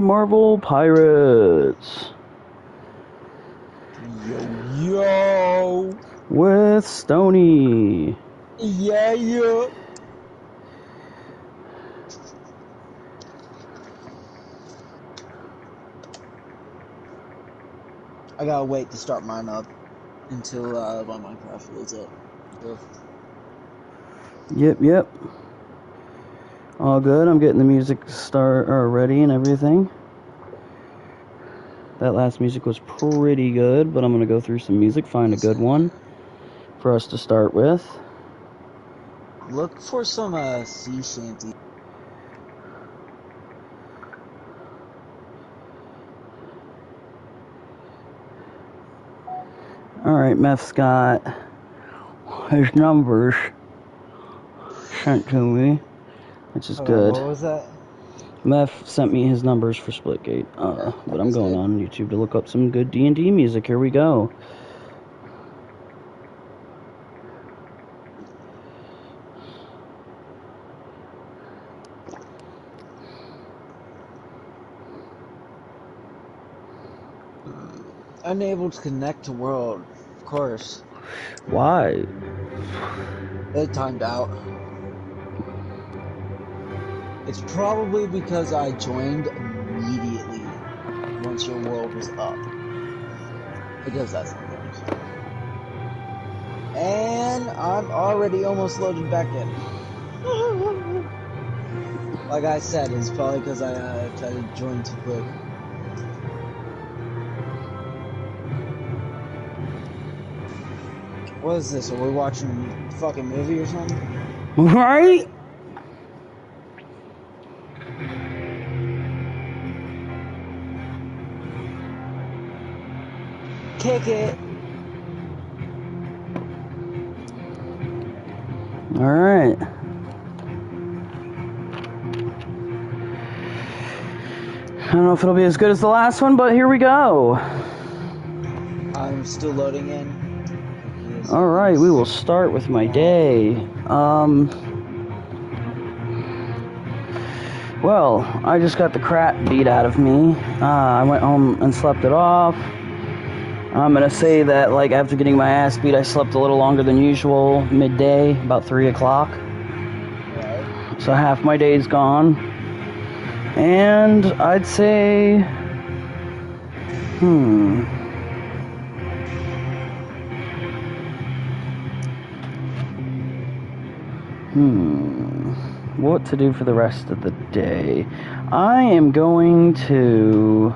Marvel Pirates Yo. with Stony. Yeah. I gotta wait to start mine up until my Minecraft loads up. So. Yep. All good. I'm getting the music ready and everything. That last music was pretty good, but I'm gonna go through some music, find a good one for us to start with. Look for some sea shanty. Alright, Meth's got his numbers sent to me, which is good. What was that? Meth sent me his numbers for Splitgate, but I'm going on YouTube to look up some good D&D music. Here we go. Unable to connect to world, of course. Why? It timed out. It's probably because I joined immediately once your world was up. It does that sometimes. And I'm already almost loaded back in. Like I said, it's probably because I tried to join too quick. What is this? Are we watching a fucking movie or something? Right? Kick it! Alright. I don't know if it'll be as good as the last one, but here we go. I'm still loading in. Alright, we will start with my day. Well, I just got the crap beat out of me. I went home and slept it off. I'm gonna say that, like, after getting my ass beat, I slept a little longer than usual, midday, about 3 o'clock. Right. So half my day's gone. And I'd say, what to do for the rest of the day? I am going to...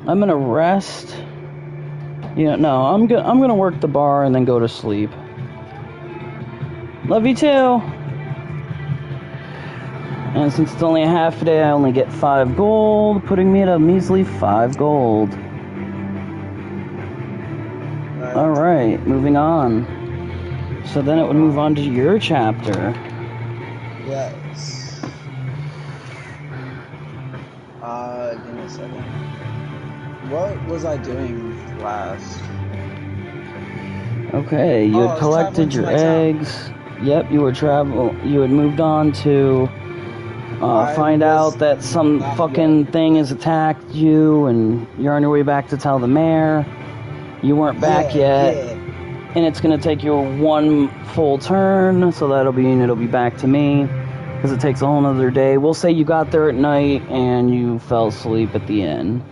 I'm gonna rest. I'm gonna work the bar and then go to sleep. Love you too. And since it's only a half a day, I only get 5 gold, putting me at a measly 5 gold. Alright, moving on. So then it would move on to your chapter. Yes. Give me a second. What was I doing last? Okay, you had collected your eggs. Yep, you had moved on to find out that some fucking thing has attacked you, and you're on your way back to tell the mayor. You weren't back yet, and it's gonna take you 1 full turn, so it'll be back to me, because it takes a whole nother day. We'll say you got there at night and you fell asleep at the end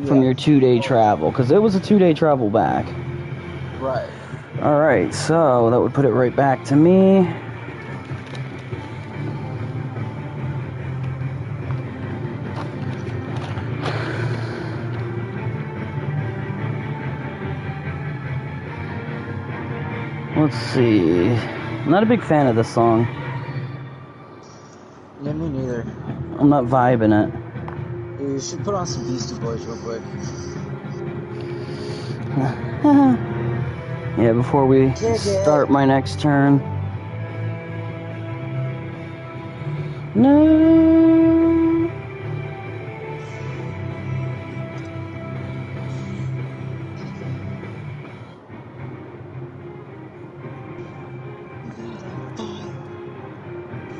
from your 2-day travel, because it was a 2-day travel back. Right. Alright, so that would put it right back to me. Let's see. I'm not a big fan of this song. Yeah, me neither. I'm not vibing it. You should put on some Beastie Boys real quick. Yeah, before we start my next turn. No.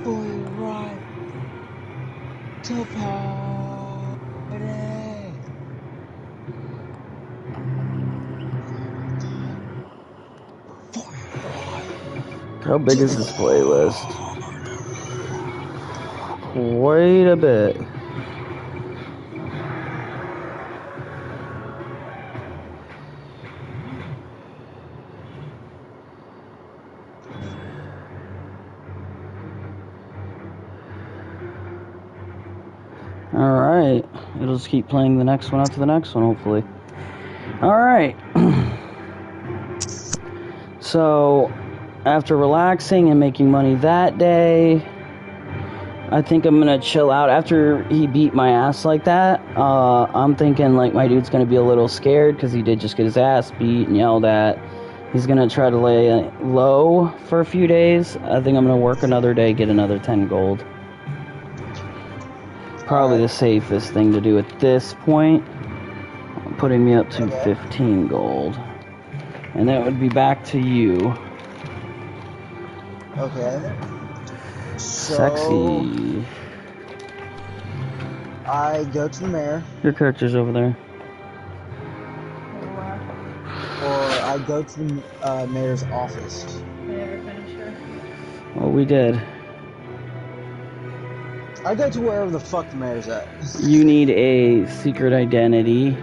Boy, right to party. How big is this playlist? Quite a bit. Alright. It'll just keep playing the next one out to the next one, hopefully. Alright. So, after relaxing and making money that day, I think I'm gonna chill out. After he beat my ass like that, I'm thinking like my dude's gonna be a little scared because he did just get his ass beat and yelled at. He's gonna try to lay low for a few days. I think I'm gonna work another day, get another 10 gold. Probably the safest thing to do at this point. Putting me up to 15 gold. And that would be back to you. Okay. So, Sexy. I go to the mayor. Your character's over there. Or I go to the mayor's office. We never finished her. Well, we did. I go to wherever the fuck the mayor's at. You need a secret identity.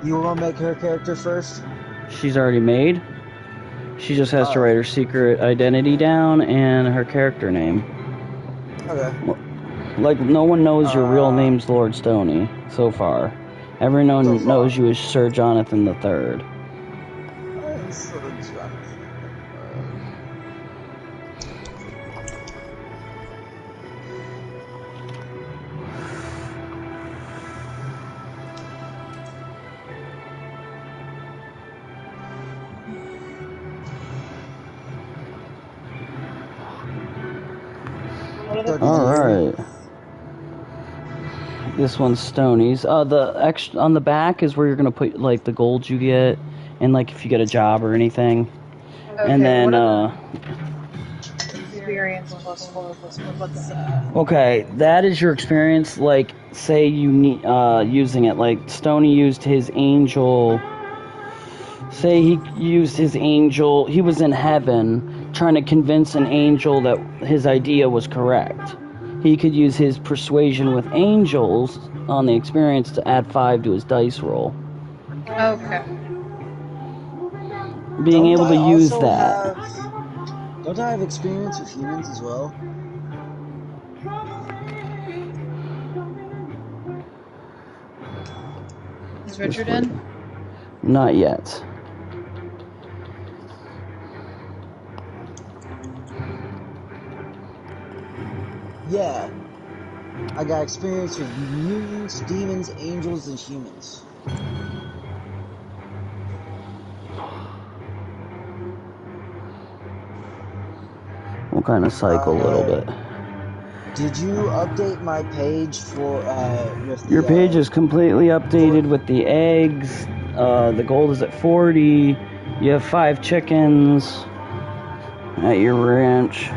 You want to make her character first? She's already made. She just has to write her secret identity down and her character name. Okay. Like, no one knows your real name's Lord Stoney so far. Everyone knows you as Sir Jonathan III. Alright. This one's Stoney's. The extra on the back is where you're gonna put like the gold you get and like if you get a job or anything. Okay, and then experience plus 4 plus 4. What's okay, that is your experience. Like, say you need using it. Like Stoney used his angel. Say he used his angel. He was in heaven trying to convince an angel that his idea was correct. He could use his persuasion with angels on the experience to add 5 to his dice roll. Okay. Being able to use that. Don't I have experience with humans as well? Is Richard in? Not yet. Yeah. I got experience with mutants, demons, angels, and humans. We'll kind of cycle a little bit. Did you update my page for with the, your page is completely updated with the eggs. The gold is at 40. You have 5 chickens at your ranch.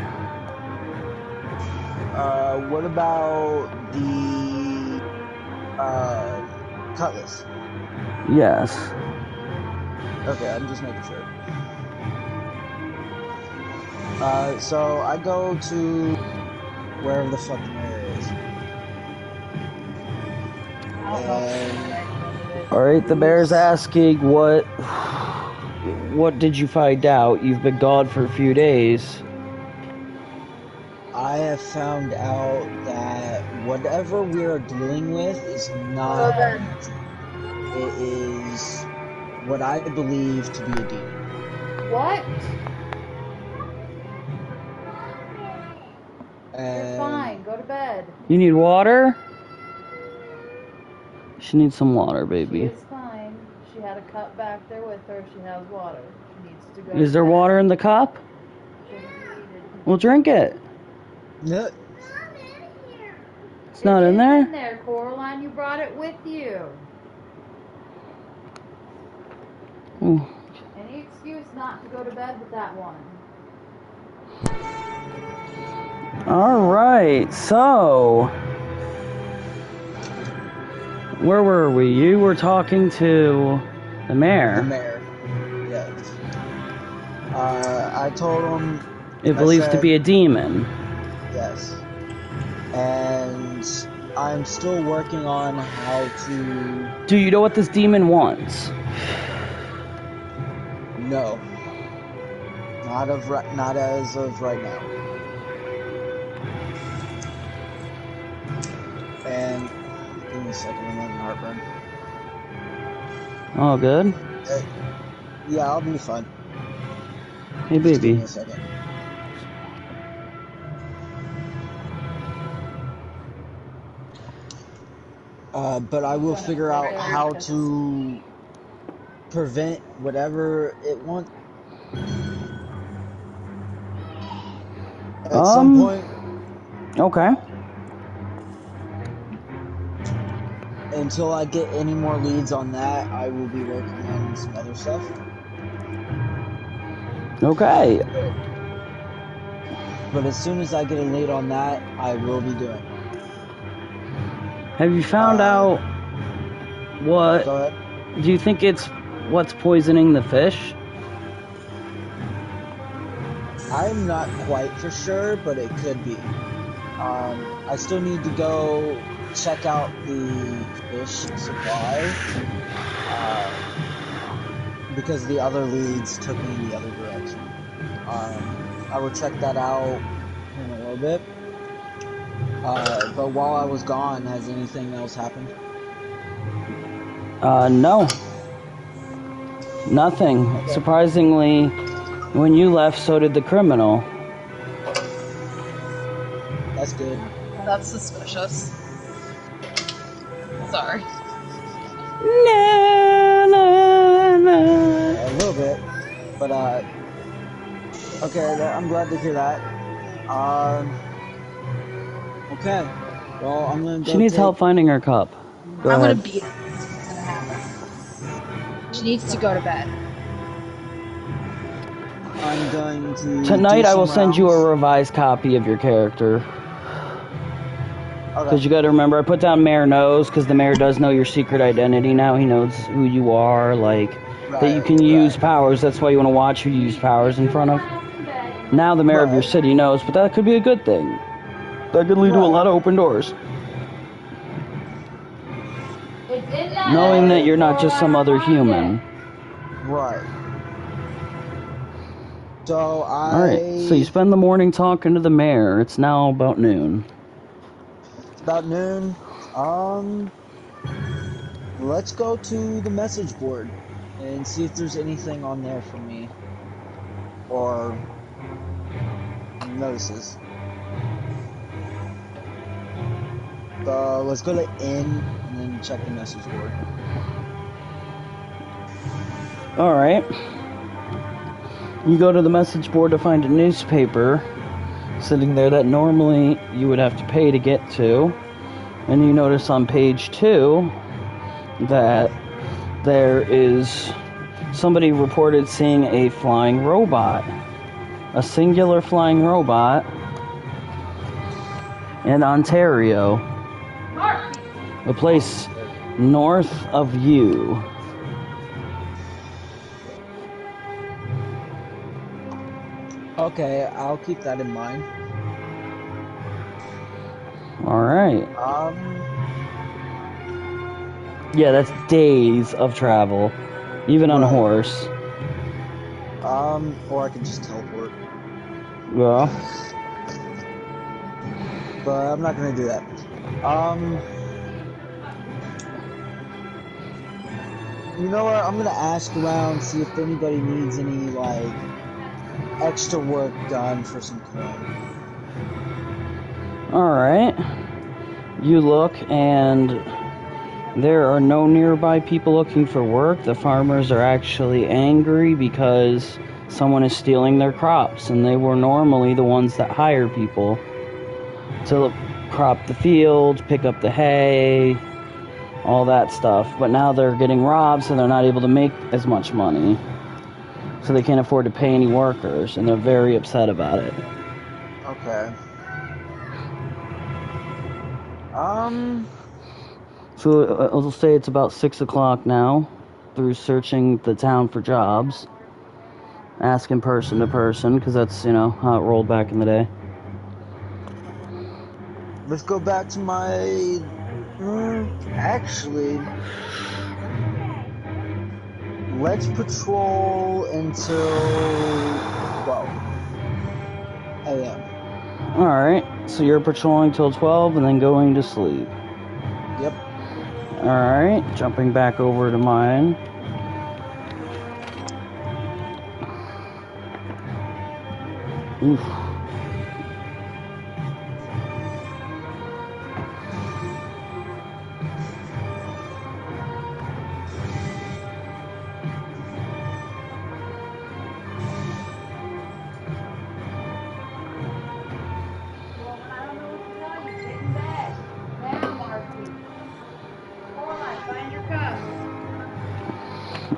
What about the cutlass? Yes. Okay, I'm just making sure. So I go to wherever the fuck the mayor is. Alright, the bear's asking what did you find out? You've been gone for a few days. I have found out that whatever we are dealing with is not. It is what I believe to be a demon. What? You're fine. Go to bed. You need water? She needs some water, baby. She is fine. She had a cup back there with her. She has water. She needs to go. Is there water in the cup? Well, drink it. No. It's not in there? In there, Coraline. You brought it with you. Ooh. Any excuse not to go to bed with that one. Alright, so... Where were we? You were talking to the mayor. The mayor. Yes. I told him... It believes to be a demon. Yes. And I'm still working on how to... Do you know what this demon wants? No. Not as of right now. And give me a second, I'm having heartburn. Oh, good. Yeah, I'll be fine. Hey, Just give baby. me a second. But I will figure out how to prevent whatever it wants. At some point. Okay. Until I get any more leads on that, I will be working on some other stuff. Okay. But as soon as I get a lead on that, I will be doing it. Have you found out what... Go ahead. Do you think it's what's poisoning the fish? I'm not quite for sure, but it could be. I still need to go check out the fish supply, because the other leads took me the other direction. I will check that out in a little bit. But while I was gone, has anything else happened? No. Nothing. Okay. Surprisingly, when you left, so did the criminal. That's good. That's suspicious. Sorry. Na, na, na. Yeah, a little bit, but okay. I'm glad to hear that. Okay. Well, I'm gonna go. She needs help finding her cup. Go I'm ahead. gonna beat her. It's gonna happen. She needs to go to bed. I'm going to. Tonight I will send you a revised copy of your character. Okay. Because you gotta remember, I put down Mayor knows, because the mayor does know your secret identity now. He knows who you are, like, that you can use powers. That's why you want to watch who you use powers in front of. Now the mayor of your city knows, but that could be a good thing. That could lead to a lot of open doors. Knowing that you're not just some other human. Right. So Alright, so you spend the morning talking to the mayor. It's now about noon. It's about noon. Let's go to the message board and see if there's anything on there for me. Or notices. Let's go to N and then check the message board. Alright. You go to the message board to find a newspaper sitting there that normally you would have to pay to get to. And you notice on page 2 that there is somebody reported seeing a flying robot. A singular flying robot in Ontario. A place north of you. Okay, I'll keep that in mind. Alright. Yeah, that's days of travel. Even on a horse. Or I can just teleport. Well. But I'm not gonna do that. You know what? I'm gonna ask around, see if anybody needs any, like, extra work done for some coin. Alright. You look and there are no nearby people looking for work. The farmers are actually angry because someone is stealing their crops, and they were normally the ones that hire people to crop the fields, pick up the hay, all that stuff. But now they're getting robbed, so they're not able to make as much money. So they can't afford to pay any workers, and they're very upset about it. Okay. So I'll say it's about 6 o'clock now, through searching the town for jobs, asking person to person, because that's, you know, how it rolled back in the day. Let's go back to my... actually... Let's patrol until 12 a.m. Alright, so you're patrolling till 12 and then going to sleep. Yep. Alright, jumping back over to mine. Oof.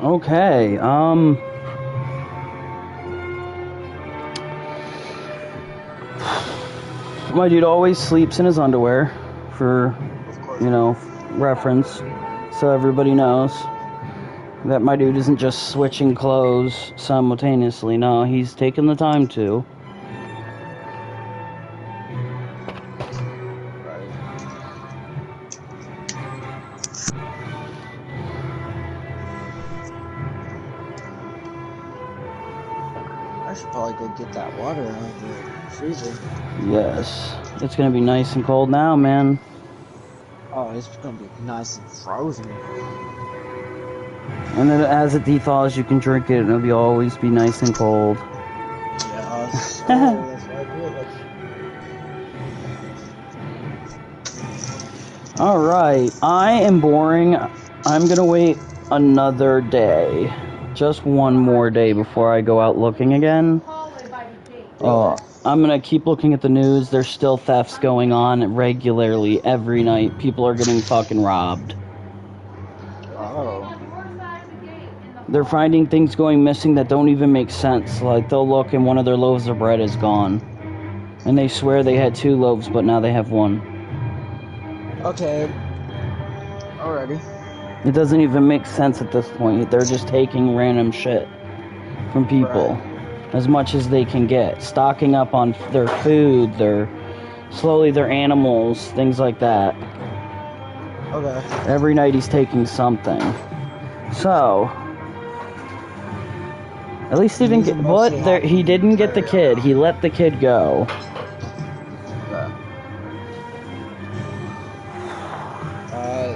Okay, my dude always sleeps in his underwear for, you know, reference, so everybody knows that my dude isn't just switching clothes simultaneously. No, he's taking the time to. I should probably go get that water out of the freezer. Yes, it's gonna be nice and cold now, man. Oh, it's gonna be nice and frozen. And then as it dethaws, you can drink it, and it'll always be nice and cold. Yeah, that's why I do it. Alright, I am boring. I'm gonna wait another day. Just one more day before I go out looking again. I'm gonna keep looking at the news. There's still thefts going on regularly every night. People are getting fucking robbed. Oh. They're finding things going missing that don't even make sense. Like, they'll look and one of their loaves of bread is gone. And they swear they had 2 loaves, but now they have 1. Okay. Alrighty. It doesn't even make sense at this point. They're just taking random shit from people. Right. As much as they can get. Stocking up on their food, their animals, things like that. Okay. Every night he's taking something. So, at least he didn't get, but he didn't get the kid. He let the kid go.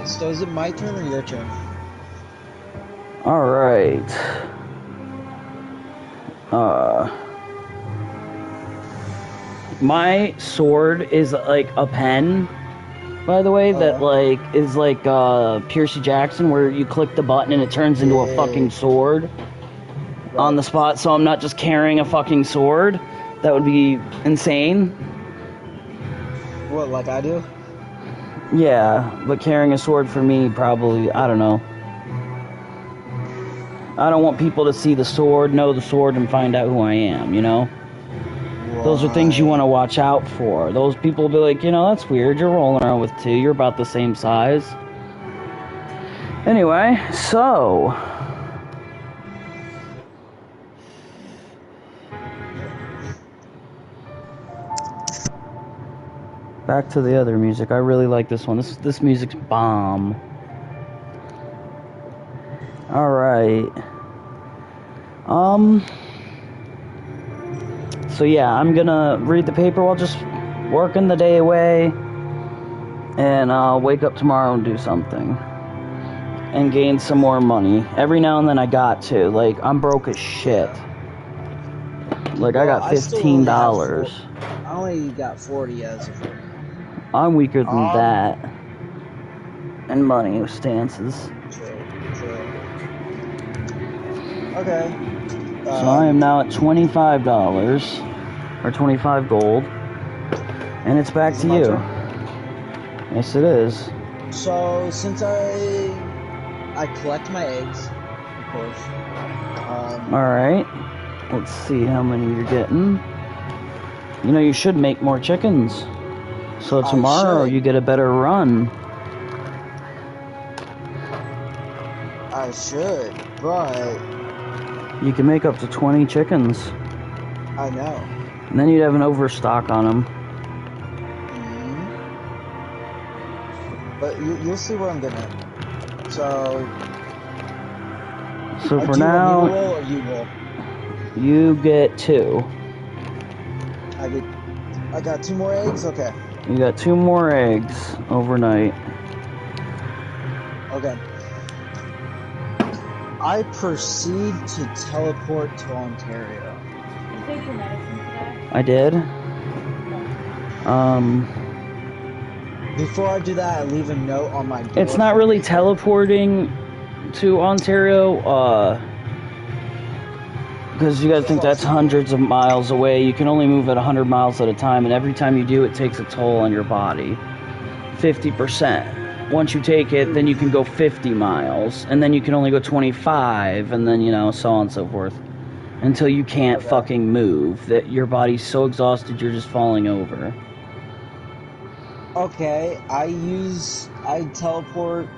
So is it my turn or your turn? Alright. My sword is like a pen, by the way, that like is like Percy Jackson, where you click the button and it turns into a fucking sword on the spot. So I'm not just carrying a fucking sword. That would be insane. What, like I do? Yeah, but carrying a sword for me, probably, I don't know. I don't want people to see the sword, know the sword, and find out who I am, you know? Right. Those are things you want to watch out for. Those people will be like, you know, that's weird, you're rolling around with 2, you're about the same size. Anyway, so... back to the other music. I really like this one. This music's bomb. Alright. So yeah, I'm gonna read the paper while just working the day away. And I'll wake up tomorrow and do something. And gain some more money. Every now and then I got to. Like, I'm broke as shit. Like, I got $15. I only got 40 as of right now. I'm weaker than that. And money stances. True. Okay. So I am now at $25. Or 25 gold. And it's back to you. Yes, it is. So, since I collect my eggs, of course. Alright. Let's see how many you're getting. You know, you should make more chickens. So tomorrow you get a better run. I should, but... You can make up to 20 chickens. I know. And then you'd have an overstock on them. But you'll see where I'm gonna. So for now, roll or you roll? You get 2. I got 2 more eggs. Okay. You got 2 more eggs overnight. Okay. I proceed to teleport to Ontario. Did you take your medicine today? I did. Before I do that, I leave a note on my door. It's not really teleporting to Ontario, because you gotta think that's hundreds of miles away. You can only move at 100 miles at a time, and every time you do, it takes a toll on your body. 50%. Once you take it, then you can go 50 miles, and then you can only go 25, and then, you know, so on and so forth. Until you can't fucking move. That your body's so exhausted, you're just falling over. Okay, I teleport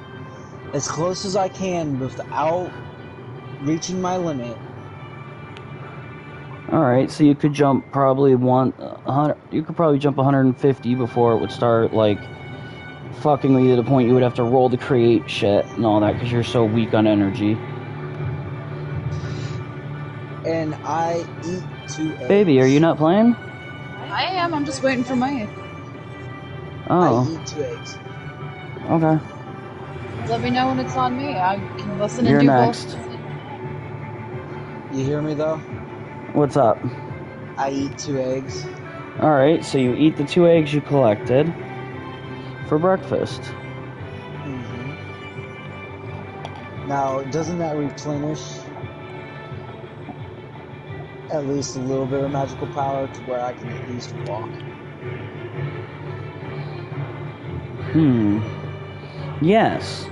as close as I can without reaching my limit. Alright, so you could jump probably 100, you could probably jump 150 before it would start, like, fucking with you to the point you would have to roll to create shit and all that, because you're so weak on energy. And I eat 2 eggs. Baby, are you not playing? I am. I'm just waiting for my. Oh. I eat 2 eggs. Okay. Let me know when it's on me. I can listen You're and do next. both. You hear me though? What's up? I eat 2 eggs. Alright, so you eat the 2 eggs you collected for breakfast. Now, doesn't that replenish at least a little bit of magical power to where I can at least walk? Yes.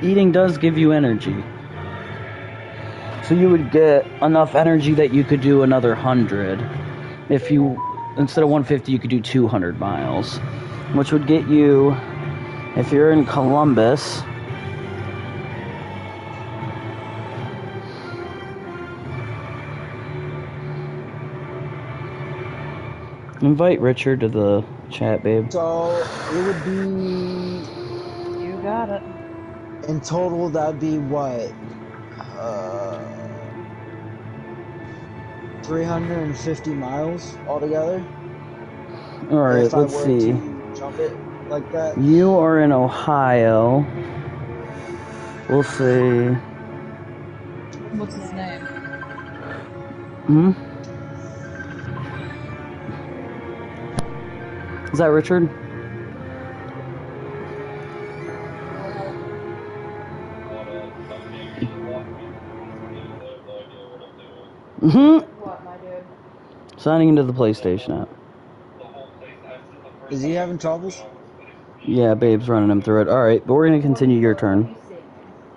Eating does give you energy. So you would get enough energy that you could do another 100. If you, instead of 150, you could do 200 miles. Which would get you, if you're in Columbus, invite Richard to the chat, babe. So, it would be... You got it. In total, that'd be what? 350 miles altogether? Alright, let's see. Jump it like that? You are in Ohio. We'll see. What's his name? Is that Richard? What, my dude? Signing into the PlayStation app. Is he having troubles? Yeah, babe's running him through it. Alright, but we're gonna continue your turn.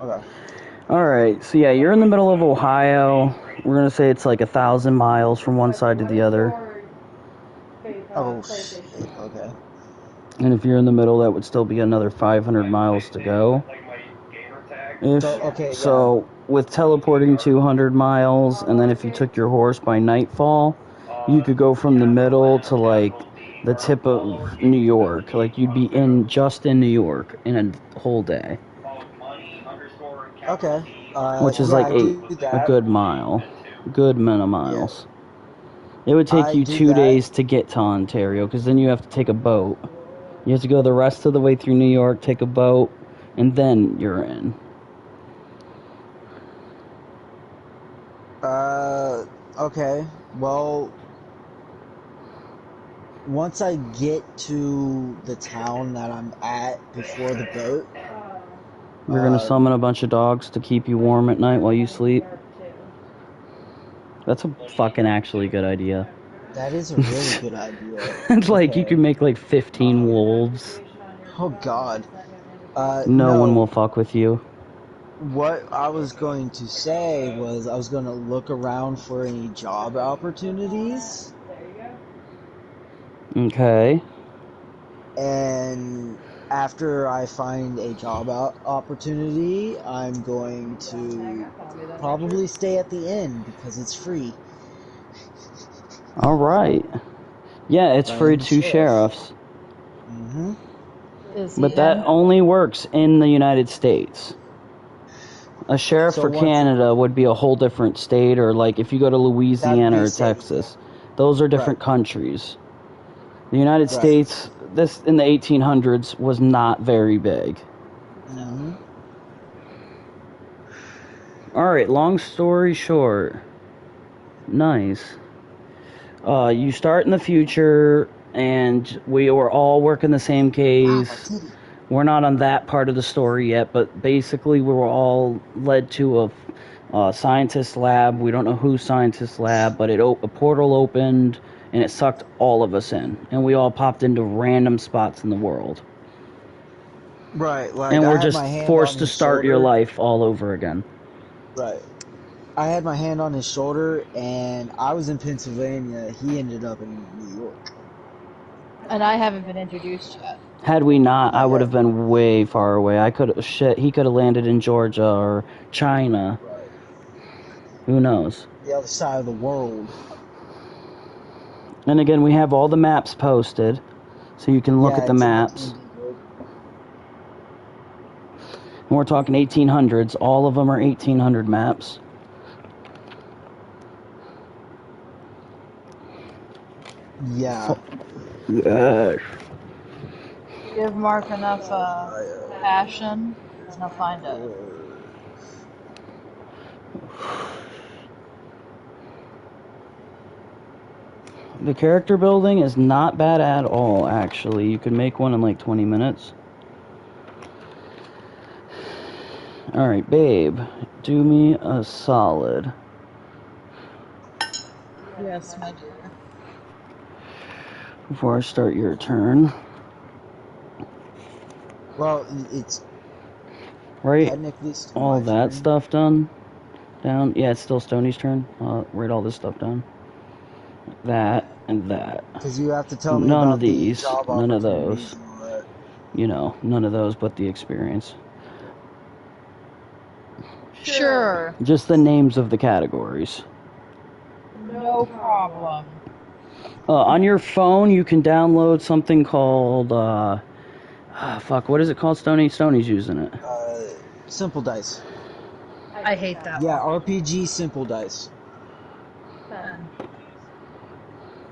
Okay. Alright, so yeah, you're in the middle of Ohio. We're gonna say it's like 1,000 miles from one side to the other. Oh, shit. Okay. And if you're in the middle, that would still be another 500 miles to go. So, with teleporting 200 miles, and then if you took your horse by nightfall, you could go from the middle to, like, the tip of New York. Like, you'd be just in New York in a whole day. Okay. Which is like a good mile. Good amount of miles. It would take you 2 days to get to Ontario, because then you have to take a boat. You have to go the rest of the way through New York, take a boat, and then you're in. Okay. Well, once I get to the town that I'm at before the boat... We're gonna summon a bunch of dogs to keep you warm at night while you sleep. That's a fucking actually good idea. That is a really good idea. It's like you can make like 15 wolves. Oh god. No one will fuck with you. what I was going to say was I was going to look around for any job opportunities, Okay. and after I find a job opportunity, I'm going to probably stay at the inn because it's free. All right. Yeah, it's I free am the to sheriff. sheriffs. Mm-hmm. Is But he that in? only works in the United States. A sheriff So for once Canada would be a whole different state, or like if you go to that'd Louisiana be or safe. Texas, those are different Right. countries. The United Right. States, this in the 1800s, was not very big. Mm-hmm. Alright, long story short. Nice. You start in the future, and we were all working the same case. We're not on that part of the story yet, but basically we were all led to a scientist lab. We don't know whose scientist lab, but a portal opened, and it sucked all of us in. And we all popped into random spots in the world. Right. Like And I we're had just my hand forced on to his start your shoulder. life all over again. Right. I had my hand on his shoulder, and I was in Pennsylvania. He ended up in New York. And I haven't been introduced yet. Had we not, I Not would yet. have been way far away. He could have landed in Georgia or China. Right. Who knows? The other side of the world. And again, we have all the maps posted, so you can look at the it's in maps. Discord. And we're talking 1800s. All of them are 1800 maps. Yeah. Yes. Give Mark enough passion, and he'll find it. The character building is not bad at all, actually. You could make one in like 20 minutes. Alright, babe. Do me a solid. Yes, my dear. Before I start your turn. Well, it's Right? technically still All my that turn. stuff done. Down. Yeah, it's still Stoney's turn. Write all this stuff down. That and that. Because you have to tell me None about of these. the job None of opportunities those. and all that. You know, none of those but the experience. Sure. Just the names of the categories. No problem. On your phone, you can download something called, what is it called, Stoney? Stoney's using it. Simple Dice. I hate that Yeah, one. RPG Simple Dice.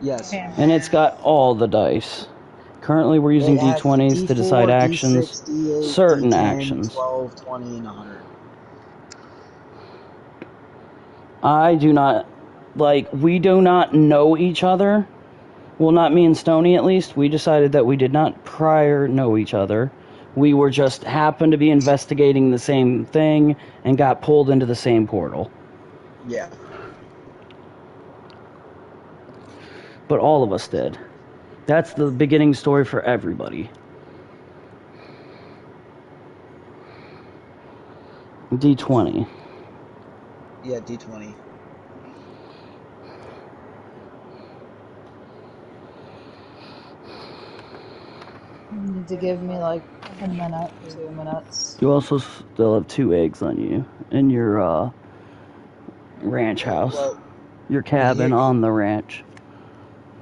Yes. And it's got all the dice. Currently, we're using It has D20s to decide D4, actions. D6, D8, Certain D10, actions. 12, 20, and 100. I do not, we do not know each other. Well, not me and Stoney, at least. We decided that we did not prior know each other. We were just happened to be investigating the same thing and got pulled into the same portal. Yeah. But all of us did. That's the beginning story for everybody. D20. Yeah, D20. You need to give me like a minute, 2 minutes. You also still have 2 eggs on you in your ranch house. Well, your cabin on the ranch.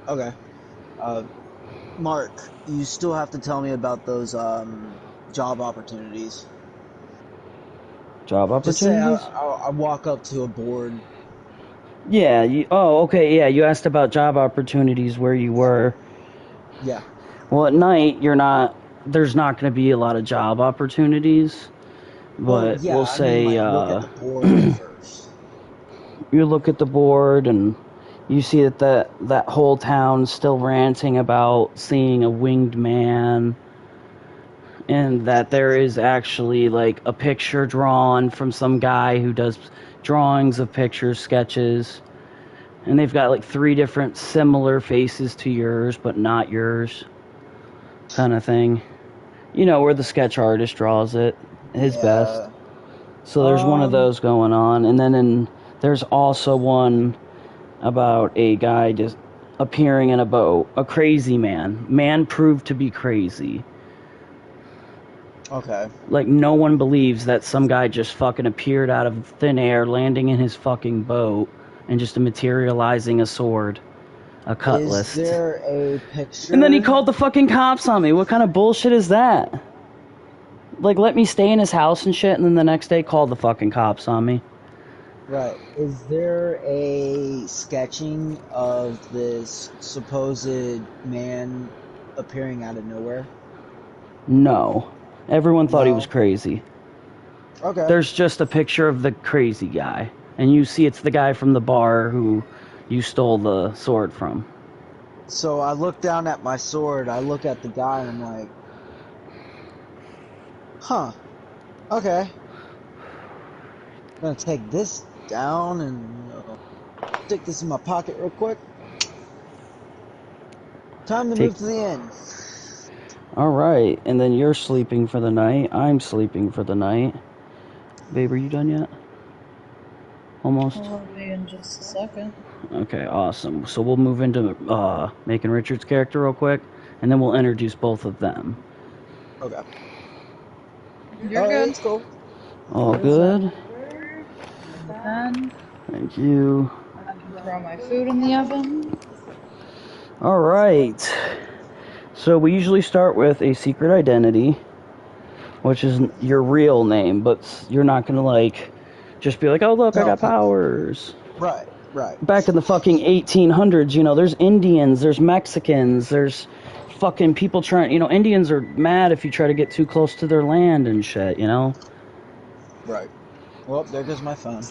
Okay. Mark, you still have to tell me about those job opportunities. Job Just say opportunities? I walk up to a board. Yeah, okay, yeah, you asked about job opportunities where you were. Yeah. Well, at night, there's not going to be a lot of job opportunities, but yeah, we'll say, look at the board first. You look at the board and you see that whole town's still ranting about seeing a winged man, and that there is actually like a picture drawn from some guy who does drawings of pictures, sketches, and they've got like 3 different similar faces to yours but not yours, kind of thing. You know, where the sketch artist draws it his best. So there's one of those going on, and then there's also one about a guy just appearing in a boat. A crazy man. Man proved to be crazy. Okay. Like, no one believes that some guy just fucking appeared out of thin air, landing in his fucking boat, and just materializing a sword. A cutlass. Is there a picture? And then he called the fucking cops on me. What kind of bullshit is that? Like, let me stay in his house and shit, and then the next day call the fucking cops on me. Right. Is there a sketching of this supposed man appearing out of nowhere? No. Everyone thought he No. was crazy. Okay. There's just a picture of the crazy guy. And you see it's the guy from the bar who you stole the sword from. So I look down at my sword, I look at the guy, and I'm like, huh. Okay. I'm gonna take this down and stick this in my pocket real quick. Time to move to the end. Alright, and then you're sleeping for the night. I'm sleeping for the night. Babe, are you done yet? Almost? I'll be in just a second. Okay, awesome. So we'll move into making Richard's character real quick, and then we'll introduce both of them. Okay. You're good. It's cool. All good? And Thank you. I can throw my food in the oven. Alright. So we usually start with a secret identity, which is your real name, but you're not gonna, like, just be like, oh, look, I got powers. Right, right. Back in the fucking 1800s, you know, there's Indians, there's Mexicans, there's fucking people trying, you know, Indians are mad if you try to get too close to their land and shit, you know? Right. Well, there goes my phone.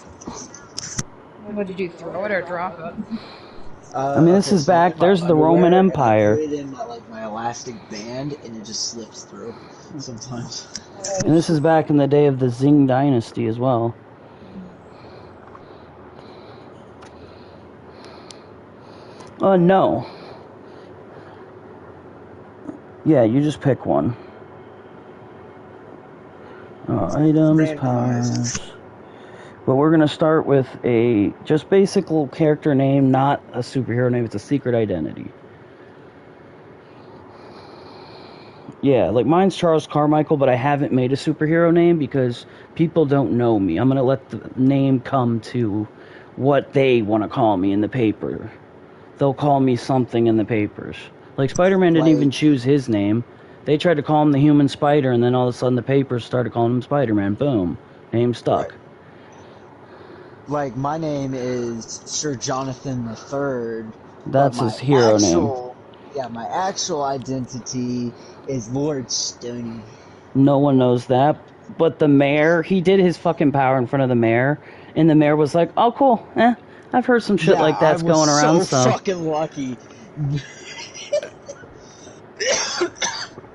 What did you throw it or drop it? I mean, this is so back, in my there's the underwear, Roman and I Empire. put it in my elastic band, and it just slips through sometimes. And this is back in the day of the Zing Dynasty as well. No. Yeah, you just pick one. Items, powers. But we're going to start with a just basic little character name, not a superhero name. It's a secret identity. Yeah, like mine's Charles Carmichael, but I haven't made a superhero name because people don't know me. I'm going to let the name come to what they want to call me in the paper. They'll call me something in the papers. Like Spider-Man didn't even choose his name. They tried to call him the Human Spider, and then all of a sudden the papers started calling him Spider-Man. Boom. Name stuck. Right. Like, my name is Sir Jonathan III. That's his hero name. Yeah, my actual identity is Lord Stoney. No one knows that. But the mayor, he did his fucking power in front of the mayor, and the mayor was like, oh, cool. I've heard some shit like that's going around. I was so fucking lucky.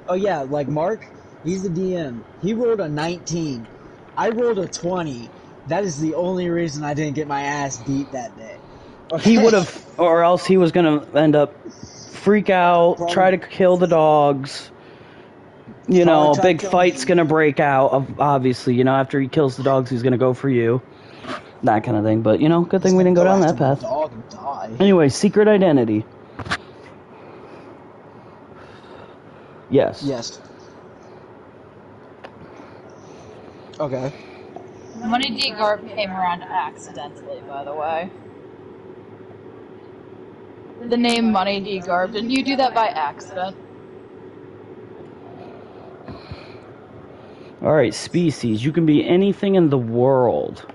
Oh, yeah, like Mark, he's the DM. He rolled a 19. I rolled a 20. That is the only reason I didn't get my ass beat that day. Okay? He would have, or else he was going to end up freak out, try to kill the dogs. You know, a big fight's going to break out, obviously. You know, after he kills the dogs, he's going to go for you. That kind of thing. But, you know, good thing we didn't go down that path. Anyway, secret identity. Yes. Yes. Okay. Money D. Garb came around accidentally, by the way. The name Money D. Garb, didn't you do that by accident? Alright, species. You can be anything in the world.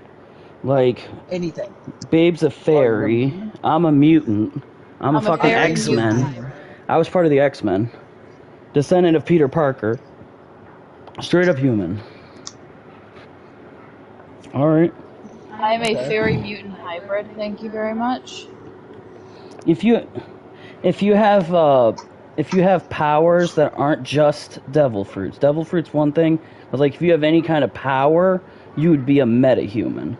Like, anything. Babe's a fairy. I'm a mutant. I'm a fucking X-Men. Mutant. I was part of the X-Men. Descendant of Peter Parker. Straight up human. Alright. I am a fairy mutant hybrid, thank you very much. If you have powers that aren't just devil fruits. Devil fruit's one thing, but like if you have any kind of power, you would be a metahuman.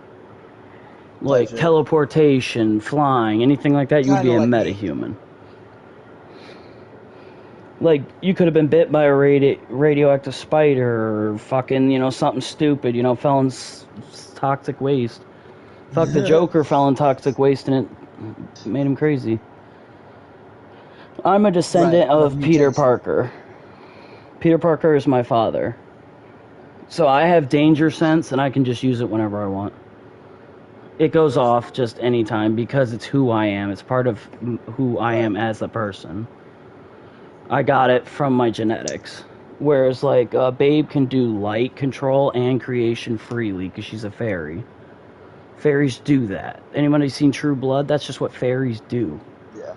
Like teleportation, flying, anything like that, you would be a metahuman. Like, you could have been bit by a radioactive spider or fucking, something stupid, fell in toxic waste. Fuck, the Joker fell in toxic waste and it made him crazy. I'm a descendant of Peter Parker. Peter Parker is my father. So I have danger sense and I can just use it whenever I want. It goes off just anytime because it's who I am. It's part of who I am as a person. I got it from my genetics. Whereas, like, Babe can do light control and creation freely because she's a fairy. Fairies do that. Anybody seen True Blood? That's just what fairies do. Yeah.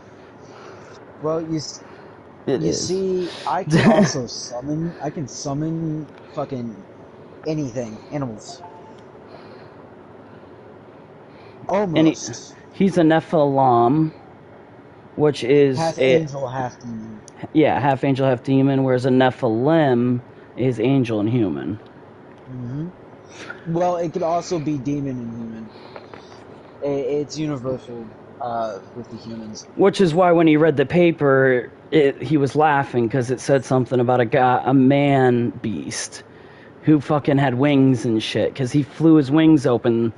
Well, you see, I can also summon. I can summon fucking anything, animals. Almost. He's a Nephilim, which is half angel, half demon. Yeah, half angel, half demon. Whereas a Nephilim is angel and human. Well, it could also be demon and human. It's universal with the humans. Which is why when he read the paper, he was laughing because it said something about a man beast who fucking had wings and shit. Because he flew his wings open.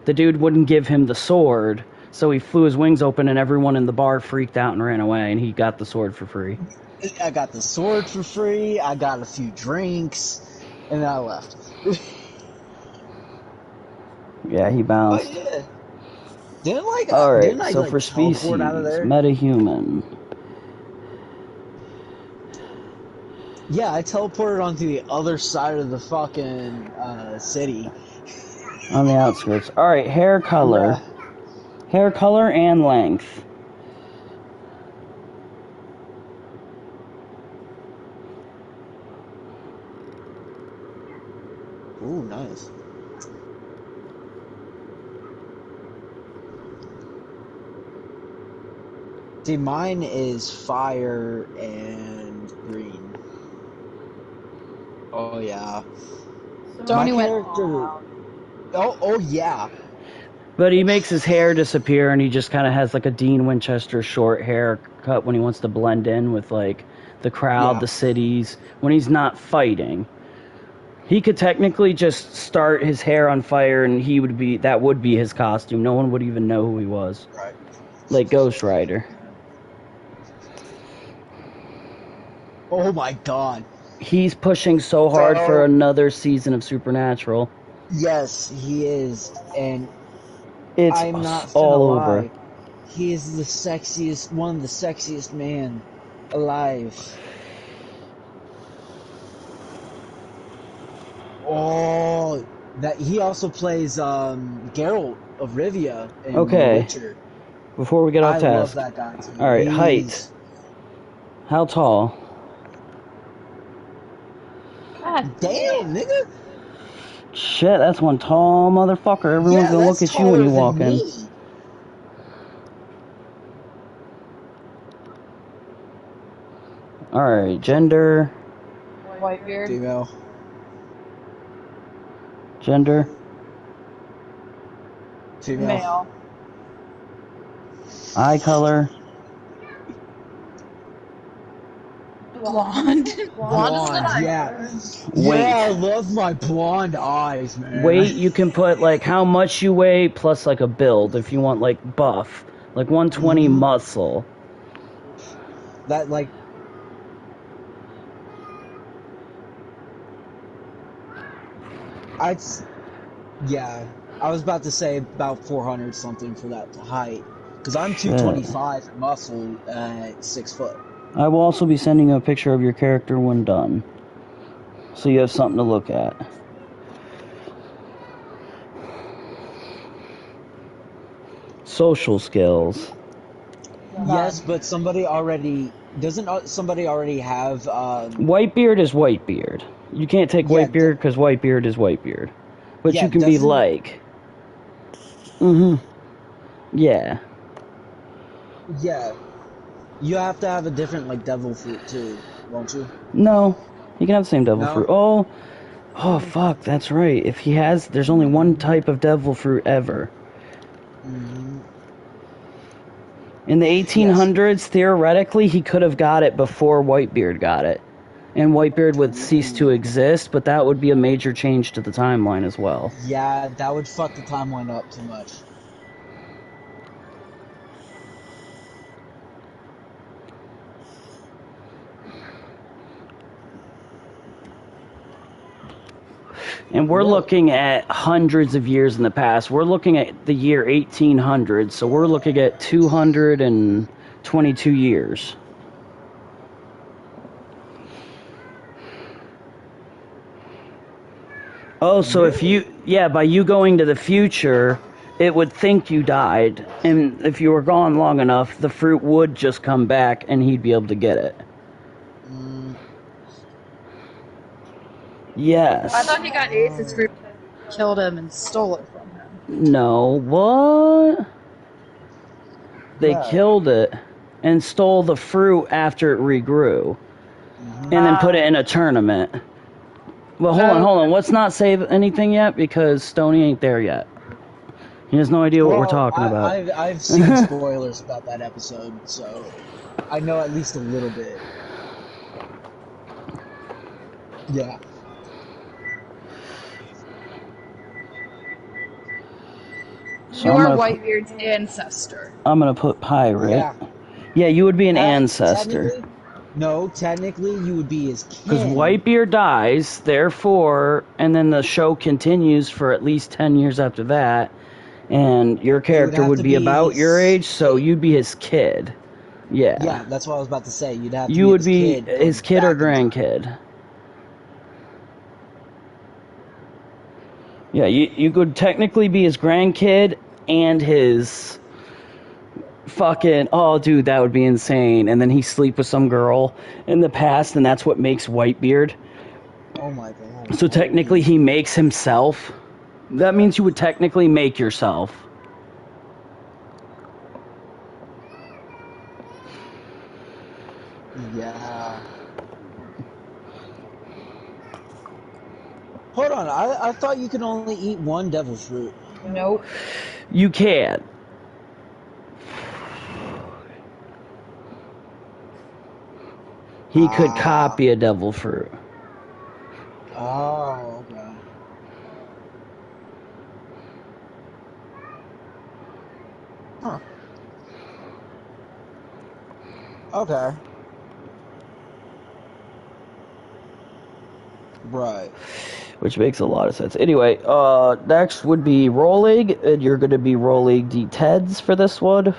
The dude wouldn't give him the sword, so he flew his wings open and everyone in the bar freaked out and ran away, and he got the sword for free. I got the sword for free, I got a few drinks, and then I left. Yeah, he bounced. Oh, yeah. Alright, so for species, metahuman. Yeah, I teleported onto the other side of the fucking city. On the outskirts. Alright, hair color. Yeah. Hair color and length. Ooh, nice. See, mine is fire and green. Oh, yeah. Don't even... Oh, yeah. But he makes his hair disappear, and he just kind of has like a Dean Winchester short haircut when he wants to blend in with like the crowd, the cities, when he's not fighting. He could technically just start his hair on fire, and that would be his costume. No one would even know who he was. Right. Like Ghost Rider. Oh my God. He's pushing so hard for another season of Supernatural. Yes, he is, and it's I'm not all over. Lie. He is the sexiest, one of the sexiest man alive. Oh, that he also plays Geralt of Rivia in The Witcher. Before we get off task, I love that guy too. All right, height. How tall? God damn, nigga. Shit, that's one tall motherfucker. Everyone's gonna look at you when you walk in. Alright, gender. White beard. Female. Gender. Female. Male. Eye color. Blonde. Blonde, yeah. Weight. Yeah, I love my blonde eyes, man. Weight, you can put like how much you weigh plus like a build if you want like buff. Like 120 muscle. That like... Yeah, I was about to say about 400 something for that height. Because I'm 225 muscle at 6 foot. I will also be sending you a picture of your character when done. So you have something to look at. Social skills. Yes, but somebody already... Doesn't somebody already have... Whitebeard is Whitebeard. You can't take Whitebeard because Whitebeard is Whitebeard. But you can be like... Yeah. Yeah. You have to have a different, like, devil fruit, too, won't you? No. You can have the same devil fruit. Oh, fuck, that's right. If he has... There's only one type of devil fruit ever. In the 1800s, theoretically, he could have got it before Whitebeard got it. And Whitebeard would cease to exist, but that would be a major change to the timeline as well. Yeah, that would fuck the timeline up too much. And we're looking at hundreds of years in the past. We're looking at the year 1800, so we're looking at 222 years. Oh, so if you, by you going to the future, it would think you died. And if you were gone long enough, the fruit would just come back and he'd be able to get it. Yes. I thought he got Ace's fruit, killed him, and stole it from him. No, what? They killed it and stole the fruit after it regrew. And then put it in a tournament. Well, hold on. Let's not say anything yet because Stoney ain't there yet. He has no idea what we're talking about. I've seen spoilers about that episode, so I know at least a little bit. Yeah. You are Whitebeard's ancestor. I'm gonna put pirate. Yeah, you would be an ancestor. Technically, you would be his kin. Because Whitebeard dies, therefore, and then the show continues for at least 10 years after that, and your character would be about your age, so you'd be his kid. Yeah. Yeah, that's what I was about to say. You'd have to You would be his kid or grandkid. Yeah, you could technically be his grandkid and his fucking, oh dude, that would be insane. And then he sleep with some girl in the past, and that's what makes Whitebeard. Oh my god. So technically he makes himself. That means you would technically make yourself. Yeah. Hold on, I thought you could only eat one devil's fruit. Nope. You can. He could copy a devil fruit. Oh, okay. Huh. Okay. Right. Which makes a lot of sense. Anyway, next would be Rollig, and you're going to be rolling D10s for this one.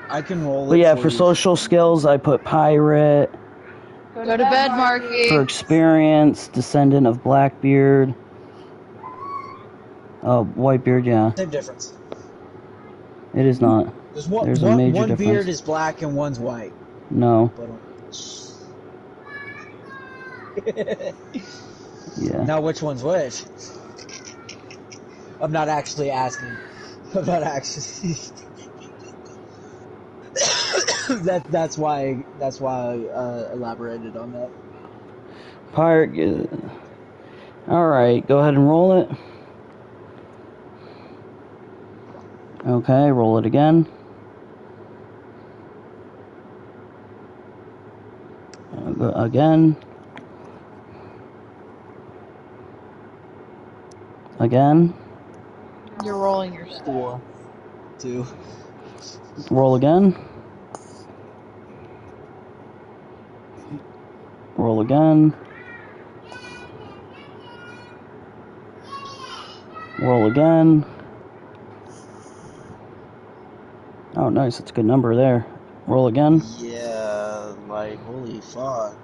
I can roll it. But yeah, for social skills, I put pirate. Go to bed, Marky. For experience, descendant of Blackbeard. Oh, Whitebeard, yeah. Same difference. It is not. There's a major one difference. beard is black and one's white. No. But, Yeah. now which one's which? I'm not actually asking. I'm not actually. That's why I elaborated on that. Pirate. Alright, go ahead and roll it. Okay, roll it again. Again. Again. You're rolling your score. 2. Roll again. Roll again. Roll again. Oh, nice. That's a good number there. Roll again. Yeah, like, holy fuck.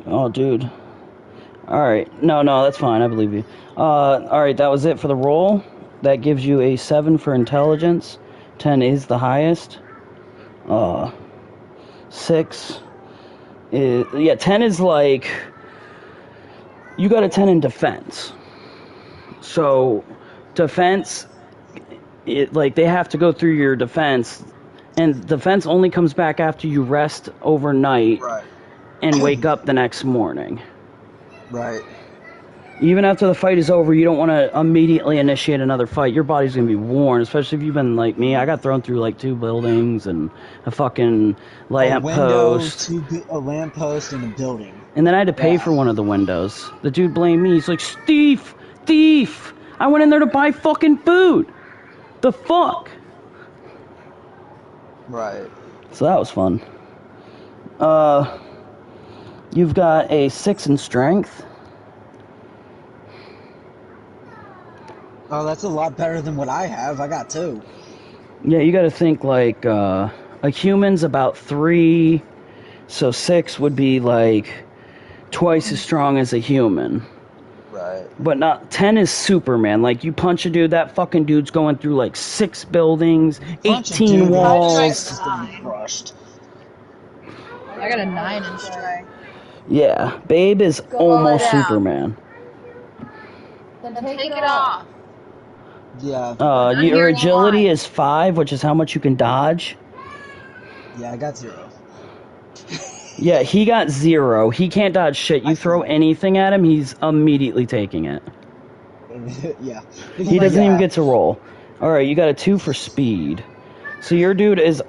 Oh, dude. Alright. No, that's fine. I believe you. Alright, that was it for the roll. That gives you a 7 for intelligence. 10 is the highest. 6 is... Yeah, 10 is like... You got a 10 in defense. So, defense... they have to go through your defense, and defense only comes back after you rest overnight and wake up the next morning. Right. Even after the fight is over, you don't want to immediately initiate another fight. Your body's going to be worn, especially if you've been like me. I got thrown through like 2 buildings and a fucking lamp post. A lamppost and a building. And then I had to pay for one of the windows. The dude blamed me. He's like, Thief! Thief! I went in there to buy fucking food! The fuck? Right. So that was fun. You've got a 6 in strength. Oh, that's a lot better than what I have. I got 2. Yeah, you gotta think like, a human's about 3, so 6 would be like twice as strong as a human. Right. But not 10 is Superman. Like you punch a dude, that fucking dude's going through like 6 buildings, 18 walls. Crushed. I got a 9 in strength. Yeah, Babe is almost Superman. Then Take it off. Yeah. Your agility is 5, which is how much you can dodge. Yeah, I got 0. Yeah, he got 0. He can't dodge shit. You throw anything at him, he's immediately taking it. Yeah. He doesn't even get to roll. Alright, you got a 2 for speed. So your dude is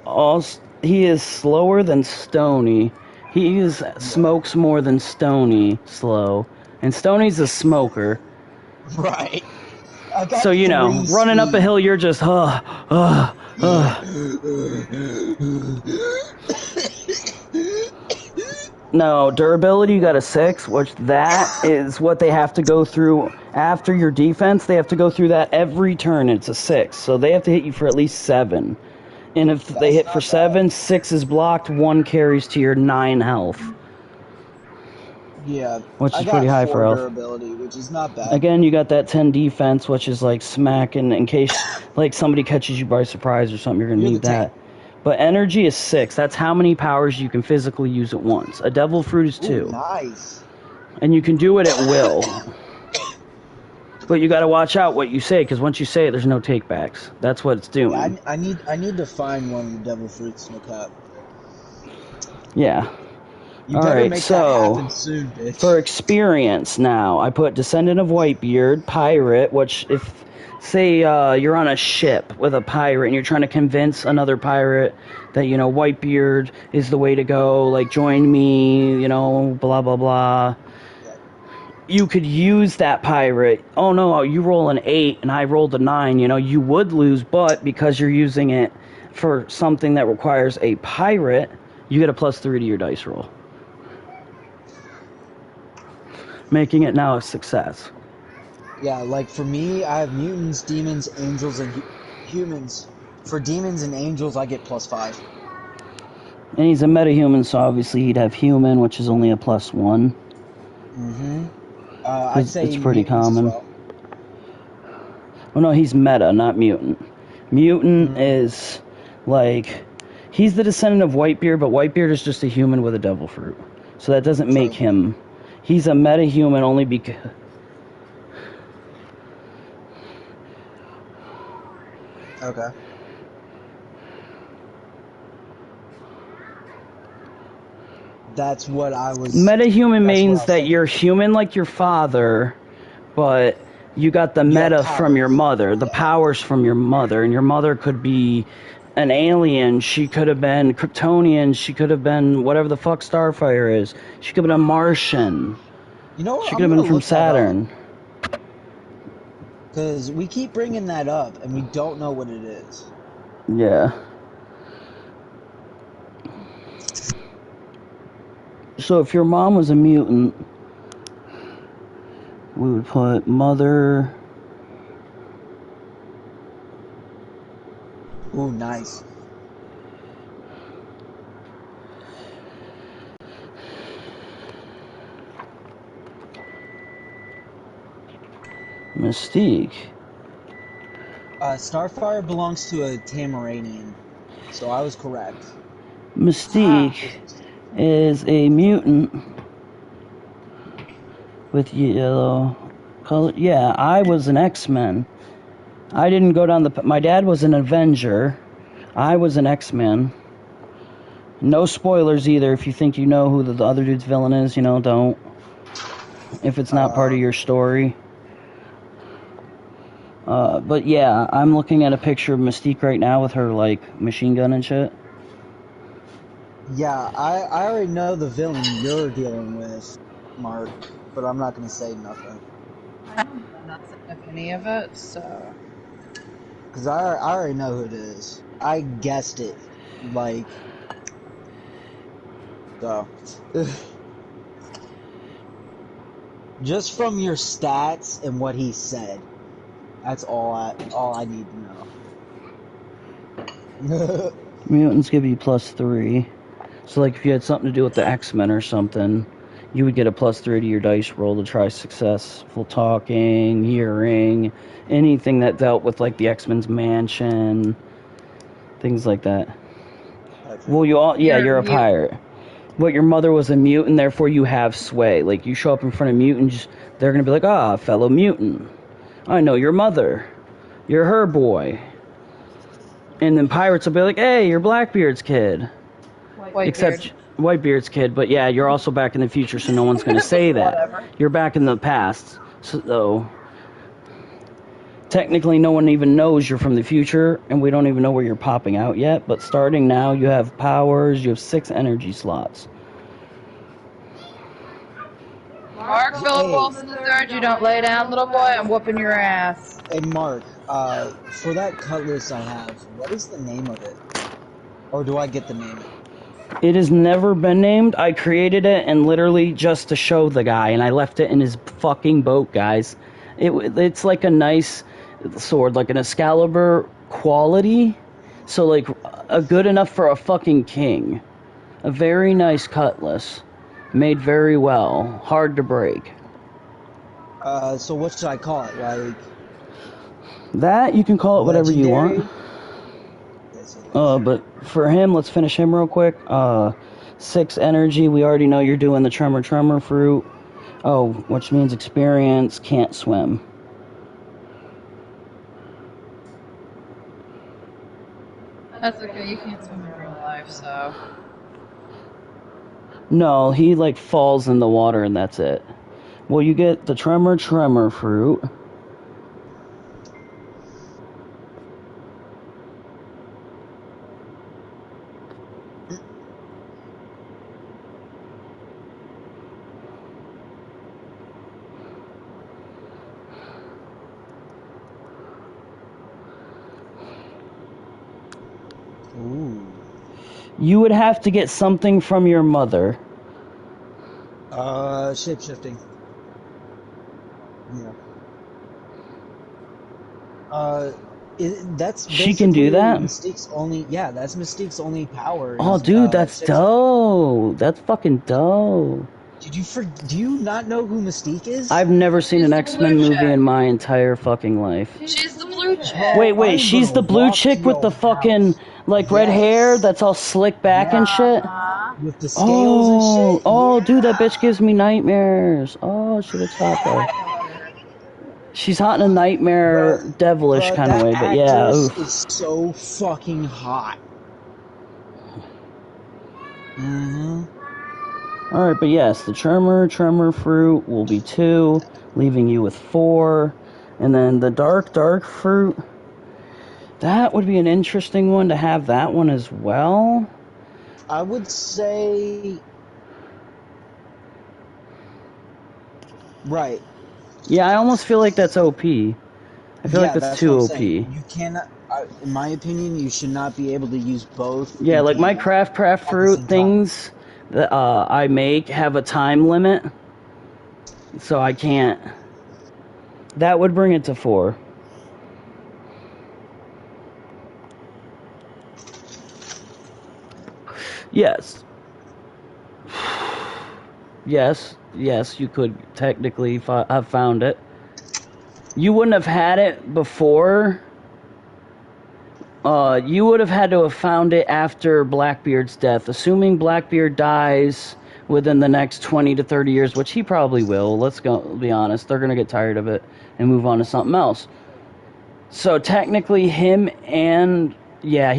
he is slower than Stony. He smokes more than Stony slow. And Stony's a smoker. Right. So, you know, running up a hill, you're just, No, durability, you got a 6, which that is what they have to go through after your defense. They have to go through that every turn. It's a 6, so they have to hit you for at least 7. And if they hit for 7, 6 is blocked, 1 carries to your 9 health. Yeah, which is pretty high for health. Durability, which is not bad. Again, you got that 10 defense, which is like smacking in case like somebody catches you by surprise or something. You're gonna need that. But energy is 6. That's how many powers you can physically use at once. A devil fruit is 2. Ooh, nice. And you can do it at will. But you got to watch out what you say, because once you say it, there's no takebacks. That's what it's doing. Yeah, I need to find one of the devil fruits in the cup. Yeah. You better make that happen soon, bitch. For experience now, I put Descendant of Whitebeard, Pirate, which if, say, you're on a ship with a pirate and you're trying to convince another pirate that, you know, Whitebeard is the way to go, like, join me, you know, blah, blah, blah. You could use that pirate. Oh, no, you roll an 8 and I rolled a 9, you know, you would lose, but because you're using it for something that requires a pirate, you get a +3 to your dice roll. Making it now a success. Yeah, like for me, I have mutants, demons, angels, and humans. For demons and angels, I get +5. And he's a metahuman, so obviously he'd have human, which is only a +1. Mm-hmm. I'd say it's pretty common. Well. Oh no, he's meta, not mutant. Mutant is like he's the descendant of Whitebeard, but Whitebeard is just a human with a devil fruit, so that doesn't make him. He's a metahuman only because. Okay. That's what I was... Metahuman means that you're human like your father, but you got the meta from your mother, the powers from your mother, and your mother could be an alien, she could have been Kryptonian, she could have been whatever the fuck Starfire is, she could have been a Martian, you know what? She could have been from Saturn. Because we keep bringing that up, and we don't know what it is. Yeah. So if your mom was a mutant, we would put mother. Ooh, nice. Mystique. Starfire belongs to a Tamaranian, so I was correct. Mystique is a mutant with yellow color. Yeah, I was an X-Men. I didn't go down the... My dad was an Avenger. I was an X-Men. No spoilers either. If you think you know who the other dude's villain is, you know, don't. if it's not part of your story. But yeah, I'm looking at a picture of Mystique right now with her, like, machine gun and shit. Yeah, I already know the villain you're dealing with, Mark, but I'm not gonna say nothing. I don't know nothing of any of it, so. Because I already know who it is. I guessed it. Like. So. Just from your stats and what he said. That's all I need to know. Mutants give you +3. So, like, if you had something to do with the X-Men or something, you would get a +3 to your dice roll to try successful talking, hearing, anything that dealt with, like, the X-Men's mansion, things like that. Well, you're a pirate. But your mother was a mutant, therefore you have sway. Like, you show up in front of mutants, they're gonna be like, ah, fellow mutant. I know your mother. You're her boy. And then pirates will be like, hey, you're Blackbeard's kid. Except Whitebeard's kid, but yeah, you're also back in the future, so no one's gonna say that. Whatever. You're back in the past. So technically no one even knows you're from the future, and we don't even know where you're popping out yet, but starting now you have powers, you have 6 energy slots. Mark Phillip Wilson III, you don't lay down, little boy, I'm whooping your ass. Hey, Mark, for that cutlass I have, what is the name of it? Or do I get the name? It has never been named. I created it and literally just to show the guy, and I left it in his fucking boat, guys. It's like a nice sword, like an Excalibur quality. So, like, a good enough for a fucking king. A very nice cutlass. Made very well. Hard to break. So what should I call it? Like... That, you can call it whatever you want. But for him, let's finish him real quick. 6 energy, we already know you're doing the tremor fruit. Oh, which means experience, can't swim. That's okay, you can't swim in real life, so. No, he like falls in the water and that's it. Well, you get the tremor fruit. Ooh. You would have to get something from your mother. Shape-shifting. Yeah. That's she can do that? Mystique's only, yeah, that's Mystique's only power. Oh, is, dude, that's dope. That's fucking dope. Do you not know who Mystique is? I've never seen an X-Men movie in my entire fucking life. She's the blue chick. Wait, she's the blue chick with the fucking, like, red hair that's all slicked back and shit? With the scales and shit? Oh, dude, that bitch gives me nightmares. Oh, she looks hot, though. She's hot in a nightmare, devilish kind of way, but yeah. That actress is so fucking hot. Mm-hmm. Alright, but yes, the tremor fruit will be 2, leaving you with 4. And then the dark fruit, that would be an interesting one to have that one as well. I would say... Right. Yeah, I almost feel like that's OP. I feel like that's too OP. You cannot... in my opinion, you should not be able to use both. Yeah, like my craft fruit things that I make have a time limit, so I can't. That would bring it to 4. Yes. Yes, you could technically have found it. You wouldn't have had it before. You would have had to have found it after Blackbeard's death. Assuming Blackbeard dies within the next 20 to 30 years, which he probably will. Let's be honest. They're going to get tired of it and move on to something else. So technically him and... Yeah,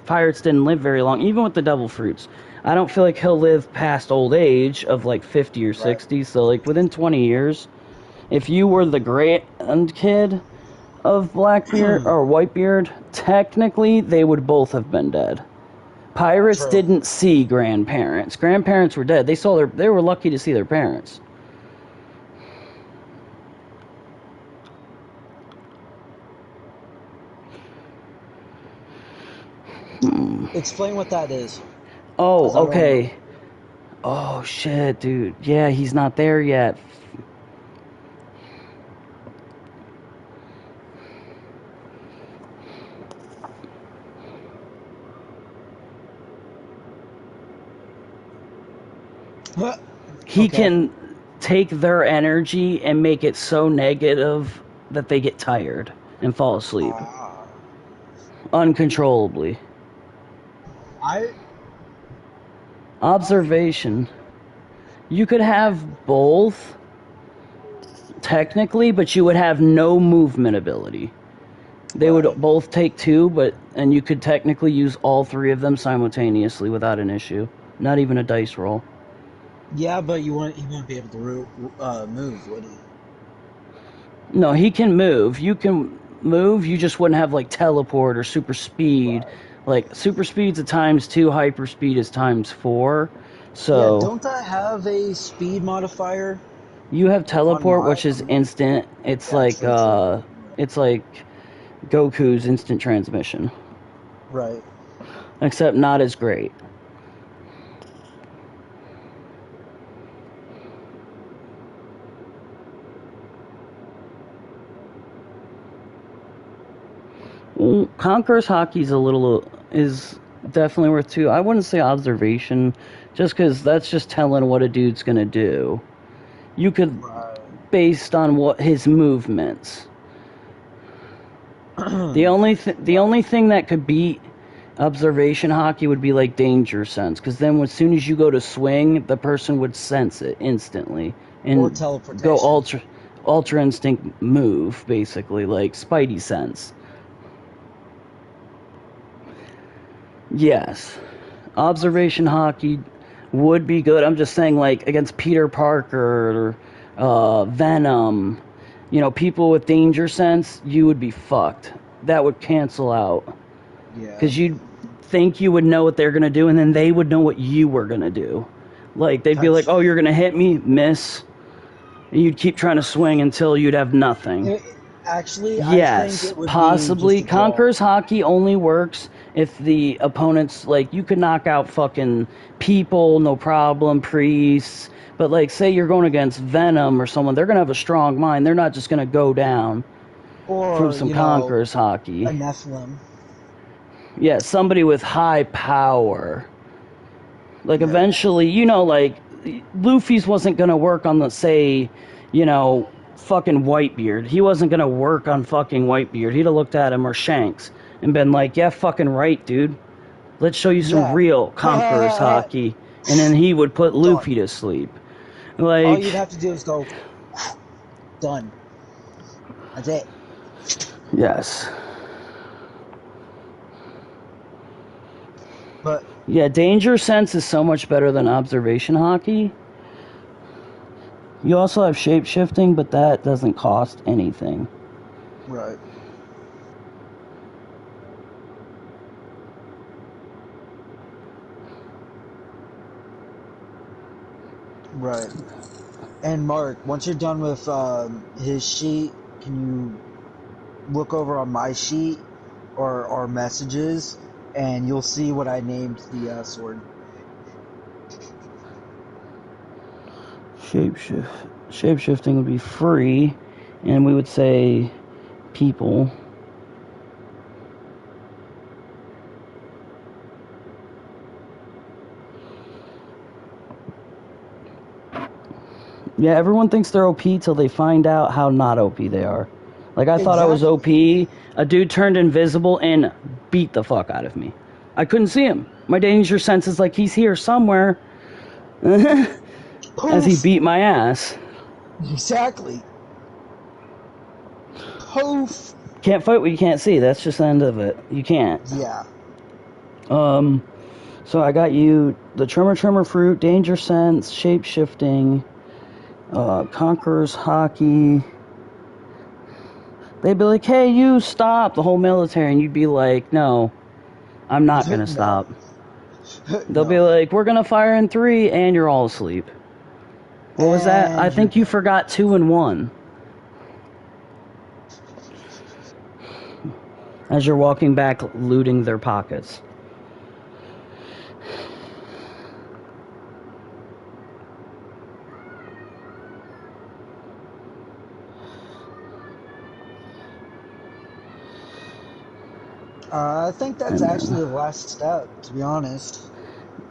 pirates didn't live very long, even with the devil fruits. I don't feel like he'll live past old age of like 50 or 60. So like within 20 years, if you were the grandkid of Blackbeard or Whitebeard, technically they would both have been dead. Pirates True. didn't see grandparents. Grandparents were dead. They were lucky to see their parents. Explain what that is. Oh, okay. Oh shit, dude. Yeah, he's not there yet. He can take their energy and make it so negative that they get tired and fall asleep. Uncontrollably. Observation. You could have both, technically, but you would have no movement ability. They would both take 2, and you could technically use all 3 of them simultaneously without an issue. Not even a dice roll. Yeah, but he won't be able to move, would he? No, he can move. You can move, you just wouldn't have like teleport or super speed. Like super speed's a ×2, hyper speed is ×4. So yeah, don't I have a speed modifier? You have teleport, which is instant. It's like it's like Goku's instant transmission. Right. Except not as great. Conqueror's Haki is definitely worth 2. I wouldn't say observation, just because that's just telling what a dude's gonna do. You could, based on what his movements. The only thing that could beat observation Haki would be like danger sense, because then as soon as you go to swing, the person would sense it instantly and or teleportation. Go ultra instinct move, basically like Spidey sense. Yes, observation Haki would be good. I'm just saying, like, against Peter Parker or Venom, you know, people with danger sense, you would be fucked. That would cancel out. Yeah. Because you'd think you would know what they're going to do, and then they would know what you were going to do. Like, they'd be like, oh, you're going to hit me? Miss. And you'd keep trying to swing until you'd have nothing. Actually, yes, I think it would possibly. be Conqueror's Haki only works if the opponent's, like, you could knock out fucking people, no problem, priests. But, like, say you're going against Venom or someone, they're going to have a strong mind. They're not just going to go down from some Conqueror's Haki. A Nephilim. Yeah, somebody with high power. Like, eventually, you know, like, Luffy's wasn't going to work on the, say, you know, fucking Whitebeard. He wasn't going to work on fucking Whitebeard. He'd have looked at him, or Shanks, and been like, yeah, fucking right, dude. Let's show you some real Conqueror's Haki. And then he would put Luffy to sleep. Like, all you'd have to do is go, done. That's it. Yes. But yeah, danger sense is so much better than observation Haki. You also have shape-shifting, but that doesn't cost anything. Right. Right. And Mark, once you're done with his sheet, can you look over on my sheet or our messages, and you'll see what I named the sword. Shapeshifting would be free, and we would say people. Yeah, everyone thinks they're OP till they find out how not OP they are. Like, I thought I was OP. A dude turned invisible and beat the fuck out of me. I couldn't see him. My danger sense is like, he's here somewhere. As he beat my ass. Exactly. Poof. Can't fight what you can't see. That's just the end of it. You can't. Yeah. So I got you the Tremor Fruit, Danger Sense, Shape Shifting, Conqueror's Hockey. They'd be like, hey, you stop, the whole military, and you'd be like, no, I'm not gonna stop. They'll be like, we're gonna fire in 3, and you're all asleep. What was that? I think you forgot 2 and 1. As you're walking back, looting their pockets. I think that's actually the last step, to be honest.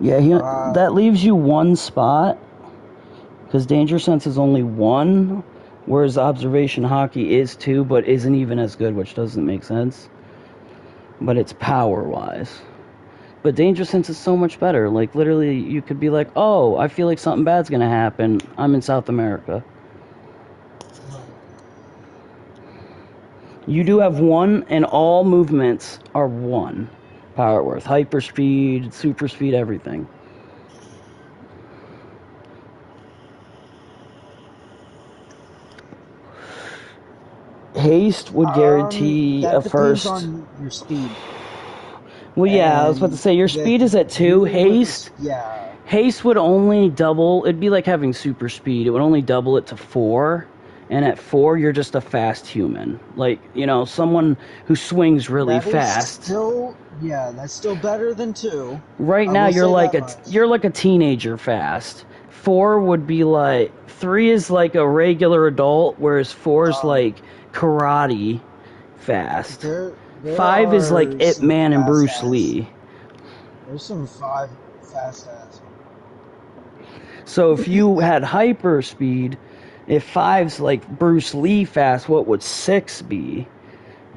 Yeah, that leaves you 1 spot, because Danger Sense is only 1, whereas Observation Hockey is 2, but isn't even as good, which doesn't make sense. But it's power-wise. But Danger Sense is so much better. Like, literally, you could be like, oh, I feel like something bad's gonna happen. I'm in South America. You do have 1, and all movements are 1 power worth. Hyper speed, super speed, everything. Haste would guarantee a first. That depends on your speed. Well, yeah, I was about to say, your speed is at 2. Haste, yeah. Haste would only double. It'd be like having super speed. It would only double it to 4. And at 4, you're just a fast human. Like, you know, someone who swings really fast. That's still better than 2. Right now, you're like a teenager fast. 4 would be like 3 is like a regular adult, whereas 4 is like karate fast. There 5 is like Ip Man and Bruce Lee. There's some 5 fast ass. So if you had hyper speed, if 5's like Bruce Lee fast, what would 6 be?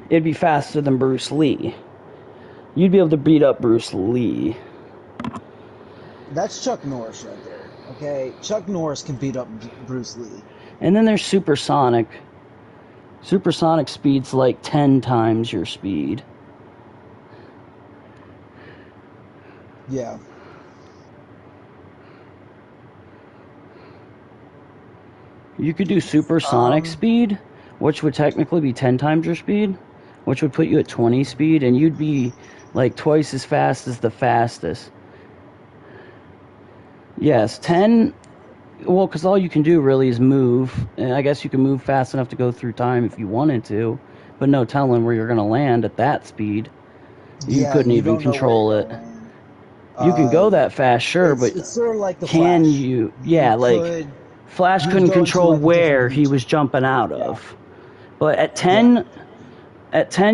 It'd be faster than Bruce Lee. You'd be able to beat up Bruce Lee. That's Chuck Norris right there, okay? Chuck Norris can beat up Bruce Lee. And then there's supersonic. Supersonic speed's like 10 times your speed. Yeah. You could do supersonic speed, which would technically be 10 times your speed, which would put you at 20 speed, and you'd be like twice as fast as the fastest. Yes, 10. Well, because all you can do really is move. And I guess you can move fast enough to go through time if you wanted to, but no telling where you're going to land at that speed. You couldn't even control it. You can go that fast, sure, but it's sort of like the can Flash. you? Yeah, Flash couldn't control where he was jumping out of. But at 10,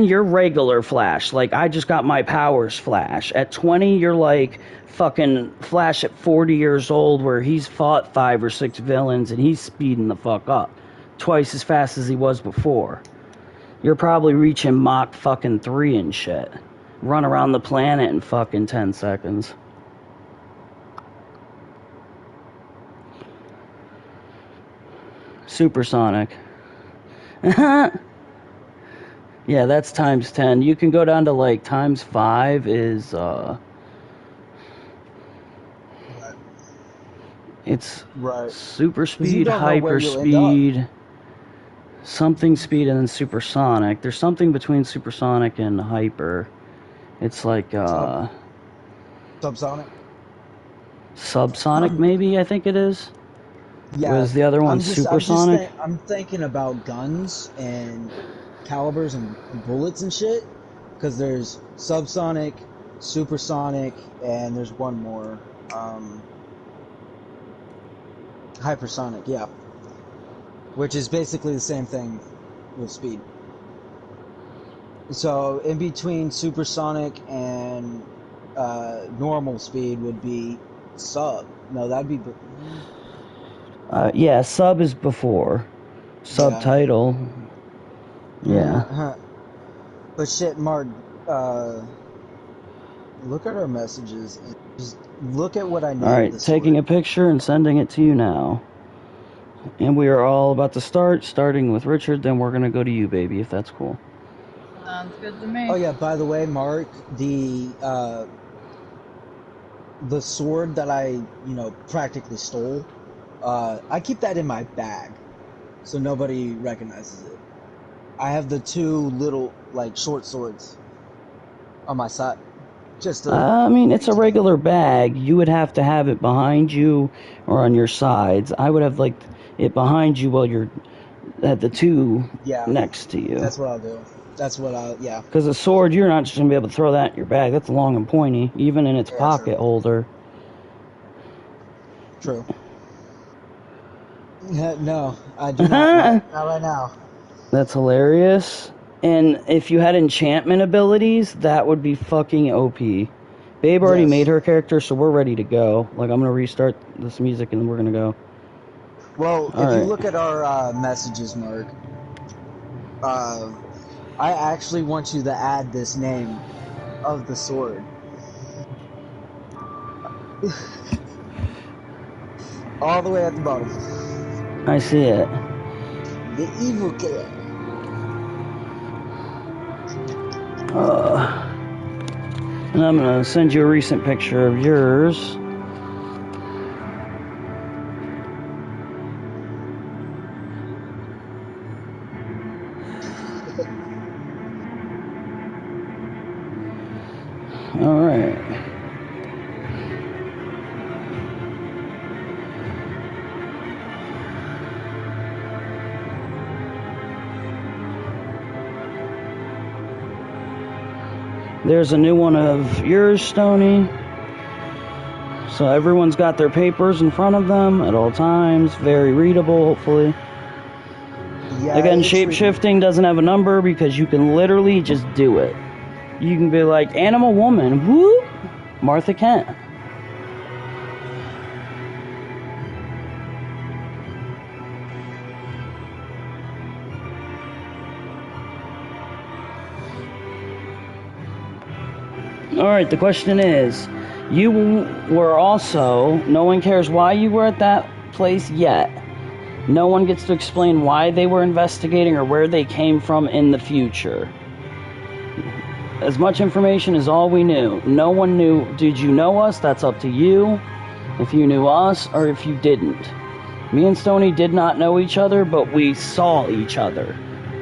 you're regular Flash. Like, I just got my powers Flash. At 20, you're like fucking Flash at 40 years old, where he's fought 5 or 6 villains and he's speeding the fuck up. Twice as fast as he was before. You're probably reaching Mach fucking 3 and shit. Run around the planet in fucking 10 seconds. Supersonic. Yeah, that's times 10. You can go down to like times 5 is it's super speed, hyper speed, something speed, and then supersonic. There's something between supersonic and hyper. It's like subsonic. Subsonic, maybe, I think it is. Yeah. Was the other one supersonic? I'm thinking about guns and calibers and bullets and shit, because there's subsonic, supersonic, and there's one more, hypersonic, yeah, which is basically the same thing with speed. So in between supersonic and normal speed would be sub. No, that'd be. Yeah, sub is before. Subtitle. Yeah. But shit, Mark, look at our messages and just look at what I need. Alright, taking a picture and sending it to you now. And we are all about to starting with Richard, then we're gonna go to you, baby, if that's cool. Sounds good to me. Oh yeah, by the way, Mark, the the sword that I, practically stole, I keep that in my bag, so nobody recognizes it. I have the two little, short swords on my side. Just I mean, it's a regular bag. You would have to have it behind you or on your sides. I would have, it behind you while you're at the two next to you. That's what I'll do. Yeah. Because a sword, you're not just going to be able to throw that in your bag. That's long and pointy, even in its pocket holder. True. No, I do not. Not right now. That's hilarious. And if you had enchantment abilities, that would be fucking OP. Babe already made her character, so we're ready to go. I'm going to restart this music and then we're going to go. Well, if you look at our messages, Mark, I actually want you to add this name of the sword. All the way at the bottom. I see it. The evil killer. And I'm going to send you a recent picture of yours. All right. There's a new one of yours, Stony. So everyone's got their papers in front of them at all times. Very readable, hopefully. Yeah, again, shape-shifting doesn't have a number because you can literally just do it. You can be like, Animal Woman, whoop, Martha Kent. Alright, the question is, you were also, no one cares why you were at that place yet. No one gets to explain why they were investigating or where they came from in the future. As much information as all we knew. No one knew, did you know us? That's up to you. If you knew us or if you didn't. Me and Stony did not know each other, but we saw each other.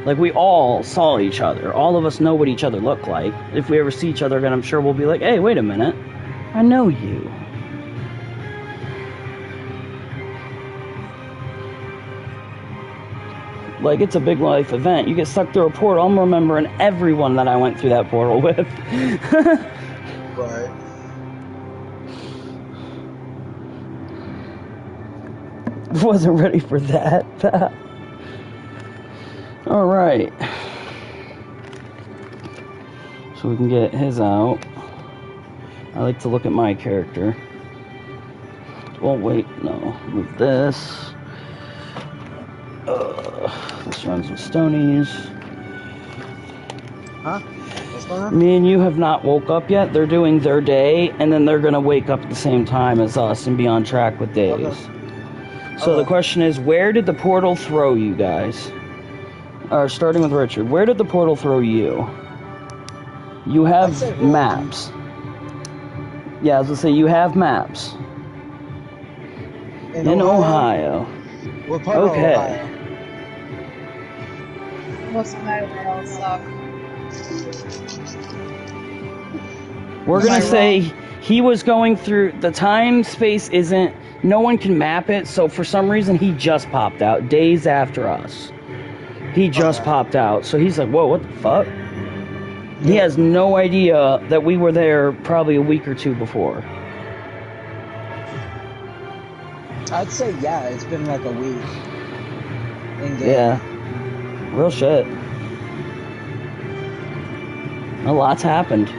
We all saw each other. All of us know what each other look like. If we ever see each other again, I'm sure we'll be like, hey, wait a minute. I know you. It's a big life event. You get stuck through a portal. I'm remembering everyone that I went through that portal with. Right. Wasn't ready for that. Alright. So we can get his out. I like to look at my character. Oh, wait, no. Move this. This runs with Stonies. Huh? What's going on? Me and you have not woke up yet. They're doing their day, and then they're going to wake up at the same time as us and be on track with days. Okay. So the question is, where did the portal throw you guys? Starting with Richard, where did the portal throw you? You have maps. Yeah, I was going to say, you have maps. In Ohio. What part of Ohio? Most of my world suck. We're going to say he was going through, the time space isn't, no one can map it, so for some reason he just popped out, days after us. He just popped out, so he's like, whoa, what the fuck? He has no idea that we were there probably a week or two before. I'd say, yeah, it's been like a week. In-game. Yeah. Real shit. A lot's happened.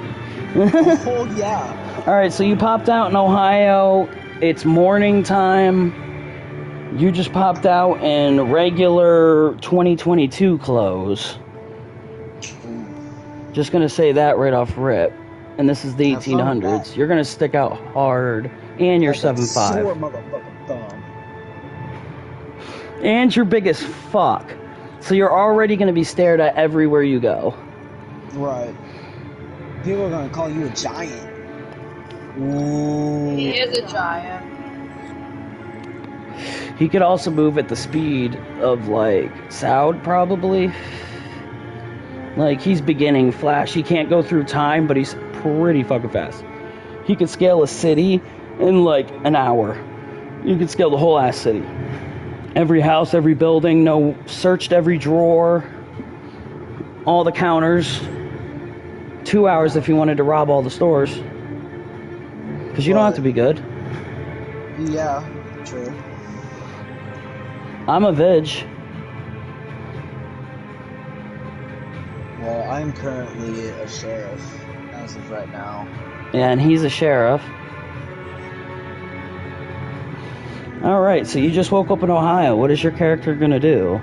Oh, yeah. Alright, so you popped out in Ohio. It's morning time. You just popped out in regular 2022 clothes. Just gonna say that right off rip. And this is the 1800s. You're gonna stick out hard. And you're 7'5". And you're big as fuck. So you're already gonna be stared at everywhere you go. Right. People are gonna call you a giant. Ooh. He is a giant. He could also move at the speed of, like, Sound, probably. Like, he's beginning Flash. He can't go through time, but he's pretty fucking fast. He could scale a city in, like, an hour. You could scale the whole ass city. Every house, every building, searched every drawer, all the counters. 2 hours if you wanted to rob all the stores. Because you don't have to be good. Yeah, true. I'm a veg. Well, I'm currently a sheriff as of right now. And he's a sheriff. Alright, so you just woke up in Ohio. What is your character gonna do?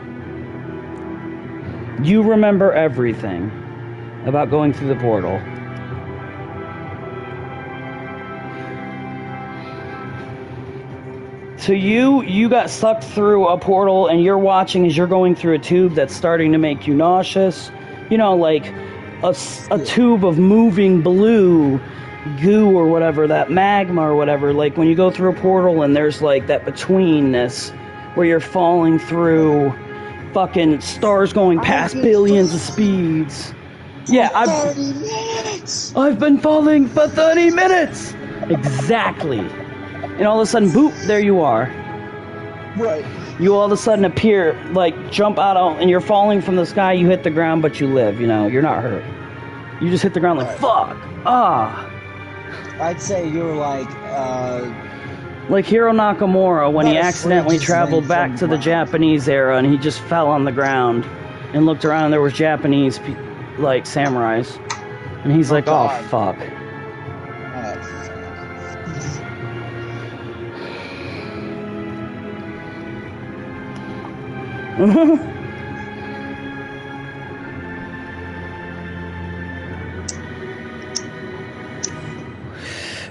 You remember everything about going through the portal. So you got sucked through a portal and you're watching as you're going through a tube that's starting to make you nauseous. You know, like a tube of moving blue goo or whatever, that magma or whatever. Like when you go through a portal and there's like that betweenness where you're falling through fucking stars going past billions of speeds. Yeah, 30 minutes! I've been falling for 30 minutes! Exactly. And all of a sudden, boop, there you are. Right. You all of a sudden appear, like, jump out and you're falling from the sky, you hit the ground, but you live, you know, you're not hurt. You just hit the ground like, fuck, I'd say you were like Hiro Nakamura when he Not accidentally afraid to traveled swing back from to the ground. Japanese era and he just fell on the ground and looked around and there was Japanese, like, samurais. And he's like, oh, God. fuck.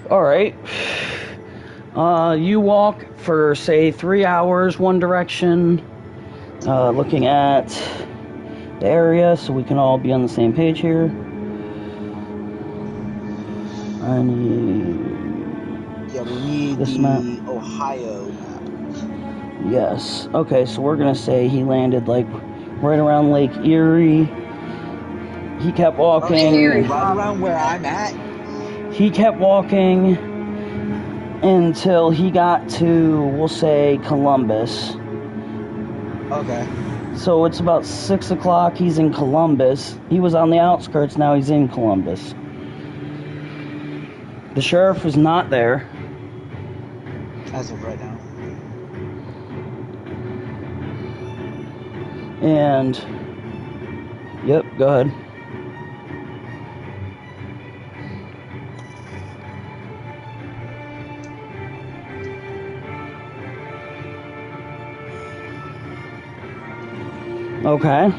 Alright. You walk for, say, 3 hours one direction, looking at the area so we can all be on the same page here. I need... Yeah, we need this the map. Ohio map. Yes. Okay, so we're gonna say he landed, like, right around Lake Erie. He kept walking. Right around where I'm at? He kept walking until he got to, we'll say, Columbus. Okay. So it's about 6 o'clock, he's in Columbus. He was on the outskirts, now he's in Columbus. The sheriff is not there. As of right now. And, yep, go ahead. Okay.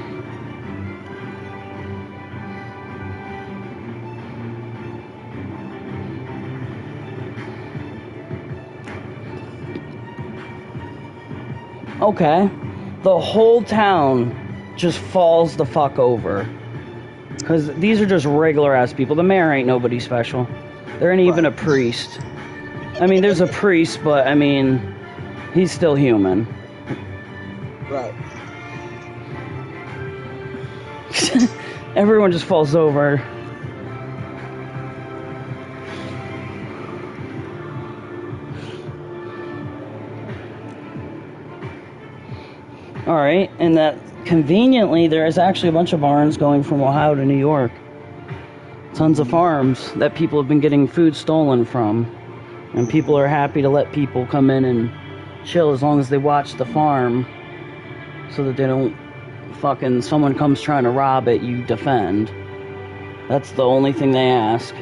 Okay. The whole town just falls the fuck over. Because these are just regular ass people. The mayor ain't nobody special. There ain't even a priest. I mean, there's a priest, but I mean, he's still human. Right. Everyone just falls over. Alright, and that conveniently there is actually a bunch of barns going from Ohio to New York. Tons of farms that people have been getting food stolen from. And people are happy to let people come in and chill as long as they watch the farm so that they don't fucking, someone comes trying to rob it, you defend. That's the only thing they ask.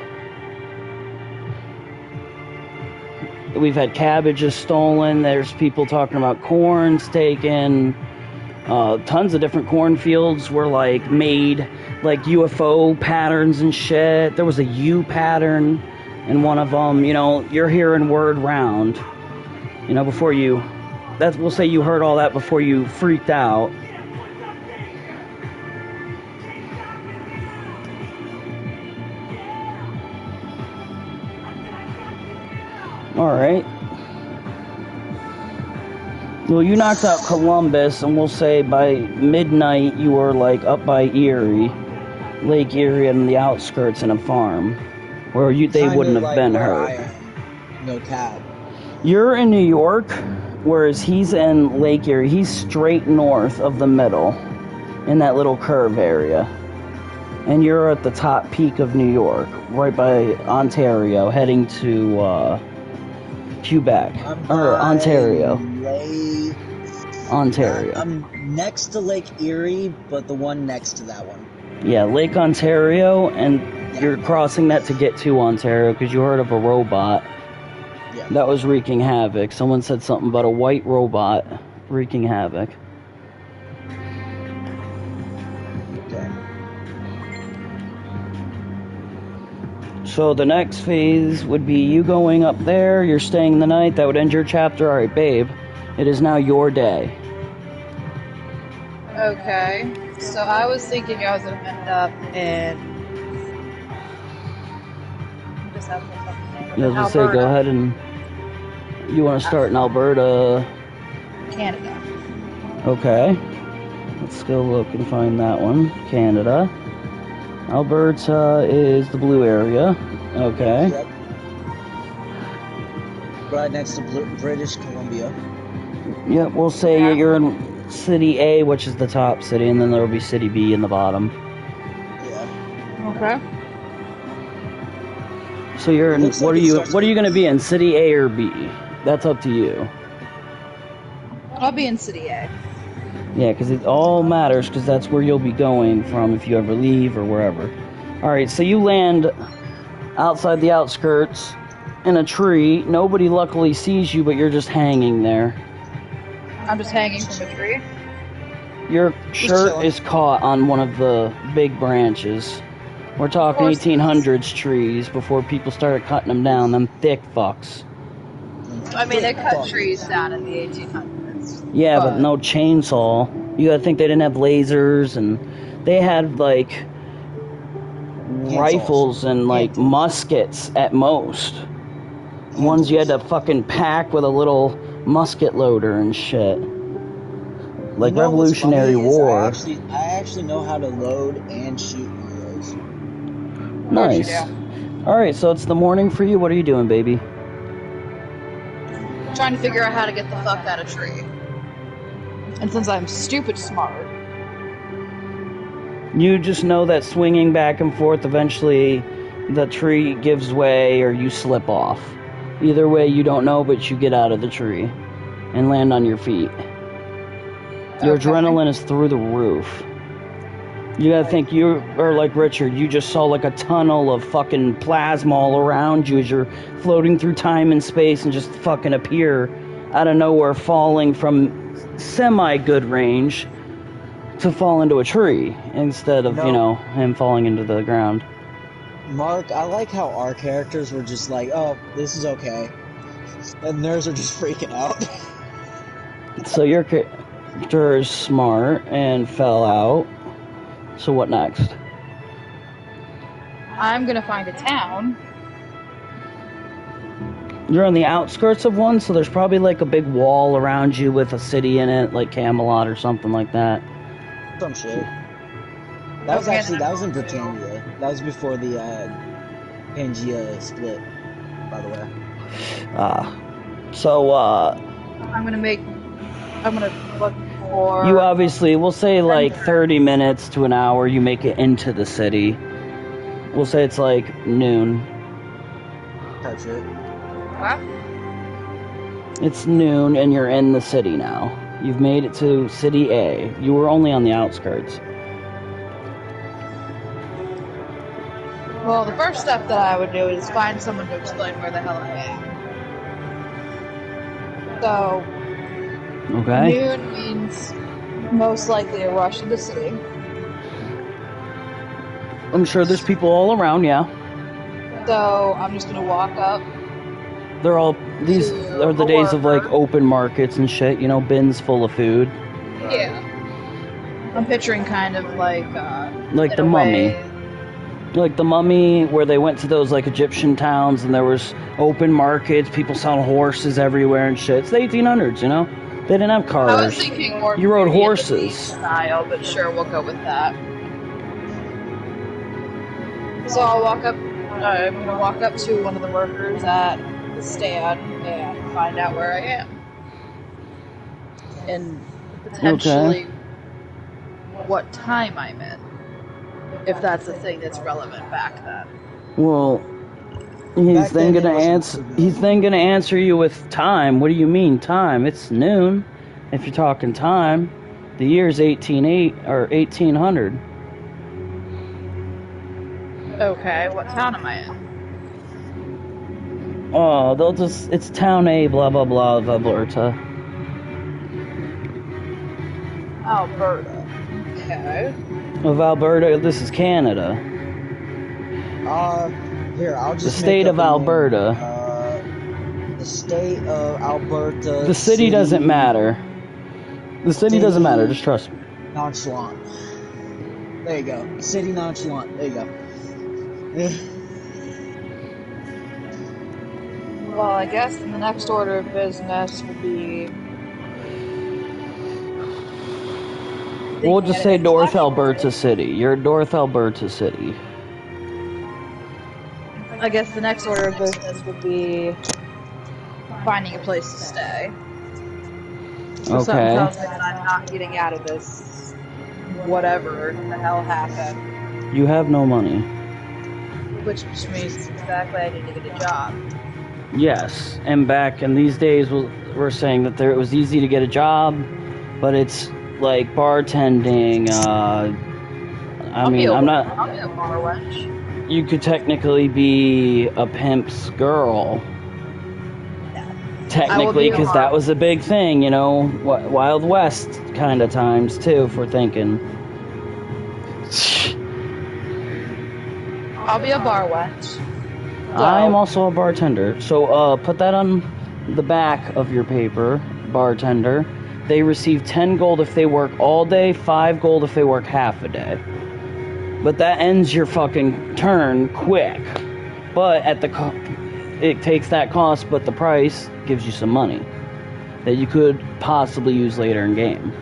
We've had cabbages stolen. There's people talking about corn's taken. Tons of different cornfields were like made like UFO patterns and shit. There was a U pattern in one of them. You know, you're hearing word round. You know, before you, we'll say you heard all that before you freaked out. Alright. Well, you knocked out Columbus, and we'll say by midnight you were like up by Erie, Lake Erie, and the outskirts in a farm, where they Kinda wouldn't have like been where hurt. I am. No cap. You're in New York, whereas he's in Lake Erie. He's straight north of the middle, in that little curve area. And you're at the top peak of New York, right by Ontario, heading to Quebec. Or Ontario. Ontario. I'm next to Lake Erie, but the one next to that one. Yeah, Lake Ontario, and you're crossing that to get to Ontario because you heard of a robot that was wreaking havoc. Someone said something about a white robot wreaking havoc. Okay. So the next phase would be you going up there, you're staying the night, that would end your chapter. Alright, babe, it is now your day. Okay. So I was thinking I was gonna end up in. Just have Yeah, I was gonna say, go ahead and. You want to start in Alberta? Canada. Okay. Let's go look and find that one. Canada. Alberta is the blue area. Okay. Yep. Right next to British Columbia. Yep, we'll say you're in City A, which is the top city, and then there will be City B in the bottom. Yeah. Okay. So you're in. Looks What like are you? starts What are you going to be in? City A or B? That's up to you. I'll be in City A. Yeah, because it all matters, because that's where you'll be going from if you ever leave or wherever. Alright, so you land outside the outskirts in a tree. Nobody luckily sees you, but you're just hanging there. I'm just hanging from a tree. Your shirt chilling. is caught on one of the big branches. We're talking Of course it is. 1800s trees before people started cutting them down, them thick fucks. I mean, they cut trees down in the 1800s. Yeah, but no chainsaw. You gotta think they didn't have lasers, and they had like rifles and like muskets at most. Ones you had to fucking pack with a little musket loader and shit. Like You know what's Revolutionary funny is War. I actually know how to load and shoot one of those. Nice. Alright, so it's the morning for you. What are you doing, baby? Trying to figure out how to get the fuck out of tree. And since I'm stupid smart, You just know that swinging back and forth, eventually the tree gives way or you slip off. Either way, you don't know, but you get out of the tree and land on your feet. Your Okay. adrenaline is through the roof. You gotta think you are like Richard. You just saw like a tunnel of fucking plasma all around you as you're floating through time and space and just fucking appear out of nowhere, falling from semi-good range to fall into a tree instead of, you know, him falling into the ground. Mark, I like how our characters were just like, oh, this is okay. And theirs are just freaking out. So your character is smart and fell out. So what next? I'm gonna find a town. You're on the outskirts of one, so there's probably like a big wall around you with a city in it, like Camelot or something like that. Some shit. That was actually, that was in Britannia. That was before the Pangea split, by the way. So I'm gonna look for. you obviously, we'll say like 30 minutes to an hour, you make it into the city. We'll say it's like noon. Type shit. What? It's noon and you're in the city now. You've made it to City A. You were only on the outskirts. Well, the first step that I would do is find someone to explain where the hell I am. So, Okay? noon means most likely a rush to the city. I'm sure there's people all around, yeah. So, I'm just gonna walk up. They're all, these are the days of like open markets and shit, you know, bins full of food. Yeah. I'm picturing kind of like Like in the a Mummy. way, Like the Mummy, where they went to those like Egyptian towns and there was open markets, people selling horses everywhere and shit. It's the 1800s, you know? They didn't have cars. I was thinking more You rode Beauty and the horses. Beast style, but sure, we'll go with that. So I'll walk up. I'm gonna walk up to one of the workers at the stand and find out where I am, and potentially what time I'm in, if that's the thing that's relevant back then. Well, he's Back then then, gonna it wasn't answer. too bad. He's then gonna answer you with time. What do you mean time? It's noon. If you're talking time, the year's 1808 or 1800. Okay, what town am I in? Oh, they'll just. It's town A. Blah blah blah. Alberta. Alberta. Okay. Of Alberta. This is Canada. Here, I'll just The state make of up a name. Alberta. The state of Alberta. The city doesn't matter. The city doesn't matter. Just trust me. Nonchalant. There you go. City nonchalant. There you go. Well, I guess the next order of business would be. We'll just say North Alberta City. You're North Alberta City. I guess the next order of business would be finding a place to stay. So something Okay. tells me that I'm not getting out of this. Whatever the hell happened. You have no money. Which means exactly I need to get a job. Yes, and back in these days, we're saying that it was easy to get a job, but it's like bartending. I'm not. I'll be a bar wench. You could technically be a pimp's girl. Technically, be a because that was a big thing, you know, Wild West kind of times too. If we're thinking. I'll be a bar wench. I'm also a bartender. So put that on the back of your paper, bartender. They receive 10 gold if they work all day, 5 gold if they work half a day. But that ends your fucking turn quick. But at the it takes that cost, but the price gives you some money that you could possibly use later in game.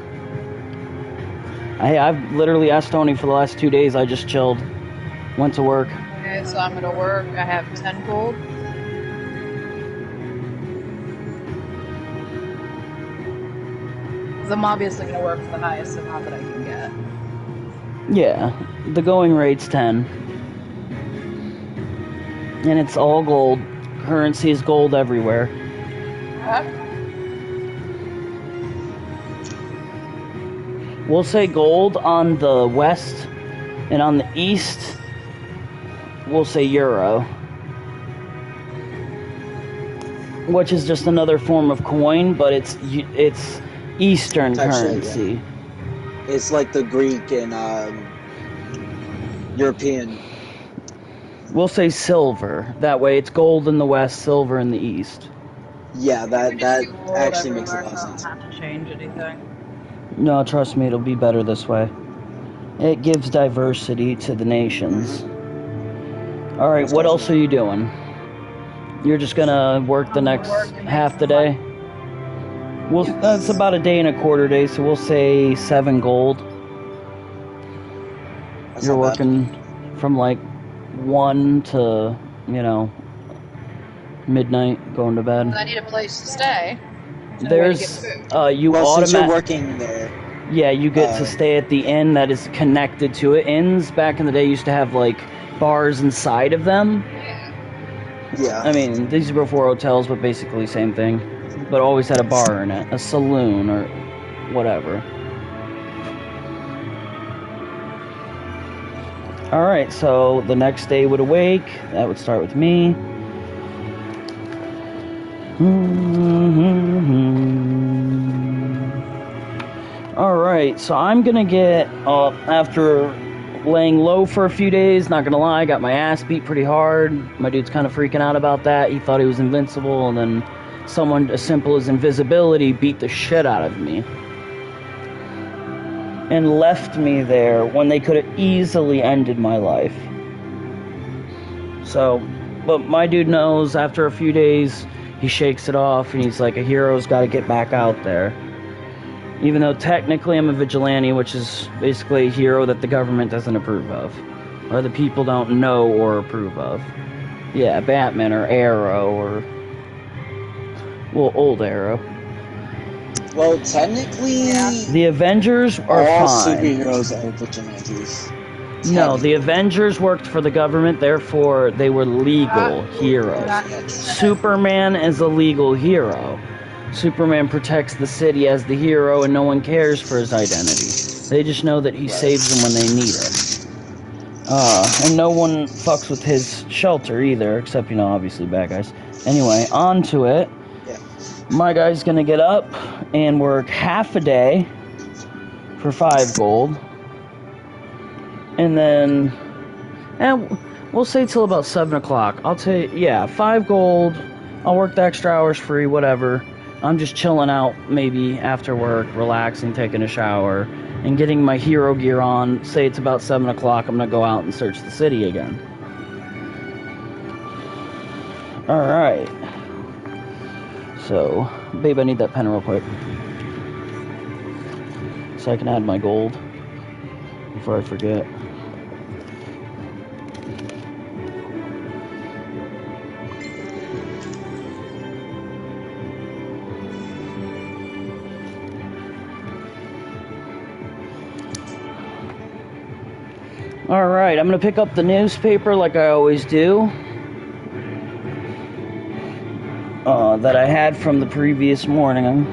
I've literally asked Tony for the last 2 days. I just chilled, went to work. Okay, so I'm gonna work. I have 10 gold. Because I'm obviously gonna work for the highest amount that I can get. Yeah, the going rate's 10. And it's all gold. Currency is gold everywhere. We'll say gold on the west, and on the east, we'll say euro. Which is just another form of coin, but it's Eastern It's actually, currency. It's like the Greek and European. We'll say silver. That way it's gold in the west, silver in the east. Yeah, that We just do gold actually makes a everywhere, lot of so I don't sense. have to change anything. No, trust me, it'll be better this way. It gives diversity to the nations. Alright, what else are you doing? You're just gonna work the next half the day? Well, that's about a day and a quarter day, so we'll say 7 gold. That's You're not bad. working from like 1 to, midnight, going to bed. I need a place to stay. No way to There's, get food. you Well, since you're automatically... working there, Yeah, you get to Uh, stay at the inn that is connected to it. Inns back in the day used to have like bars inside of them. yeah. I mean, these are before hotels, but basically same thing. But always had a bar in it, a saloon or whatever. Alright, so the next day would awake. That would start with me. Alright, so I'm gonna get up after laying low for a few days. Not gonna lie, got my ass beat pretty hard. My dude's kind of freaking out about that. He thought he was invincible, and then someone as simple as invisibility beat the shit out of me. And left me there when they could have easily ended my life. So, but my dude knows after a few days, he shakes it off and he's like, a hero's got to get back out there. Even though technically I'm a vigilante, which is basically a hero that the government doesn't approve of. Or the people don't know or approve of. Yeah, Batman or Arrow or... Well, old Arrow. Well, technically... The Avengers are all fine. superheroes are vigilantes. No, the Avengers worked for the government, therefore they were legal heroes. Superman is a legal hero. Superman protects the city as the hero and no one cares for his identity. They just know that he saves them when they need it. And no one fucks with his shelter either, except, you know, obviously bad guys. Anyway, on to it. My guy's gonna get up and work half a day for 5 gold. And then, we'll say till about 7 o'clock. I'll take, 5 gold. I'll work the extra hours free, whatever. I'm just chilling out maybe after work, relaxing, taking a shower, and getting my hero gear on. Say it's about 7 o'clock, I'm going to go out and search the city again. Alright. So, babe, I need that pen real quick. So I can add my gold before I forget. Alright, I'm going to pick up the newspaper like I always do. That I had from the previous morning.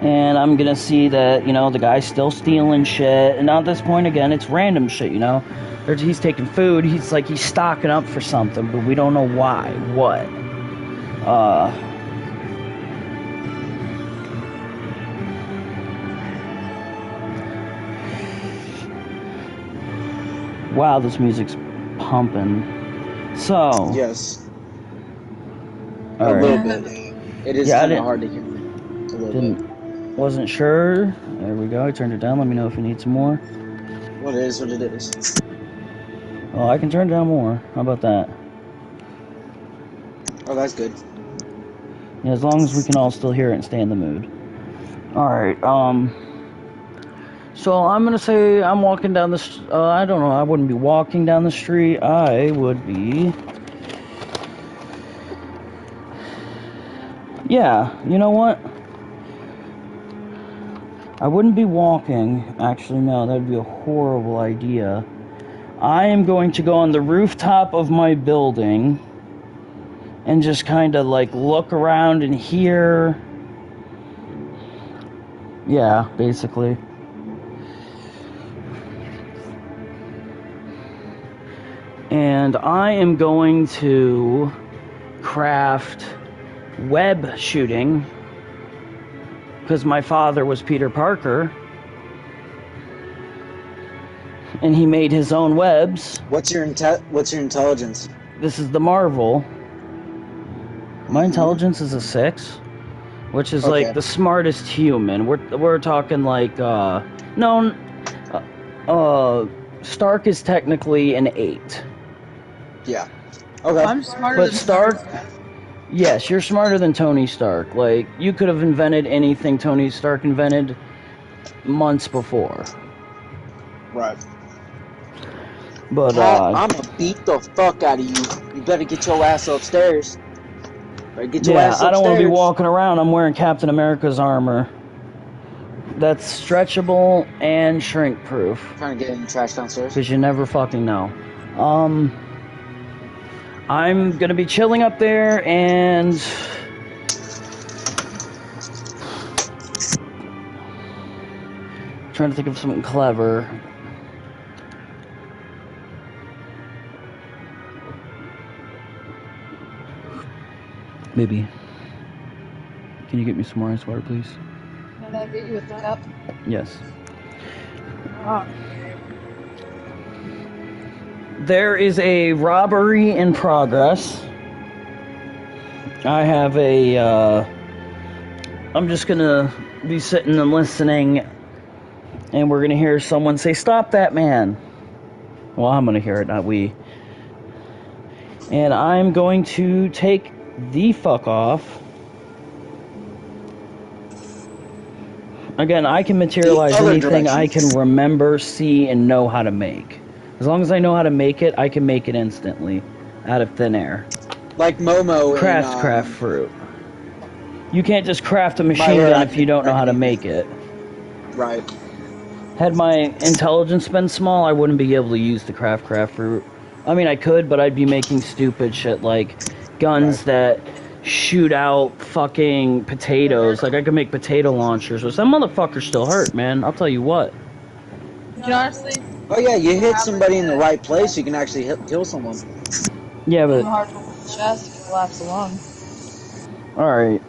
And I'm going to see that, you know, the guy's still stealing shit. And at this point, again, it's random shit, you know. He's taking food. He's like, he's stocking up for something, but we don't know why. What? Wow, this music's pumping. So. Yes. All a right. little bit. It is kind of hard to hear. A little bit. Wasn't sure. There we go. I turned it down. Let me know if you need some more. What it is, what it is. Oh, I can turn it down more. How about that? Oh, that's good. Yeah, as long as we can all still hear it and stay in the mood. Alright, so I'm gonna say I'm walking down the I don't know, I wouldn't be walking down the street. I would be... Yeah, you know what? I wouldn't be walking. Actually, no, that would be a horrible idea. I am going to go on the rooftop of my building and just kind of like look around and hear. Yeah, basically. And I am going to craft web shooting because my father was Peter Parker and he made his own webs. What's your intelligence? This is the Marvel. My intelligence is a 6, which is like the smartest human. We're talking like Stark is technically an 8. Yeah. Okay. I'm smarter But than Stark, yes, you're smarter than Tony Stark. Like, you could have invented anything Tony Stark invented months before. Right. But, I'm gonna beat the fuck out of you. You better get your ass upstairs. Better get your ass upstairs. I don't want to be walking around. I'm wearing Captain America's armor. That's stretchable and shrink-proof. Trying to get in the trash downstairs. Because you never fucking know. I'm gonna be chilling up there and... trying to think of something clever. Baby, can you get me some more ice water, please? Can I get you with the cup? Yes. Oh. There is a robbery in progress. I have I'm just gonna be sitting and listening, and we're gonna hear someone say, "Stop that man!" Well, I'm gonna hear it, not we. And I'm going to take the fuck off. Again, I can materialize anything I can remember, see, and know how to make. As long as I know how to make it, I can make it instantly, out of thin air. Like Momo Craft fruit. You can't just craft a machine gun if you don't know how to make it. Right. Had my intelligence been small, I wouldn't be able to use the craft fruit. I mean, I could, but I'd be making stupid shit like guns that shoot out fucking potatoes. Like, I could make potato launchers, which that motherfucker still hurt, man. I'll tell you what. Honestly. Oh yeah, you hit somebody in the right place, you can actually kill someone. Yeah, but Hard to hold the chest collapse the lung. alright,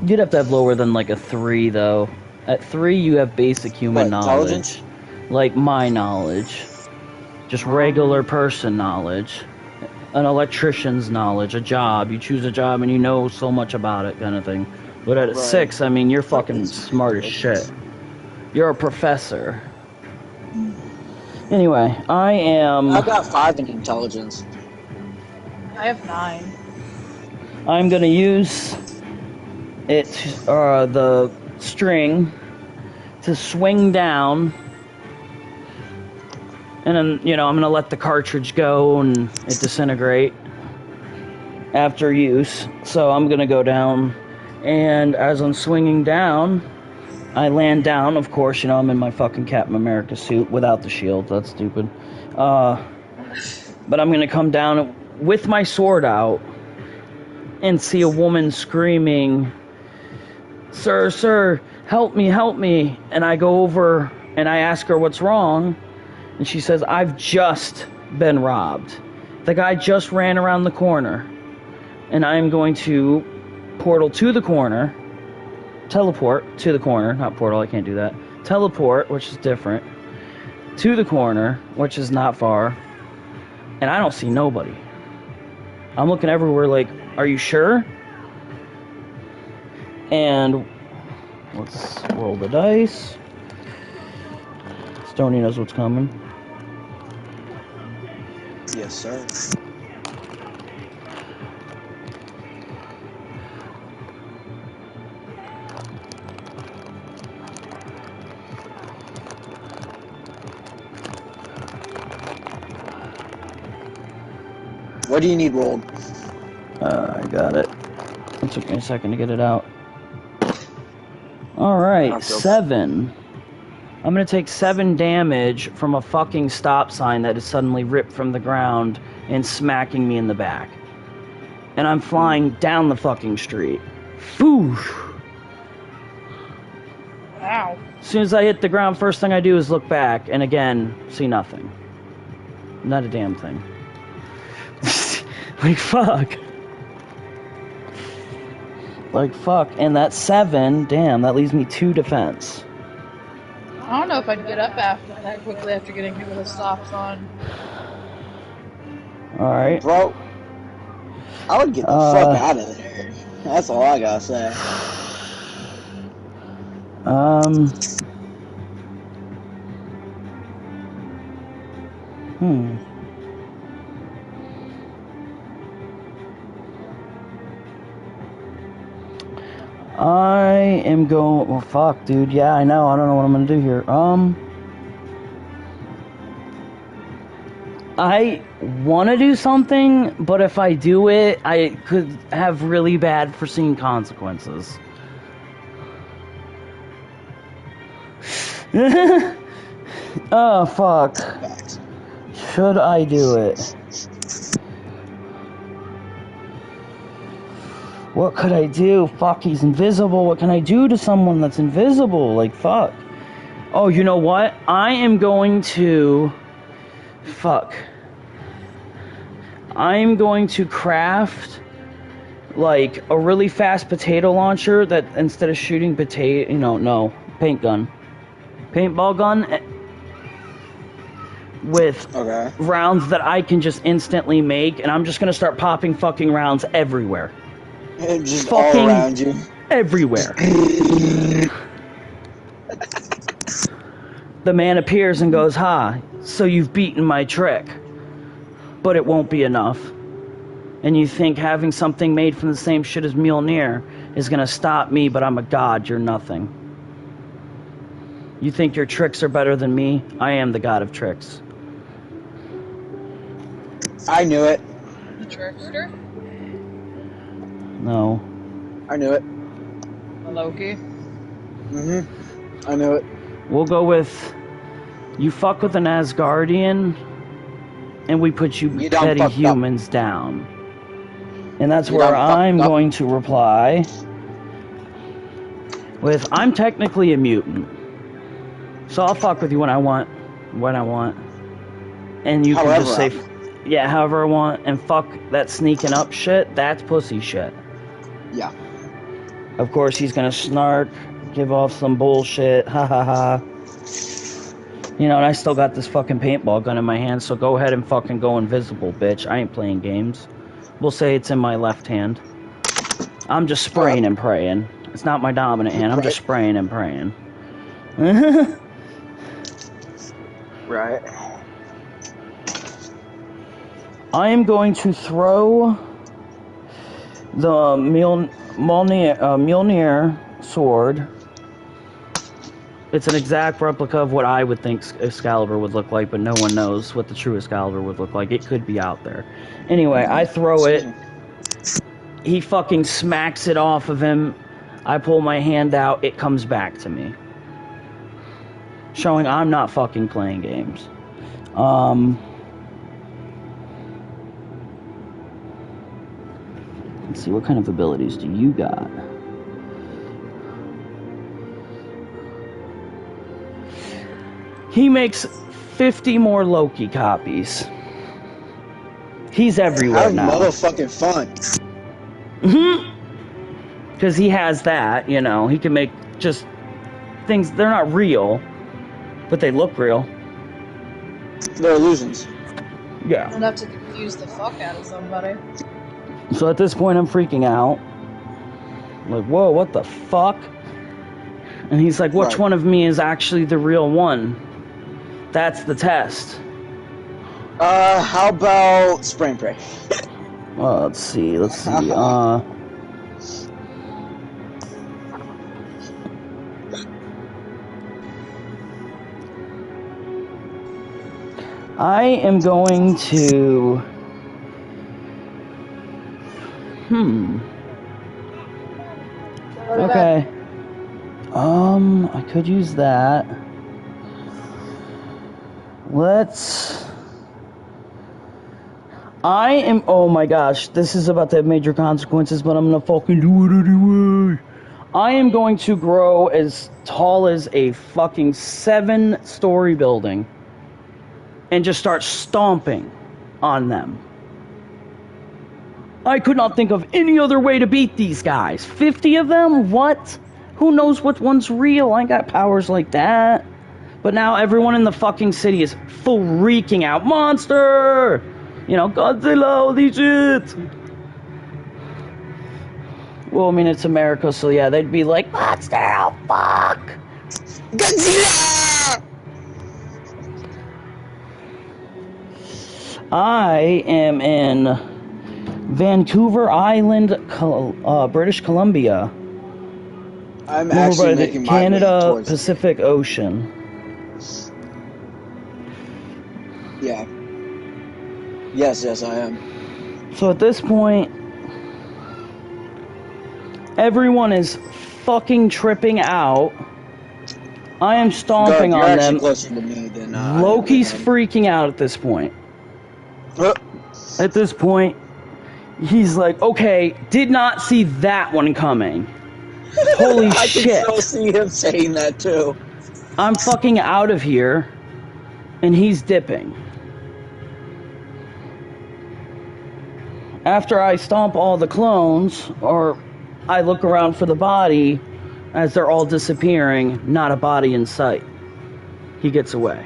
you'd have to have lower than like a 3 though. At 3 you have basic human knowledge. Like my knowledge. Just regular person knowledge. An electrician's knowledge, a job. You choose a job and you know so much about it kind of thing. But at 6, I mean, you're fucking smart as shit. You're a professor. Anyway, I've got 5 in intelligence. I have 9. I'm gonna use it, the string, to swing down, and then, you know, I'm gonna let the cartridge go and it disintegrate after use. So I'm gonna go down, and as I'm swinging down, I land down. Of course, you know, I'm in my fucking Captain America suit without the shield. That's stupid. But I'm gonna come down with my sword out and see a woman screaming, "Sir, sir, help me, help me." And I go over and I ask her what's wrong. And she says, "I've just been robbed. The guy just ran around the corner." And I'm going to portal to the corner. Teleport to the corner. Not portal, I can't do that. Teleport, which is different. To the corner, which is not far. And I don't see nobody. I'm looking everywhere like, are you sure? And let's roll the dice. Stoney knows what's coming. Yes, sir. What do you need rolled? I got it. It took me a second to get it out. Alright, 7. I'm gonna take 7 damage from a fucking stop sign that is suddenly ripped from the ground and smacking me in the back. And I'm flying down the fucking street. Foosh! Wow. As soon as I hit the ground, first thing I do is look back, and again, see nothing. Not a damn thing. Like, fuck. Like, fuck. And that 7, damn, that leaves me 2 defense. I don't know if I'd get up after that quickly after getting hit with a stop sign. Alright. Bro, I would get the fuck out of there. That's all I gotta say. I am going... Well, fuck, dude. Yeah, I know. I don't know what I'm gonna do here. I want to do something, but if I do it, I could have really bad foreseen consequences. Oh, fuck. Should I do it? What could I do? Fuck, he's invisible. What can I do to someone that's invisible? Like, fuck. Oh, you know what? I am going to... Fuck. I'm going to craft, like, a really fast potato launcher that instead of shooting potato... no, paint gun. Paintball gun with rounds that I can just instantly make, and I'm just going to start popping fucking rounds everywhere. Just fucking all around you. Everywhere. The man appears and goes, "Ha, so you've beaten my trick. but it won't be enough. And you think having something made from the same shit as Mjolnir is gonna stop me, but I'm a god, you're nothing. You think your tricks are better than me? I am the god of tricks. I knew it. The trickster? No. I knew it. Loki? I knew it. We'll go with, you fuck with an Asgardian, and we put you You done petty fucked up. humans down. And that's You where done fucked I'm up. going to reply with, I'm technically a mutant. So I'll fuck with you when I want. And you can However just I say, yeah, however I want, and fuck that sneaking up shit, that's pussy shit. Yeah. Of course, he's gonna snark, give off some bullshit, ha ha ha. You know, and I still got this fucking paintball gun in my hand, so go ahead and fucking go invisible, bitch. I ain't playing games. We'll say it's in my left hand. I'm just spraying and praying. It's not my dominant hand, I'm just spraying and praying. Right. I am going to throw the Mjolnir sword. It's an exact replica of what I would think Excalibur would look like, but no one knows what the true Excalibur would look like. It could be out there. Anyway, I throw it. He fucking smacks it off of him. I pull my hand out. It comes back to me. Showing I'm not fucking playing games. Let's see, what kind of abilities do you got? He makes 50 more Loki copies. He's everywhere Have now. motherfucking fun. Because he has that, you know. He can make just things, they're not real, but they look real. They're illusions. Yeah. Enough to confuse the fuck out of somebody. So at this point, I'm freaking out. Like, whoa, what the fuck? And he's like, which Right. one of me is actually the real one? That's the test. How about spray and pray? Well, let's see. I am going to... Okay. I could use that. I am... Oh my gosh, this is about to have major consequences, but I'm gonna fucking do it anyway. I am going to grow as tall as a fucking 7-story building and just start stomping on them. I could not think of any other way to beat these guys. 50 of them? What? Who knows what one's real? I ain't got powers like that. But now everyone in the fucking city is freaking out. Monster! You know, Godzilla, holy shit! Well, I mean, it's America, so yeah, they'd be like, Monster, oh fuck! Godzilla! I am in Vancouver Island, British Columbia. I'm Over actually by the making my way Canada towards... Pacific Ocean. Yeah. Yes, I am. So at this point, everyone is fucking tripping out. I am stomping You're on actually them. closer to me than Loki's freaking out at this point. At this point, he's like, okay, did not see that one coming. Holy I shit. can still see him saying that too. I'm fucking out of here. And he's dipping. After I stomp all the clones, or I look around for the body, as they're all disappearing, not a body in sight. He gets away.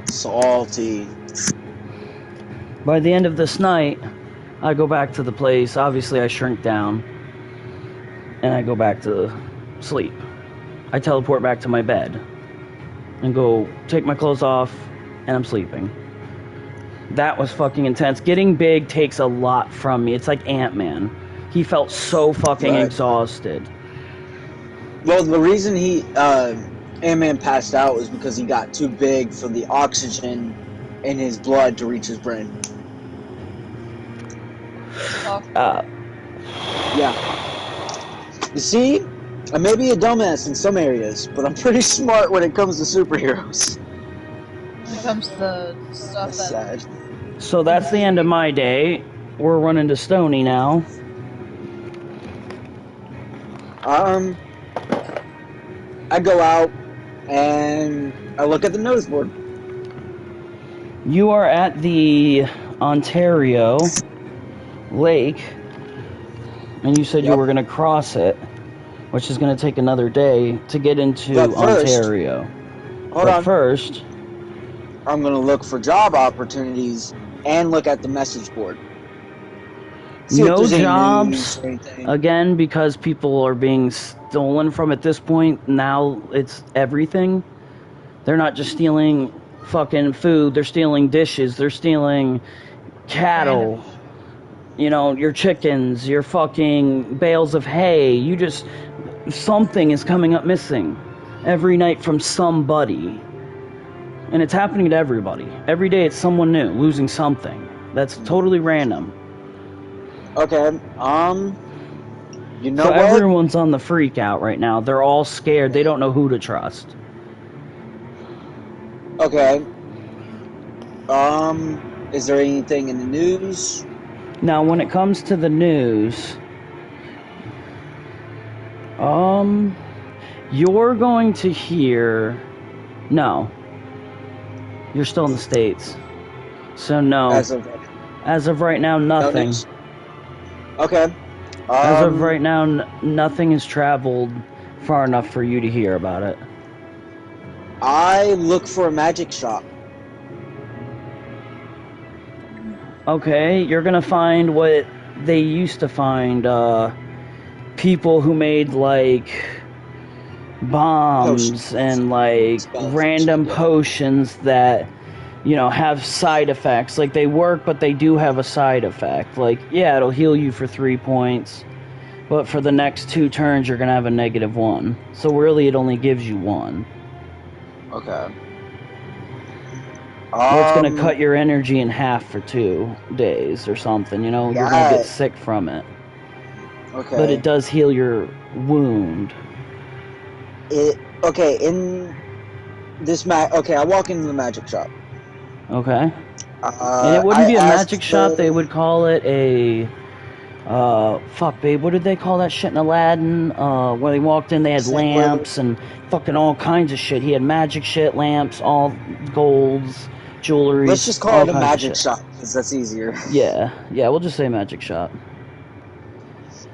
Salty. By the end of this night, I go back to the place. Obviously, I shrink down. And I go back to sleep. I teleport back to my bed. And go take my clothes off, and I'm sleeping. That was fucking intense. Getting big takes a lot from me. It's like Ant-Man. He felt so fucking exhausted. Well, the reason Ant-Man passed out was because he got too big for the oxygen in his blood to reach his brain. Yeah. You see, I may be a dumbass in some areas, but I'm pretty smart when it comes to superheroes. When it comes to the stuff That's sad. So that's the end of my day. We're running to Stony now. I go out and I look at the notice board. You are at the Ontario Lake, and you said you were going to cross it, which is going to take another day to get into Ontario. But first, I'm going to look for job opportunities and look at the message board. No jobs, again, because people are being stolen from at this point. Now it's everything. They're not just stealing fucking food, they're stealing dishes, they're stealing cattle, you know, your chickens, your fucking bales of hay. Something is coming up missing every night from somebody. And it's happening to everybody. Every day it's someone new losing something. That's totally random. Okay, you know so what? Everyone's on the freak out right now. They're all scared. They don't know who to trust. Okay. Is there anything in the news? Now, when it comes to the news, you're going to hear... No. You're still in the States. So, no. As of right now, nothing. Okay. As of right now, nothing has traveled far enough for you to hear about it. I look for a magic shop. Okay, you're gonna find what they used to find, people who made, like, bombs and, like, random potions that, you know, have side effects. Like, they work, but they do have a side effect. Like, yeah, it'll heal you for 3 points, but for the next 2 turns, you're gonna have a -1. So really, it only gives you 1. Okay. Or it's gonna cut your energy in half for 2 days or something, you know? You're gonna get sick from it. Okay. But it does heal your wound. Okay, in this okay, I walk into the magic shop. Okay. And it wouldn't be a magic shop, they would call it a... fuck, babe, what did they call that shit in Aladdin? When they walked in, they had lamps and fucking all kinds of shit. He had magic shit, lamps, all golds, jewelry. Let's just call it a magic shop, because that's easier. Yeah, we'll just say magic shop.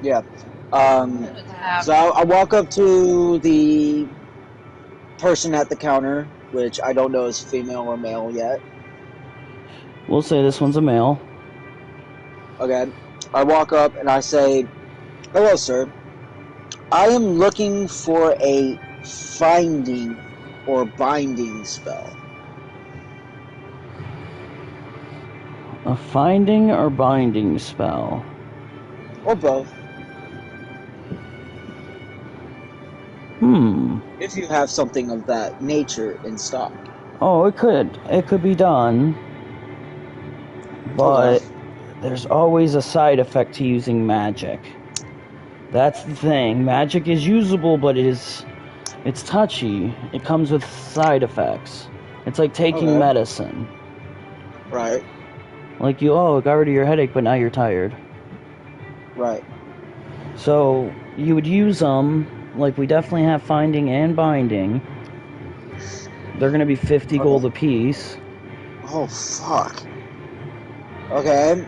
Yeah. So I walk up to the person at the counter, which I don't know is female or male yet. We'll say this one's a male. Okay. I walk up and I say, "Hello, sir. I am looking for a finding or binding spell." A finding or binding spell? Or both. If you have something of that nature in stock. Oh, it could be done. But there's always a side effect to using magic. That's the thing. Magic is usable, but it's touchy. It comes with side effects. It's like taking medicine. Right. Like it got rid of your headache, but now you're tired. Right. So you would use them. Like, we definitely have finding and binding. They're gonna be 50 gold apiece. Oh, fuck. Okay,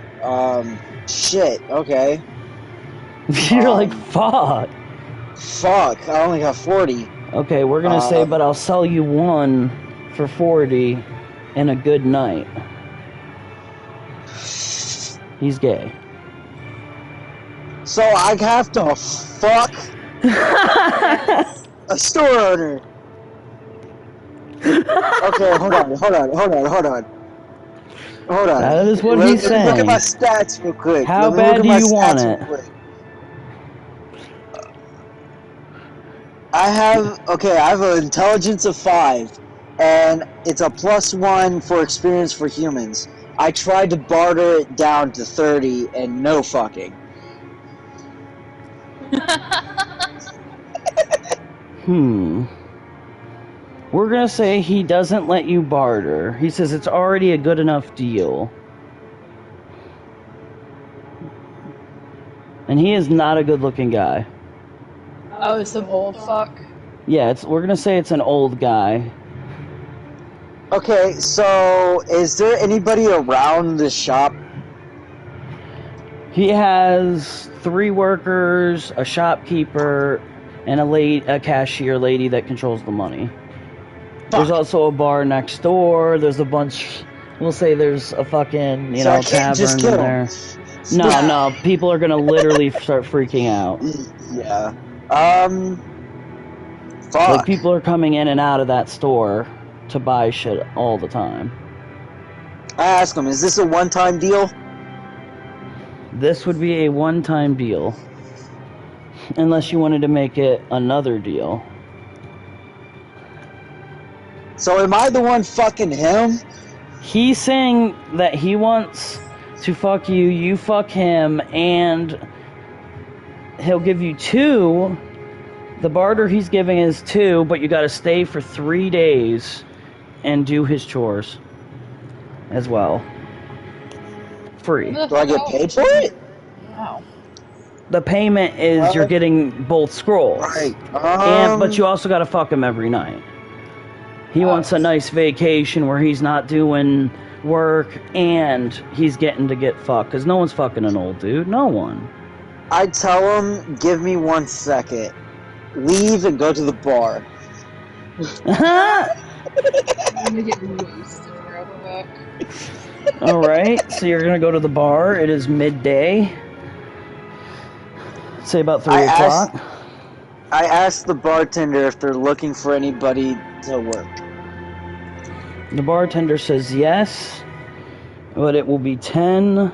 shit, okay. You're like, fuck. Fuck, I only got 40. Okay, we're gonna say, but I'll sell you 1 for 40 and a good night. He's gay. So I have to fuck a store owner. Okay, hold on. Hold on. That is what Let he's me look at my saying. stats real quick. How Let me look bad at do my you want stats it? real quick. I have an intelligence of 5, and it's a +1 for experience for humans. I tried to barter it down to 30, and no fucking. We're gonna say he doesn't let you barter. He says it's already a good enough deal. And he is not a good looking guy. Oh, it's some old fuck. Yeah, we're gonna say it's an old guy. Okay, so is there anybody around the shop? He has 3 workers, a shopkeeper, and a cashier lady that controls the money. There's also a bar next door. There's a bunch. We'll say there's a fucking, So I can't just tavern in kill there. him. No, people are gonna literally start freaking out. Yeah. Fuck. Like, people are coming in and out of that store to buy shit all the time. I asked him, is this a one-time deal? This would be a one-time deal. Unless you wanted to make it another deal. So am I the one fucking him? He's saying that he wants to fuck you, you fuck him, and he'll give you 2. The barter he's giving is 2, but you gotta stay for 3 days and do his chores as well. Free. Do I get paid for it? Wow. The payment is you're getting both scrolls. Right. But you also gotta fuck him every night. He wants a nice vacation where he's not doing work and he's getting to get fucked. Because no one's fucking an old dude. No one. I tell him, give me 1 second. Leave and go to the bar. I'm gonna get wasted real quick. Alright, so you're gonna go to the bar. It is midday. Say about 3 o'clock. I asked the bartender if they're looking for anybody to work. The bartender says yes, but it will be 10,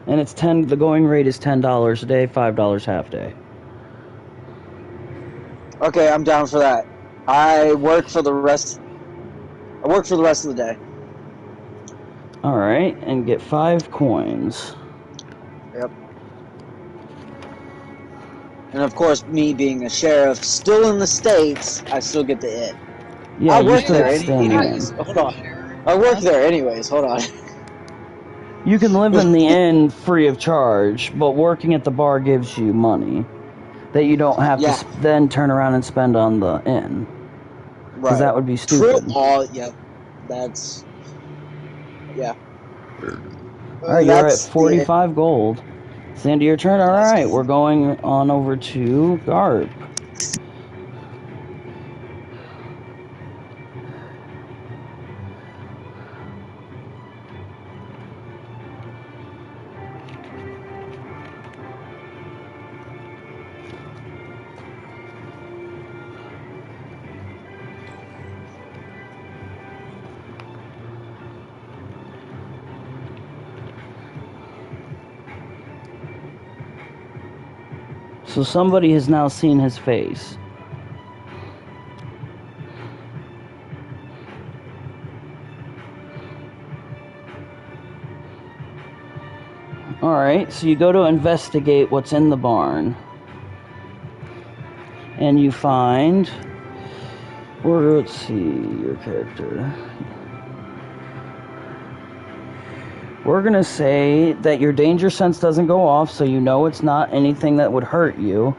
and it's 10. The going rate is $10 a day, $5 half day. Okay, I'm down for that. I work for the rest of the day. Alright, and get 5 coins. Yep. And of course, me being a sheriff, still in the States, I still get the it. Yeah, I you work still there extend anyways. in. Hold on. I work there anyways. Hold on. You can live in the inn free of charge, but working at the bar gives you money that you don't have to then turn around and spend on the inn. Because that would be stupid. Yep. That's... Yeah. Alright, you're at 45 gold. It's the end of your turn. Alright, we're going on over to Garp. So somebody has now seen his face. Alright, so you go to investigate what's in the barn. And you find... let's see, your character. We're gonna say that your danger sense doesn't go off, so you know it's not anything that would hurt you.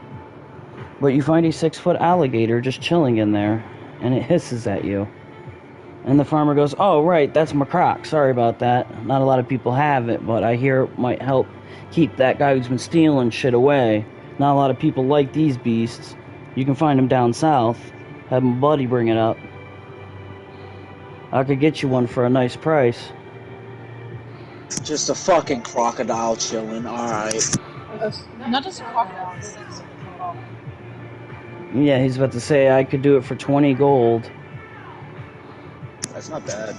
But you find a 6-foot alligator just chilling in there, and it hisses at you. And the farmer goes, "Oh, right, that's my croc. Sorry about that. Not a lot of people have it, but I hear it might help keep that guy who's been stealing shit away. Not a lot of people like these beasts. You can find them down south. Have my buddy bring it up. I could get you one for a nice price." Just a fucking crocodile chilling, alright. Not just a crocodile. Yeah, he's about to say I could do it for 20 gold. That's not bad.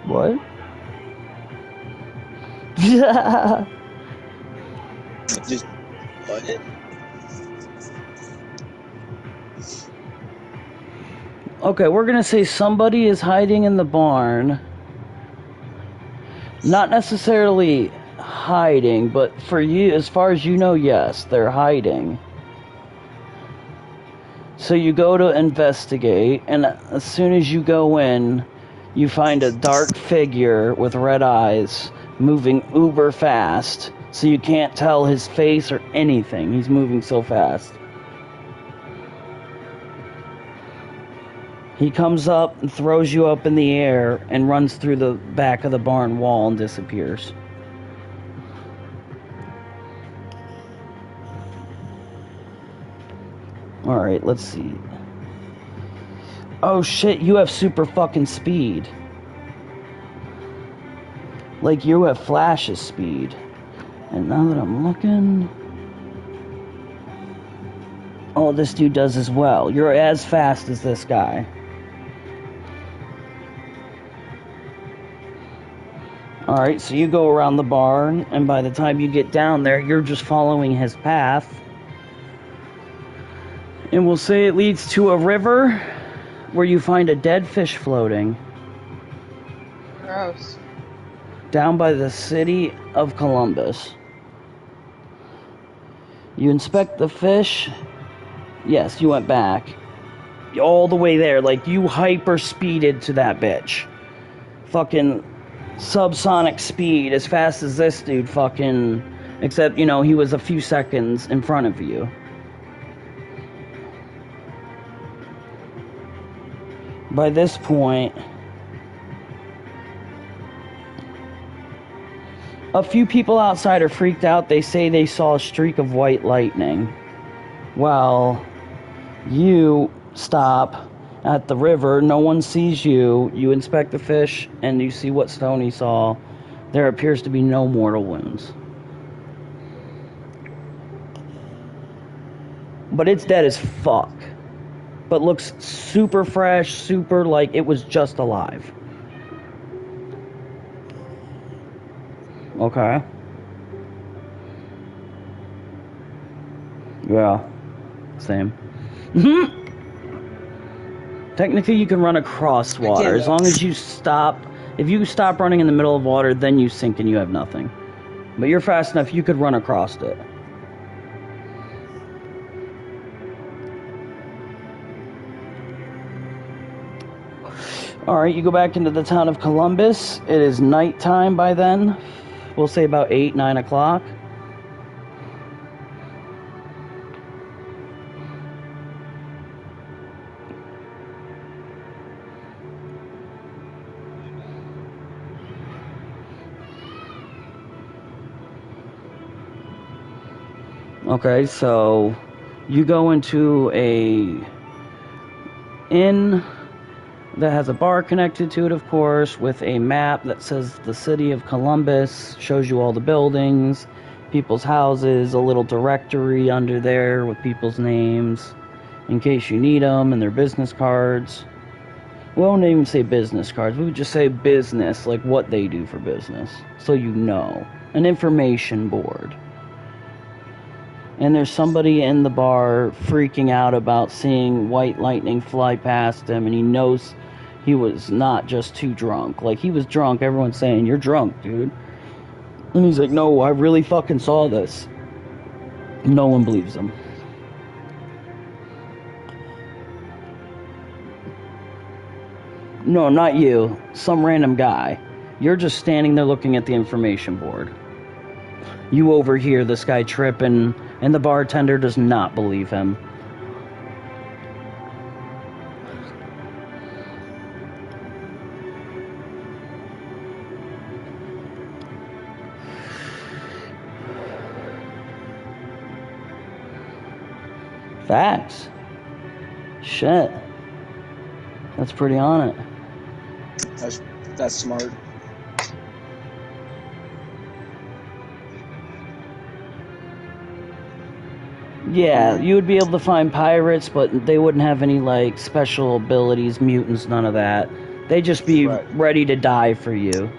What? Just what? Okay, we're gonna say somebody is hiding in the barn. Not necessarily hiding, but for you, as far as you know, yes, they're hiding. So you go to investigate, and as soon as you go in, you find a dark figure with red eyes moving uber fast, so you can't tell his face or anything. He's moving so fast. He comes up and throws you up in the air and runs through the back of the barn wall and disappears. Alright, let's see. Oh shit, you have super fucking speed. Like, you have Flash's speed. And now that I'm looking... Oh, this dude does as well. You're as fast as this guy. Alright, so you go around the barn, and by the time you get down there, you're just following his path. And we'll say it leads to a river where you find a dead fish floating. Gross. Down by the city of Columbus. You inspect the fish. Yes, you went back. All the way there. Like, you hyper speeded to that bitch. Fucking subsonic speed as fast as this dude fucking... Except, you know, he was a few seconds in front of you. By this point, a few people outside are freaked out. They say they saw a streak of white lightning. Well, you stop at the river. No one sees you. You inspect the fish, and you see what Stoney saw. There appears to be no mortal wounds. But it's dead as fuck. But looks super fresh, super like it was just alive. Okay. Yeah. Same. Technically, you can run across water. As long as you stop... If you stop running in the middle of water, then you sink and you have nothing. But you're fast enough, you could run across it. Alright, you go back into the town of Columbus. It is nighttime by then. We'll say about 8, 9 o'clock. Okay, so you go into a inn that has a bar connected to it, of course, with a map that says the city of Columbus, shows you all the buildings, people's houses, a little directory under there with people's names, in case you need them, and their business cards. We won't even say business cards, we would just say business, like what they do for business, so you know. An information board. And there's somebody in the bar freaking out about seeing white lightning fly past him, and he knows he was not just too drunk. Like, he was drunk. Everyone's saying, "You're drunk, dude." And he's like, "No, I really fucking saw this." No one believes him. No, not you. Some random guy. You're just standing there looking at the information board. You overhear this guy tripping, and the bartender does not believe him. Facts. Shit. That's pretty on it. That's smart. Yeah, you would be able to find pirates, but they wouldn't have any, like, special abilities, mutants, none of that. They just be Right. ready to die for you.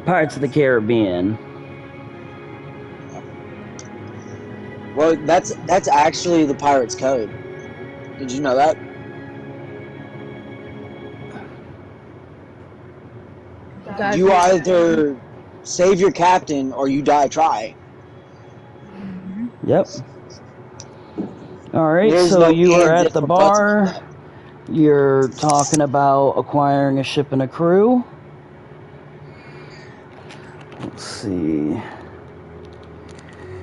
Pirates of the Caribbean. Well, that's actually the pirate's code. Did you know that? Guys, You either save your captain or you die trying. Yep. Alright, There's so no you were ands, at if, the or buts bar. on that. You're talking about acquiring a ship and a crew. Let's see.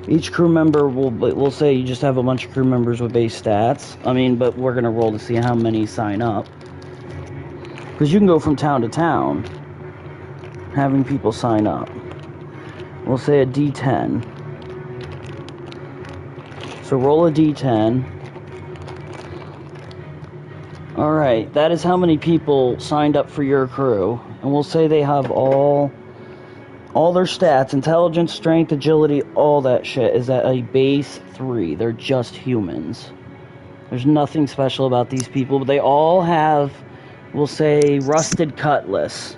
Each crew member we'll say you just have a bunch of crew members with base stats. I mean, but we're gonna roll to see how many sign up. Because you can go from town to town, having people sign up. We'll say a D10. So roll a D10. Alright, that is how many people signed up for your crew. And we'll say they have all their stats, intelligence, strength, agility, all that shit is at a base 3. They're just humans. There's nothing special about these people, but they all have, we'll say, rusted cutlass.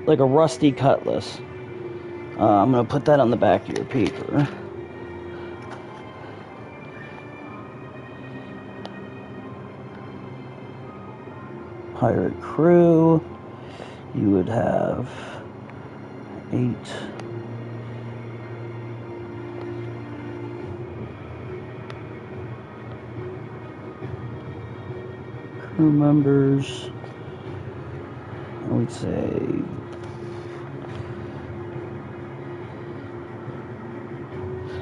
Like a rusty cutlass. I'm going to put that on the back of your paper. Pirate crew, you would have 8. Crew members, I would say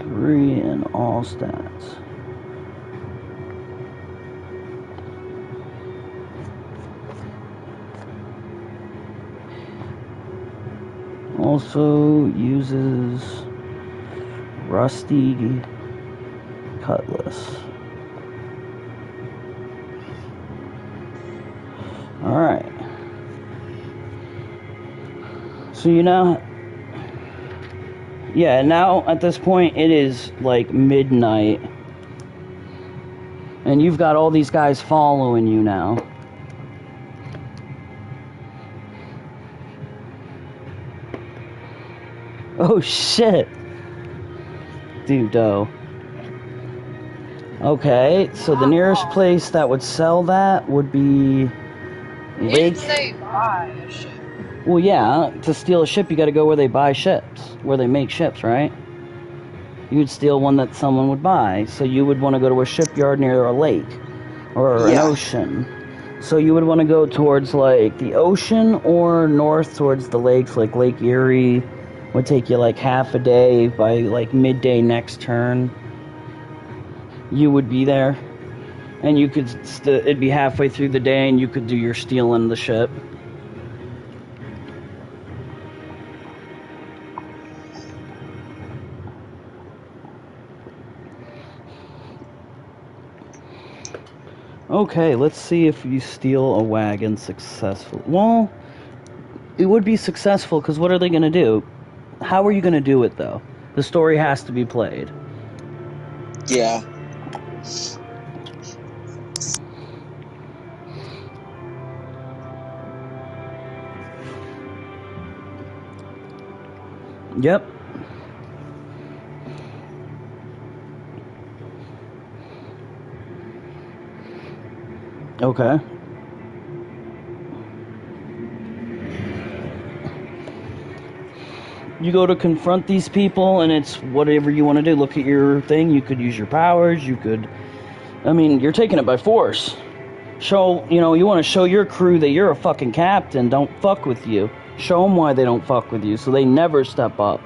3 in all stats. Also uses rusty cutlass. Alright. So you know, yeah, now at this point it is like midnight. And you've got all these guys following you now. Oh shit. Dudo. Okay, so the nearest place that would sell that would be Didn't Lake. say buy a ship. Well, yeah, to steal a ship, you gotta go where they buy ships, where they make ships, right? You would steal one that someone would buy, so you would want to go to a shipyard near a lake or an Yeah. ocean. So you would want to go towards like the ocean or north towards the lakes, like Lake Erie. Would take you like half a day. By like midday next turn, you would be there, and you could it'd be halfway through the day, and you could do your stealing the ship. Okay, let's see if you steal a wagon successfully. Well, it would be successful because what are they going to do? How are you going to do it, though? The story has to be played. Yeah. Yep. Okay. You go to confront these people, and it's whatever you want to do. Look at your thing. You could use your powers. You could... I mean, you're taking it by force. Show, you want to show your crew that you're a fucking captain. Don't fuck with you. Show them why they don't fuck with you, so they never step up.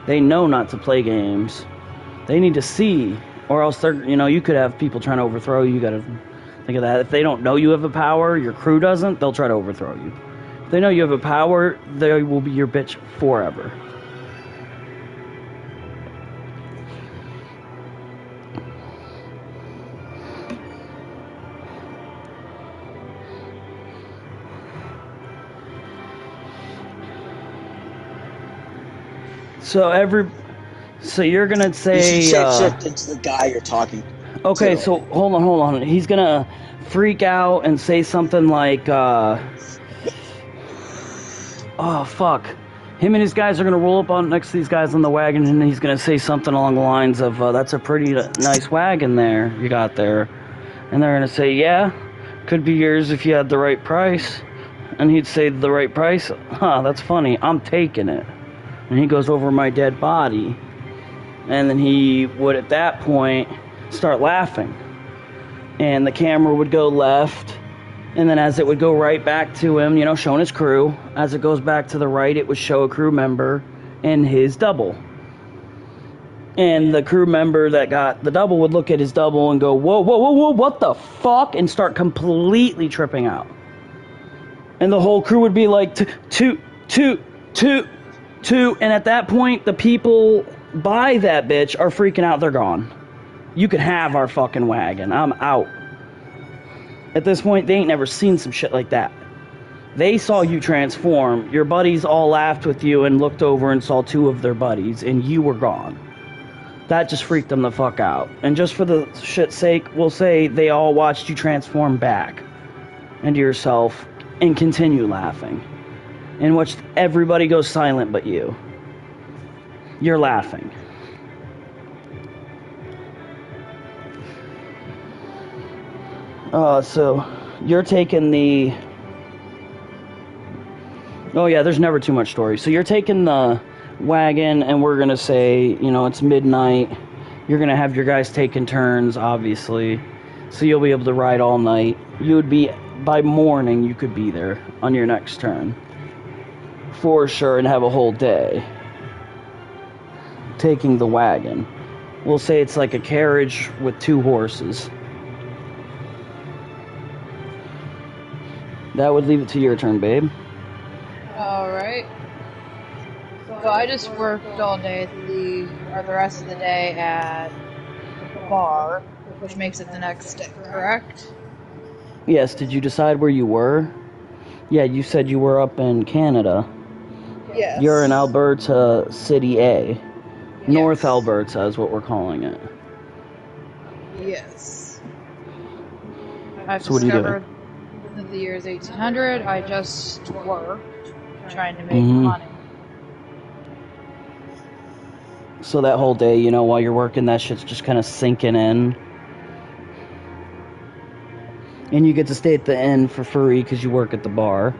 They know not to play games. They need to see, or else they're, you could have people trying to overthrow you. You gotta think of that. If they don't know you have a power, your crew doesn't, they'll try to overthrow you. If they know you have a power, they will be your bitch forever. So you're gonna say You should shift into the guy you're talking. Okay, so hold on. He's gonna freak out and say something like, oh fuck. Him and his guys are gonna roll up on next to these guys on the wagon, and he's gonna say something along the lines of, that's a pretty nice wagon there you got there. And they're gonna say, yeah, could be yours if you had the right price. And he'd say, the right price? Huh, that's funny, I'm taking it. And he goes over my dead body. And then he would, at that point, start laughing. And the camera would go left, and then as it would go right back to him, you know, showing his crew, as it goes back to the right, it would show a crew member and his double. And the crew member that got the double would look at his double and go, whoa, whoa, whoa, whoa, what the fuck? And start completely tripping out. And the whole crew would be like, two. And at that point, the people by that bitch are freaking out, they're gone. You can have our fucking wagon. I'm out. At this point, they ain't never seen some shit like that. They saw you transform. Your buddies all laughed with you and looked over and saw two of their buddies, and you were gone. That just freaked them the fuck out. And just for the shit's sake, we'll say they all watched you transform back into yourself and continue laughing. In which everybody goes silent but you. You're laughing. So you're taking the... Oh yeah, there's never too much story. So you're taking the wagon, and we're gonna say, you know, it's midnight. You're gonna have your guys taking turns, obviously. So you'll be able to ride all night. You would be, by morning, you could be there on your next turn. For sure, and have a whole day. Taking the wagon. We'll say it's like a carriage with 2 horses. That would leave it to your turn, babe. Alright. So I just worked all day at the rest of the day at the bar, which makes it the next day, correct? Yes, did you decide where you were? Yeah, you said you were up in Canada. Yes. You're in Alberta City A. Yes. North Alberta is what we're calling it. Yes. I've So what are you doing? discovered that the year is 1800. I just worked, trying to make Mhm. money. So that whole day, you know, while you're working, that shit's just kind of sinking in. And you get to stay at the inn for free because you work at the bar.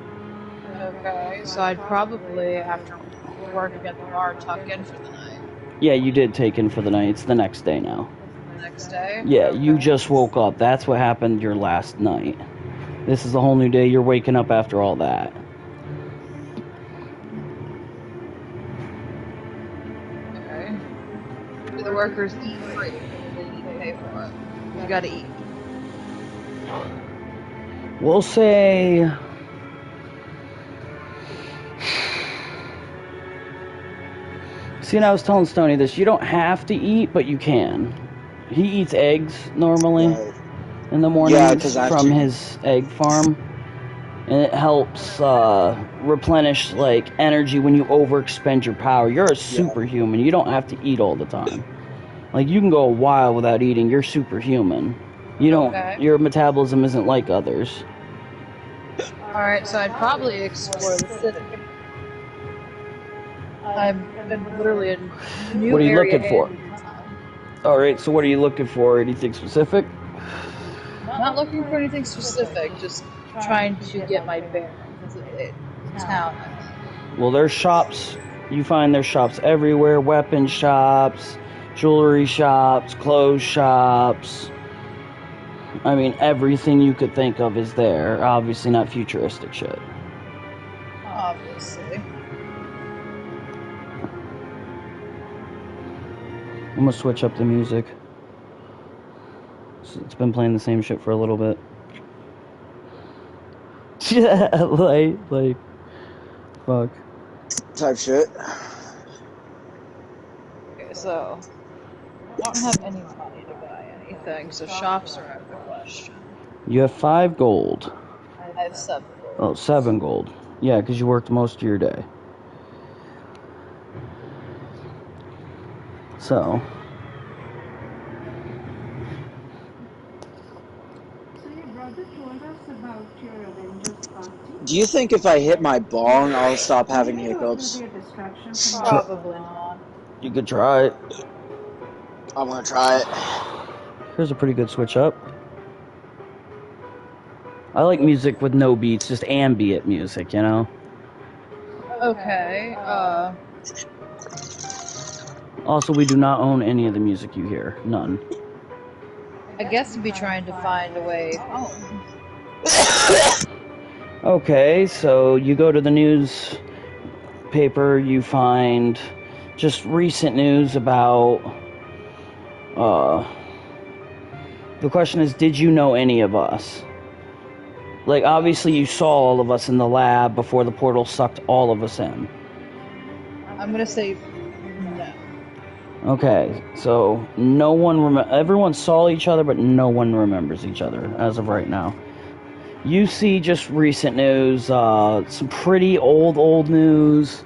Okay, so I'd probably, after working at the bar, tuck in for the night. Yeah, you did take in for the night. It's the next day now. The next day? Yeah, you Okay. just woke up. That's what happened your last night. This is a whole new day. You're waking up after all that. Okay. Do the workers eat free? They need to pay for it. You gotta eat. We'll say... See, and I was telling Stoney this. You don't have to eat, but you can. He eats eggs normally Right. in the morning Yeah, 'cause I from actually- his egg farm. And it helps replenish, like, energy when you overexpend your power. You're a superhuman. You don't have to eat all the time. Like, you can go a while without eating. You're superhuman. You don't... Okay. Your metabolism isn't like others. Alright, so I'd probably explore the city. I've been literally a new What are you area looking for? in town. Alright, so what are you looking for? Anything specific? Not looking for anything specific, just trying to get my bearings of the town. Well, there's shops. You find there's shops everywhere. Weapon shops, jewelry shops, clothes shops. I mean, everything you could think of is there. Obviously not futuristic shit. Obviously. I'm gonna switch up the music. It's been playing the same shit for a little bit. Yeah, like, fuck. Type shit. Okay, so I don't have any money to buy anything, so shops are out of the question. You have 5 gold. I have 7. Oh, 7 gold. Yeah, because you worked most of your day. So, Do you think if I hit my bong, I'll stop having hiccups? Probably not. You could try it. I'm gonna try it. Here's a pretty good switch up. I like music with no beats, just ambient music, you know? Okay, Also, we do not own any of the music you hear. None. I guess I'd be trying to find a way home. Okay, so you go to the newspaper, you find just recent news about, the question is, did you know any of us? Like, obviously you saw all of us in the lab before the portal sucked all of us in. I'm gonna say no. Okay, so no one everyone saw each other, but no one remembers each other as of right now. You see just recent news, some pretty old news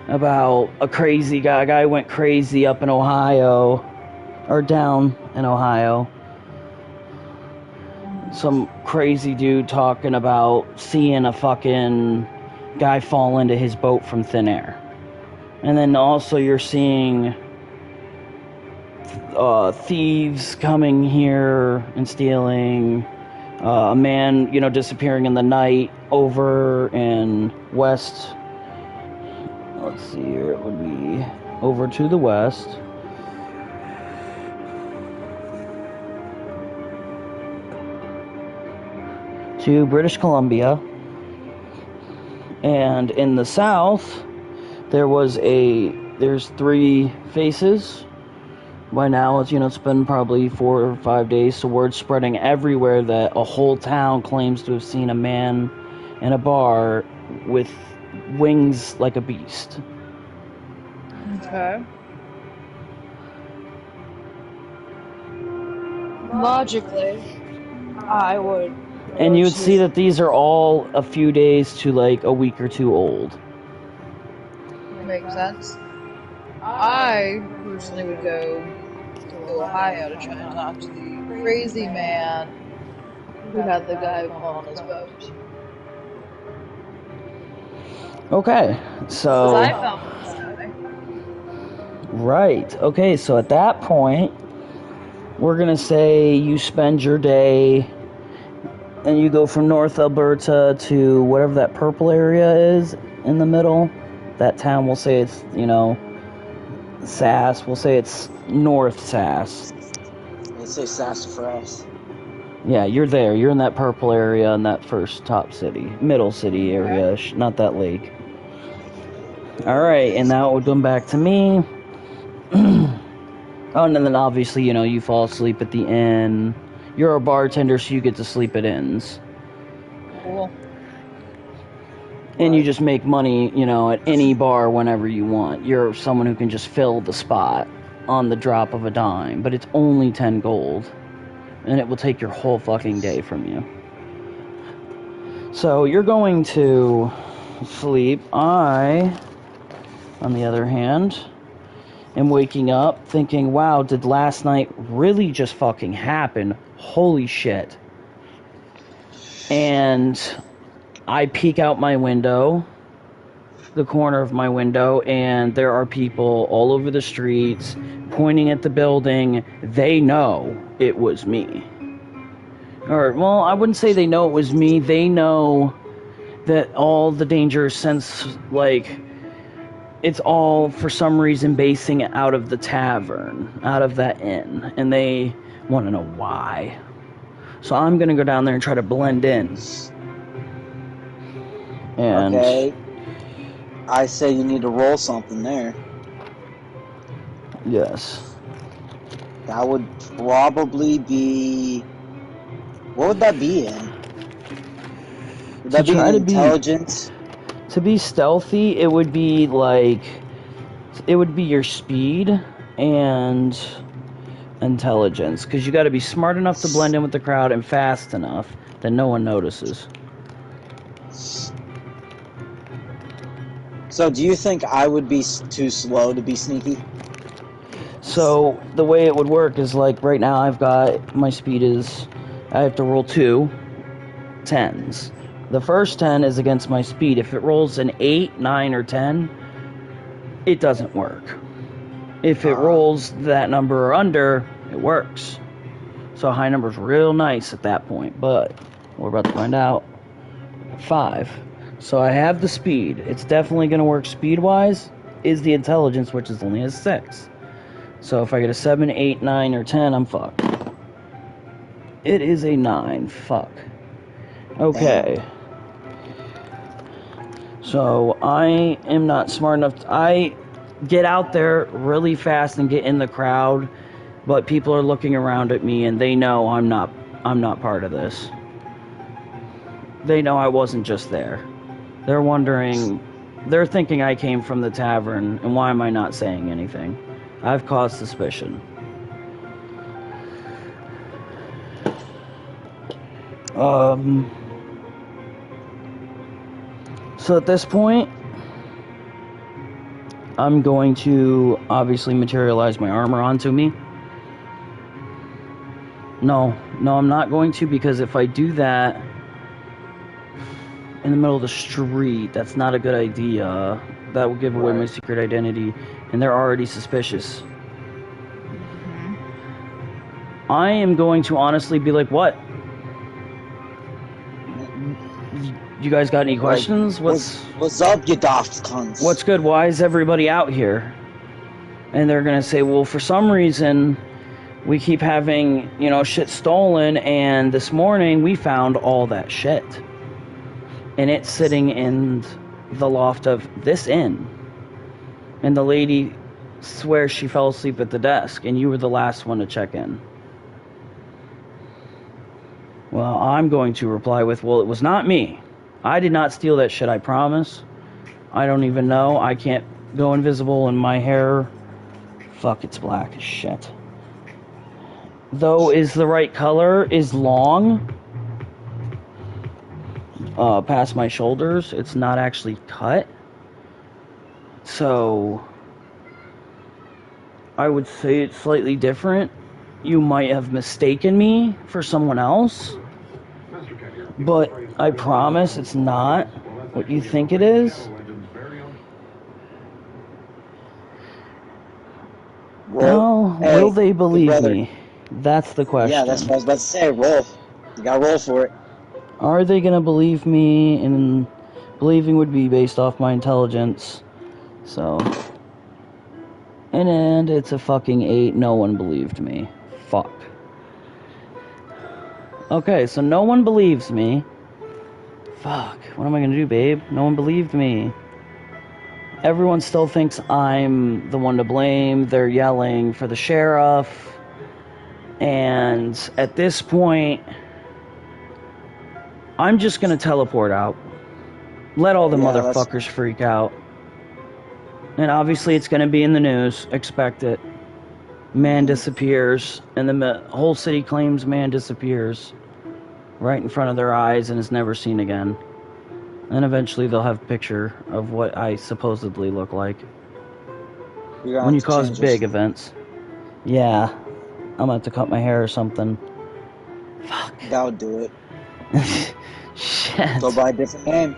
about a crazy guy. A guy went crazy up in Ohio, or down in Ohio. Some crazy dude talking about seeing a fucking guy fall into his boat from thin air. And then also you're seeing thieves coming here and stealing, a man, you know, disappearing in the night over in west, let's see here, it would be over to the west. To British Columbia. And in the south, there's 3 faces. By now, it's been probably 4 or 5 days, so word's spreading everywhere that a whole town claims to have seen a man in a bar with wings like a beast. Okay. Logically, I would. And you would see that these are all a few days to like a week or 2 old. Makes sense. I personally would go to Ohio to try and talk to the crazy man who had the guy on his boat. Okay, so... Because I felt this guy. Right, okay, so at that point, we're gonna say you spend your day... And you go from North Alberta to whatever that purple area is in the middle. That town, we'll say it's, Sass. We'll say it's North Sass. Let's say Sassafras. Yeah, you're there. You're in that purple area in that first top city. Middle city area, not that lake. Alright, and now it would come back to me. Oh, and then obviously, you fall asleep at the inn. You're a bartender, so you get to sleep at inns. Cool. And you just make money, at any bar whenever you want. You're someone who can just fill the spot on the drop of a dime. But it's only 10 gold. And it will take your whole fucking day from you. So, you're going to sleep. I, on the other hand, am waking up thinking, wow, did last night really just fucking happen? Holy shit. And I peek out my window, the corner of my window, and there are people all over the streets pointing at the building. They know it was me. Or, well, I wouldn't say they know it was me. They know that all the danger since, it's all, for some reason, basing it out of the tavern, out of that inn. And they want to know why. So I'm going to go down there and try to blend in. And okay. I say you need to roll something there. Yes. That would probably be... What would that be in? Would that be intelligence? To be stealthy, it would be your speed and intelligence, because you got to be smart enough to blend in with the crowd and fast enough that no one notices. So do you think I would be too slow to be sneaky? So the way it would work is right now I've got my speed is I have to roll 2 10s. The first 10 is against my speed. If it rolls an 8, 9, or 10, it doesn't work. If it rolls that number or under, it works. So a high number's real nice at that point, but we're about to find out. 5. So I have the speed. It's definitely going to work speed-wise. Is the intelligence, which is only a 6. So if I get a 7, 8, 9, or 10, I'm fucked. It is a 9. Fuck. Okay. So I am not smart enough. I get out there really fast and get in the crowd, but people are looking around at me and they know I'm not part of this. They know I wasn't just there. They're wondering, they're thinking I came from the tavern, and why am I not saying anything? I've caused suspicion. So at this point, I'm going to obviously materialize my armor onto me. No, I'm not going to, because if I do that in the middle of the street, that's not a good idea. That will give away my secret identity, and they're already suspicious. I am going to honestly be like, what? You guys got any questions? What's up, you daft cunts? What's good? Why is everybody out here? And they're gonna say, well, for some reason, we keep having, shit stolen, and this morning we found all that shit. And it's sitting in the loft of this inn. And the lady swears she fell asleep at the desk, and you were the last one to check in. Well, I'm going to reply with, well, it was not me. I did not steal that shit, I promise. I don't even know. I can't go invisible, and my hair... Fuck, it's black as shit. Though, is the right color, is long. Past my shoulders. It's not actually cut. So... I would say it's slightly different. You might have mistaken me for someone else. But I promise it's not what you think it is. Well, no, will they believe me? That's the question. Yeah, that's what I was about to say. Roll. You gotta roll for it. Are they gonna believe me? And believing would be based off my intelligence. So. And it's a fucking 8. No one believed me. Fuck. Okay, so no one believes me. Fuck, what am I gonna do, babe? No one believed me. Everyone still thinks I'm the one to blame. They're yelling for the sheriff. And at this point, I'm just gonna teleport out. Let all the motherfuckers freak out. And obviously it's gonna be in the news. Expect it. Man disappears, and the whole city claims man disappears right in front of their eyes and is never seen again. And eventually they'll have a picture of what I supposedly look like. When you cause big events. Yeah. I'm gonna have to cut my hair or something. Fuck. That would do it. Shit. Go by a different name.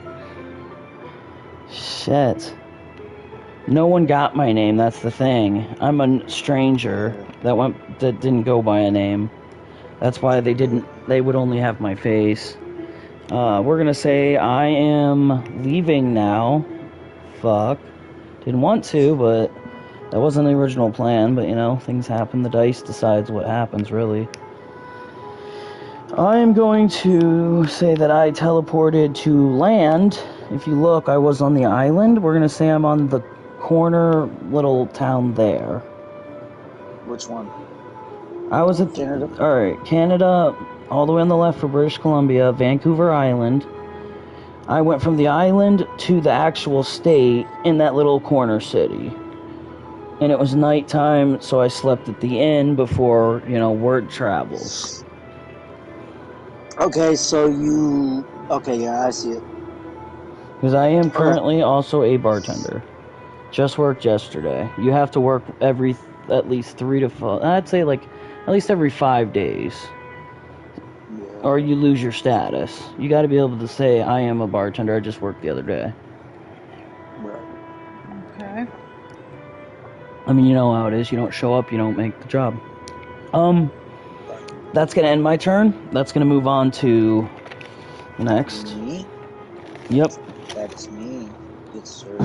Shit. No one got my name, that's the thing. I'm a stranger that didn't go by a name. That's why they would only have my face. We're gonna say I am leaving now. Fuck. Didn't want to, but that wasn't the original plan, but things happen. The dice decides what happens, really. I am going to say that I teleported to land. If you look, I was on the island. We're gonna say I'm on the corner little town there. Which one? I was at Canada. Alright, Canada, all the way on the left for British Columbia, Vancouver Island. I went from the island to the actual state in that little corner city. And it was nighttime, so I slept at the inn before, word travels. Okay, so you... Okay, yeah, I see it. Because I am currently also a bartender. Just worked yesterday. You have to work at least 3 to 5... I'd say, at least every 5 days. Yeah. or you lose your status. You got to be able to say, I am a bartender, I just worked the other day. Right. Okay. I mean, you know how it is. You don't show up, you don't make the job. That's going to end my turn. That's going to move on to the next. Me? Yep. That's me. Good sir.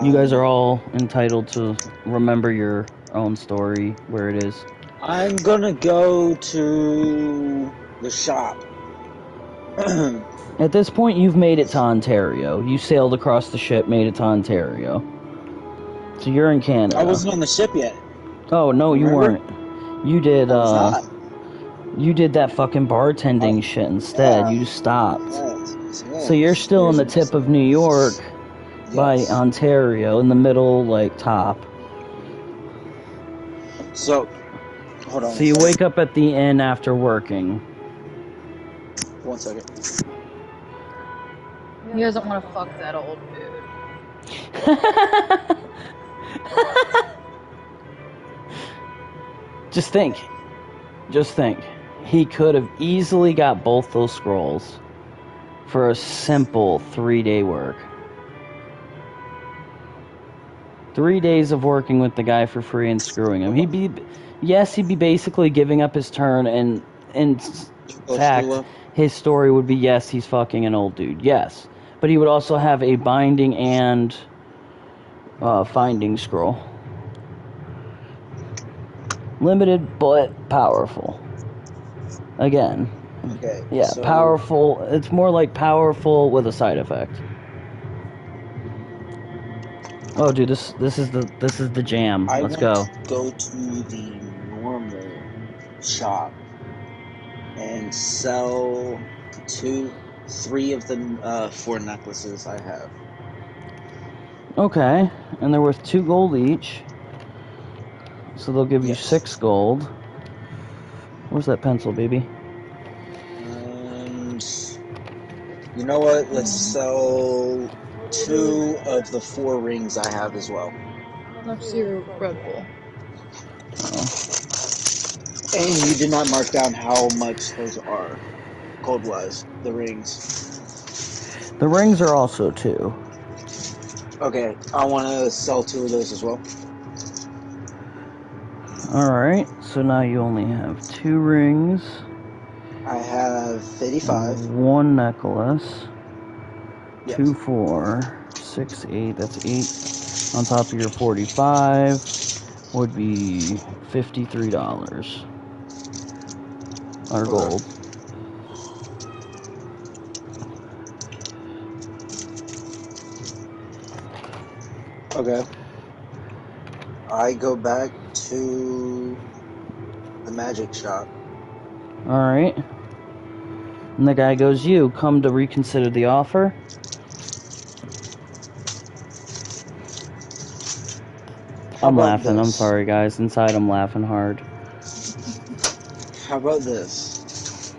You guys are all entitled to remember your own story, where it is. I'm gonna go to the shop. At this point, you've made it to Ontario. You sailed across the ship, made it to Ontario. So you're in Canada. I wasn't on the ship yet. Oh, no, you Remember? weren't. You did, I was not. You did that fucking bartending shit instead. Yeah. You just stopped. Yes. So you're still in the tip of New York by Ontario, in the middle, like, top. So, hold on. So you wake up at the inn after working. 1 second. He doesn't want to fuck that old dude. Just think. He could have easily got both those scrolls for a simple 3-day work. 3 days of working with the guy for free and screwing him. He'd be basically giving up his turn, and in fact, his story would be, yes, he's fucking an old dude, yes. But he would also have a binding and finding scroll. Limited, but powerful. Again. Okay. Yeah, so powerful. It's more like powerful with a side effect. Oh, dude, this is the jam. Let's go. Go to the normal shop and sell 3 of the 4 necklaces I have. Okay, and they're worth 2 gold each. So they'll give you 6 gold. Where's that pencil, baby? And you know what? Let's sell 2 of the 4 rings I have as well. Let's see your Red Bull. And you did not mark down how much those are, gold-wise, the rings. The rings are also 2. Okay, I want to sell 2 of those as well. Alright, so now you only have 2 rings. I have 55. 1 necklace. Yes. 2, 4, 6, 8. That's 8. On top of your 45 would be $53. Or gold. Okay. I go back to the magic shop. Alright. And the guy goes, you come to reconsider the offer? I'm laughing, I'm sorry guys. Inside I'm laughing hard. How about this?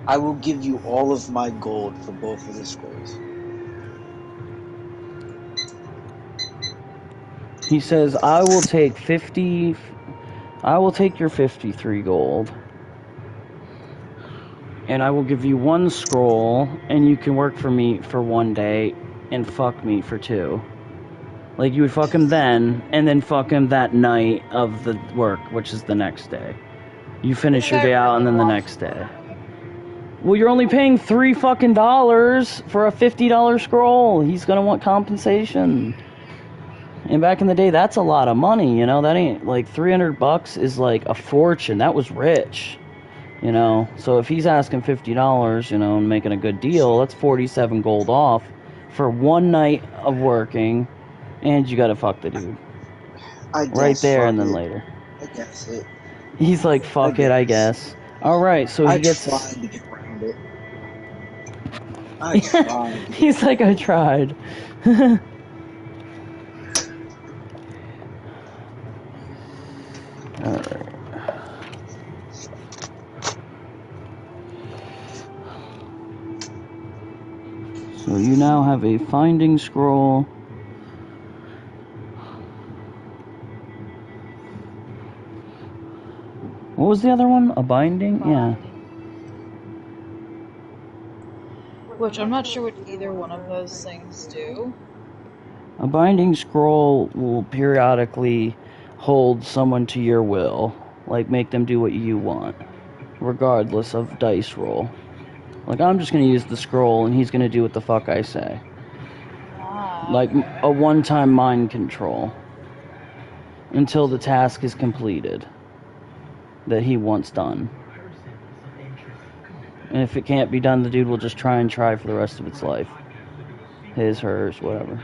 I will give you all of my gold for both of the scrolls. He says, I will take your 53 gold. And I will give you 1 scroll, and you can work for me for 1 day, and fuck me for 2. Like, you would fuck him then, and then fuck him that night of the work, which is the next day. You finish your day out, and then the next day. Well, you're only paying $3 fucking for a $50 scroll. He's gonna want compensation. And back in the day, that's a lot of money, you know? That ain't, like, $300 is, like, a fortune. That was rich, you know? So if he's asking $50, you know, and making a good deal, that's 47 gold off for 1 night of working, and you gotta fuck the dude. Right there and then later. I guess it. He's like, fuck it, I guess. Alright, so he gets... I tried to get around it. I tried. He's like, I tried. Alright. So you now have a finding scroll. What was the other one? A binding? Yeah. Which I'm not sure what either one of those things do. A binding scroll will periodically hold someone to your will. Like, make them do what you want. Regardless of dice roll. Like, I'm just gonna use the scroll and he's gonna do what the fuck I say. Like, a one-time mind control. Until the task is completed. That he wants done. And if it can't be done, the dude will just try for the rest of its life. His, hers, whatever.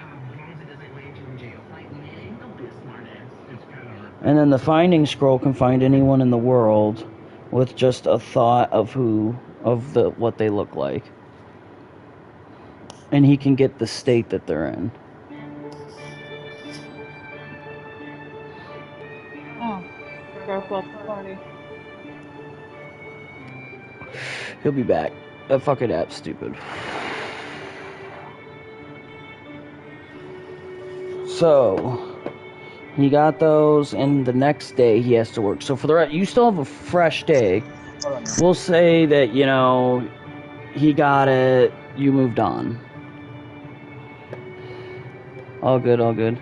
And then the finding scroll can find anyone in the world with just a thought of what they look like. And he can get the state that they're in. Oh, broke off the party. He'll be back. That fucking app's stupid. So, he got those, and the next day he has to work. So for the rest, you still have a fresh day. We'll say that, you know, he got it, you moved on. All good, all good.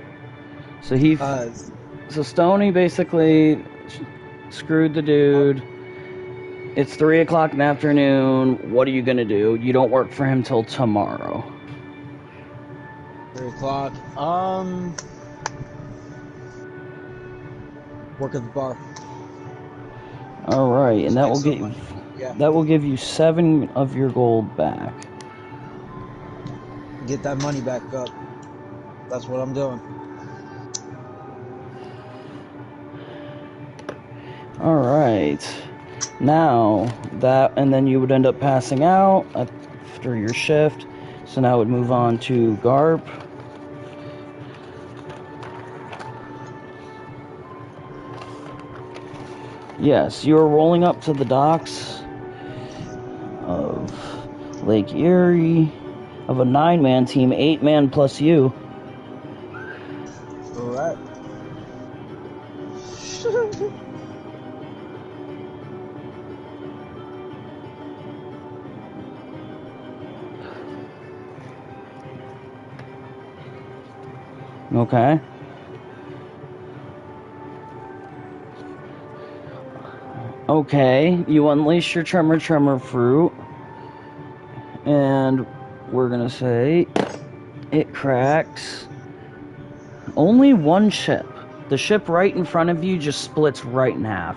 So so Stoney basically screwed the dude. It's 3 o'clock in the afternoon. What are you gonna do? You don't work for him till tomorrow. 3 o'clock. Work at the bar. All right, and that will get that will give you 7 of your gold back. Get that money back up. That's what I'm doing. All right. Now that, and then you would end up passing out after your shift. So now we'd move on to Garp. Yes, you are rolling up to the docks of Lake Erie of a 9-man team, 8-man plus you. All right. Okay. Okay, you unleash your Tremor fruit, and we're gonna say it cracks only one ship. The ship right in front of you just splits right in half.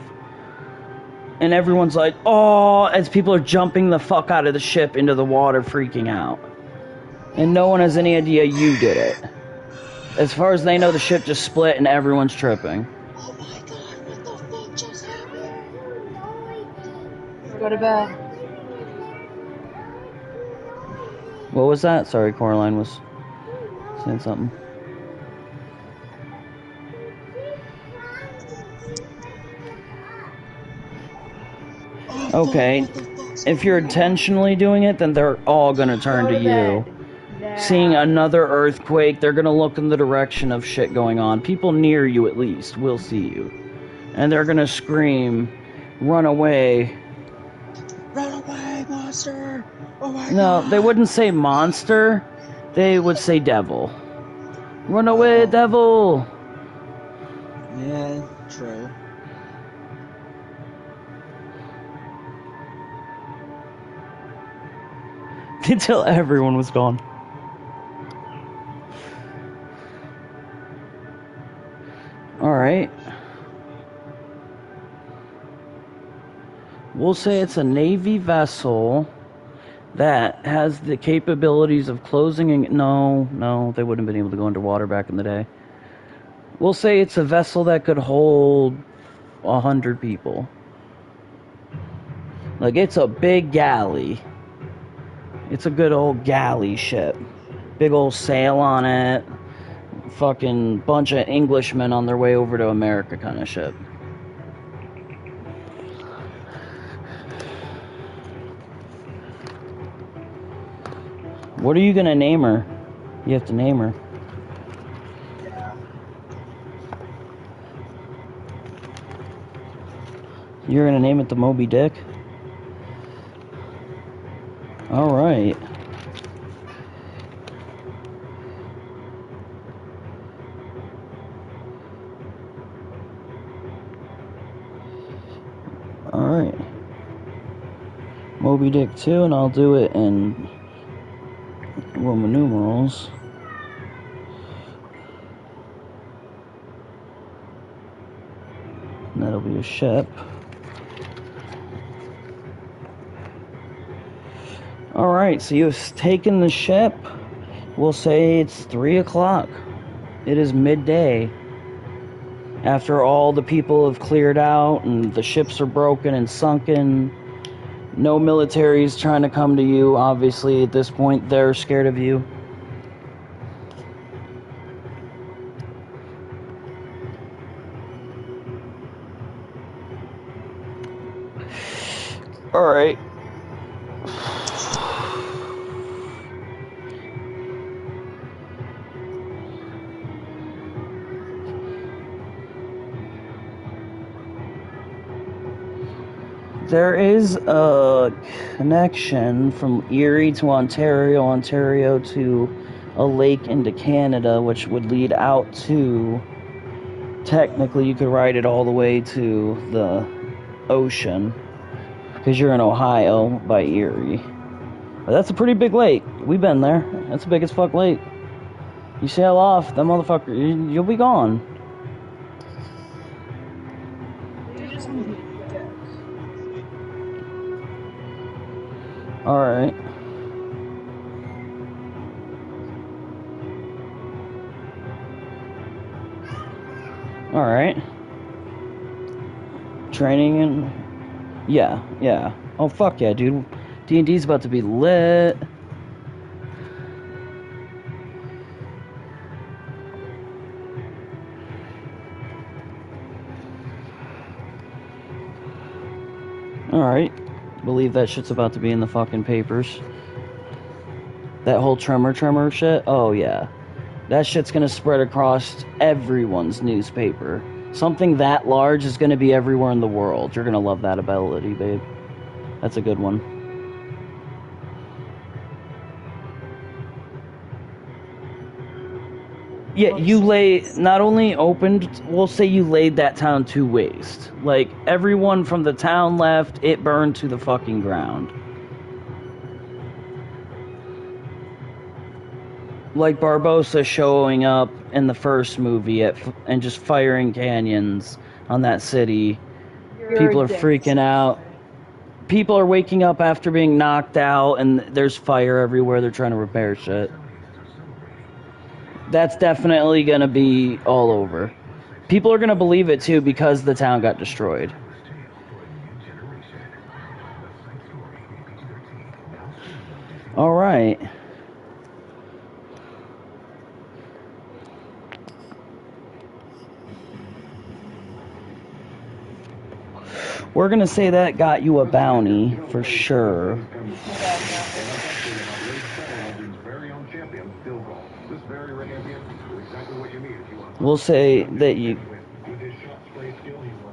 And everyone's like, oh, as people are jumping the fuck out of the ship into the water, freaking out. And no one has any idea you did it. As far as they know, the ship just split and everyone's tripping. Oh my god, what the fuck just happened? Go to bed. What was that? Sorry, Coraline was saying something. Okay, if you're intentionally doing it, then they're all gonna turn to you. Seeing another earthquake, they're gonna look in the direction of shit going on. People near you, at least, will see you. And they're gonna scream, run away. Run away, monster! Oh my god! No, they wouldn't say monster. They would say devil. Run away, devil! Yeah, true. Until everyone was gone. Alright. We'll say it's a Navy vessel that has the capabilities of closing and... No, they wouldn't have been able to go underwater back in the day. We'll say it's a vessel that could hold 100 people. Like, it's a big galley. It's a good old galley ship. Big old sail on it. Fucking bunch of Englishmen on their way over to America kind of ship. What are you gonna name her? You have to name her. You're gonna name it the Moby Dick? Alright. Alright. Moby Dick 2, and I'll do it in Roman numerals. And that'll be a ship. Alright, so you've taken the ship. We'll say it's 3 o'clock. It is midday. After all the people have cleared out and the ships are broken and sunken. No military is trying to come to you. Obviously, at this point, they're scared of you. Alright. There is a connection from Erie to Ontario, Ontario to a lake into Canada, which would lead out to, technically you could ride it all the way to the ocean, because you're in Ohio by Erie. But that's a pretty big lake. We've been there. That's a big as fuck lake. You sail off, that motherfucker, you'll be gone. Alright. Alright. Training and... Yeah. Oh, fuck yeah, dude. D&D's about to be lit. Alright. Believe that shit's about to be in the fucking papers. That whole tremor shit? Oh, yeah. That shit's gonna spread across everyone's newspaper. Something that large is gonna be everywhere in the world. You're gonna love that ability, babe. That's a good one. Yeah, you not only opened, we'll say you laid that town to waste. Like, everyone from the town left, it burned to the fucking ground. Like Barbossa showing up in the first movie and just firing canyons on that city. People are freaking out. People are waking up after being knocked out, and there's fire everywhere. They're trying to repair shit. That's definitely going to be all over. People are going to believe it, too, because the town got destroyed. Alright. We're going to say that got you a bounty, for sure. We'll say that you...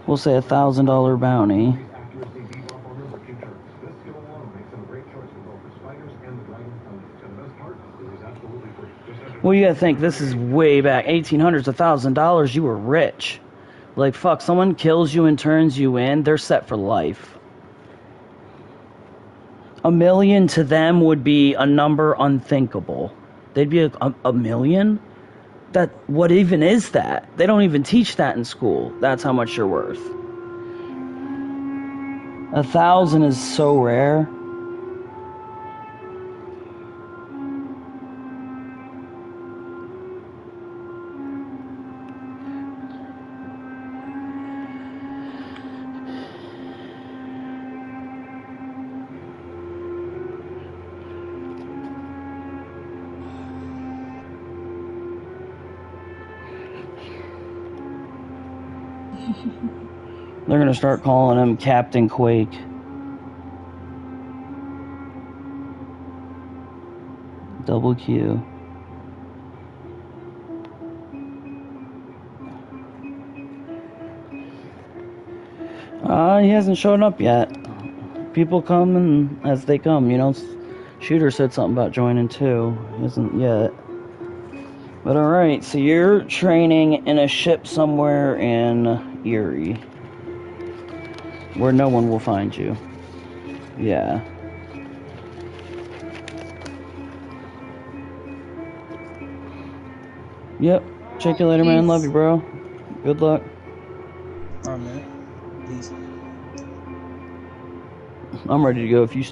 We'll say $1,000 bounty. Well, you gotta think, this is way back. 1800s, $1,000, you were rich. Like, fuck, someone kills you and turns you in, they're set for life. $1 million to them would be a number unthinkable. They'd be a million? What even is that? They don't even teach that in school. That's how much you're worth. 1,000 is so rare. They're gonna start calling him Captain Quake. Double Q. He hasn't shown up yet. People come and as they come, you know. Shooter said something about joining too. He hasn't yet. But alright, so you're training in a ship somewhere in Erie. Where no one will find you. Yeah. Yep. Check you later, man. Love you, bro. Good luck. Alright, man. Peace. I'm ready to go if you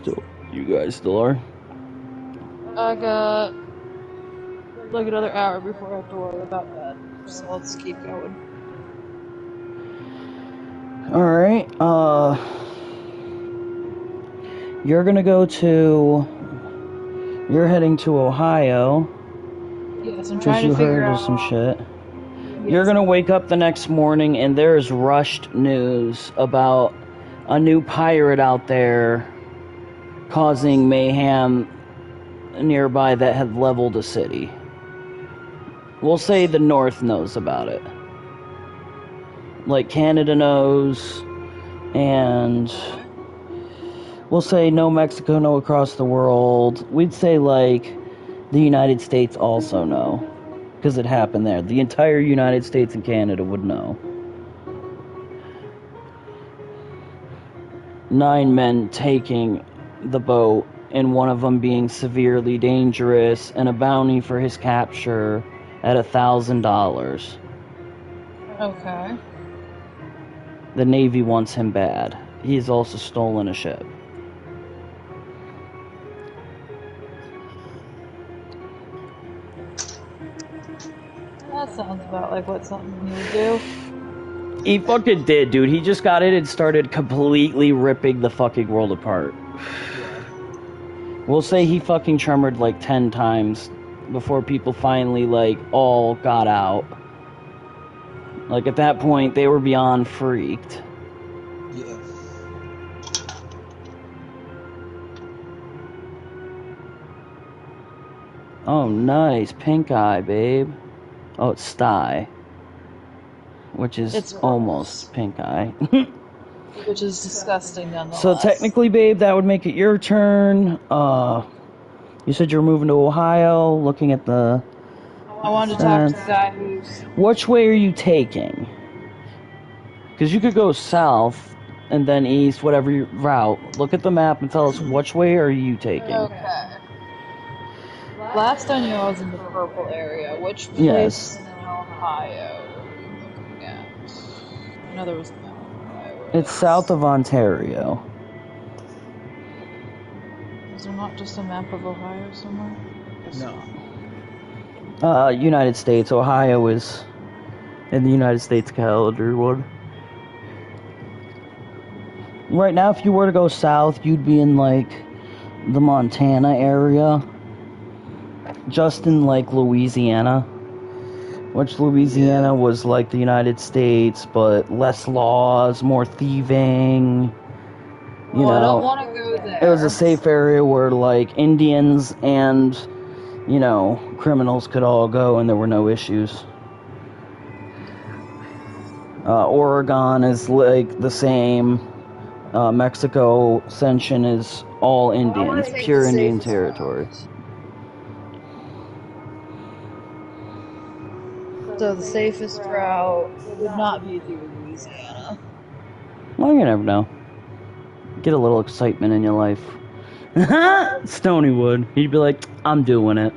guys still are. I got like another hour before I have to worry about that. So let's keep going. Alright, you're gonna go to... You're heading to Ohio. Yes, I'm Because trying you to figure heard out of some shit. Yes. You're gonna wake up the next morning and there's rushed news about a new pirate out there causing mayhem nearby that had leveled a city. We'll say the North knows about it. Like Canada knows, and we'll say no Mexico, no across the world. We'd say like the United States also know, because it happened there. The entire United States and Canada would know. 9 men taking the boat, and one of them being severely dangerous, and a bounty for his capture at $1,000. Okay. The Navy wants him bad. He's also stolen a ship. That sounds about like what something he would do. He fucking did, dude. He just got in and started completely ripping the fucking world apart. We'll say he fucking tremored like 10 times before people finally, like, all got out. Like, at that point, they were beyond freaked. Yeah. Oh, nice. Pink eye, babe. Oh, it's sty. Which is It's almost pink eye. Which is disgusting nonetheless. So technically, babe, that would make it your turn. You said you were moving to Ohio, looking at the... I wanted to talk to the guy who's... Which way are you taking? Because you could go south and then east, whatever route. Look at the map and tell us which way are you taking. Okay. Last I knew I was in the purple area. Which place Yes. in Ohio were we looking at? I know there was a map in Ohio. Where It's south of Ontario. Is there not just a map of Ohio somewhere? No. United States. Ohio is in the United States calendar one. Right now, if you were to go south, you'd be in, like, the Montana area. Just in, like, Louisiana. Which Louisiana was like the United States, but less laws, more thieving. You know, I don't want to go there. it was a safe area where, like, Indians and, you know, criminals could all go and there were no issues. Oregon is, like, the same. Mexico Ascension is all Indians, pure Indian territory. So the safest route would not be through Louisiana. Well, you never know. Get a little excitement in your life. Stony would. He'd be like, I'm doing it.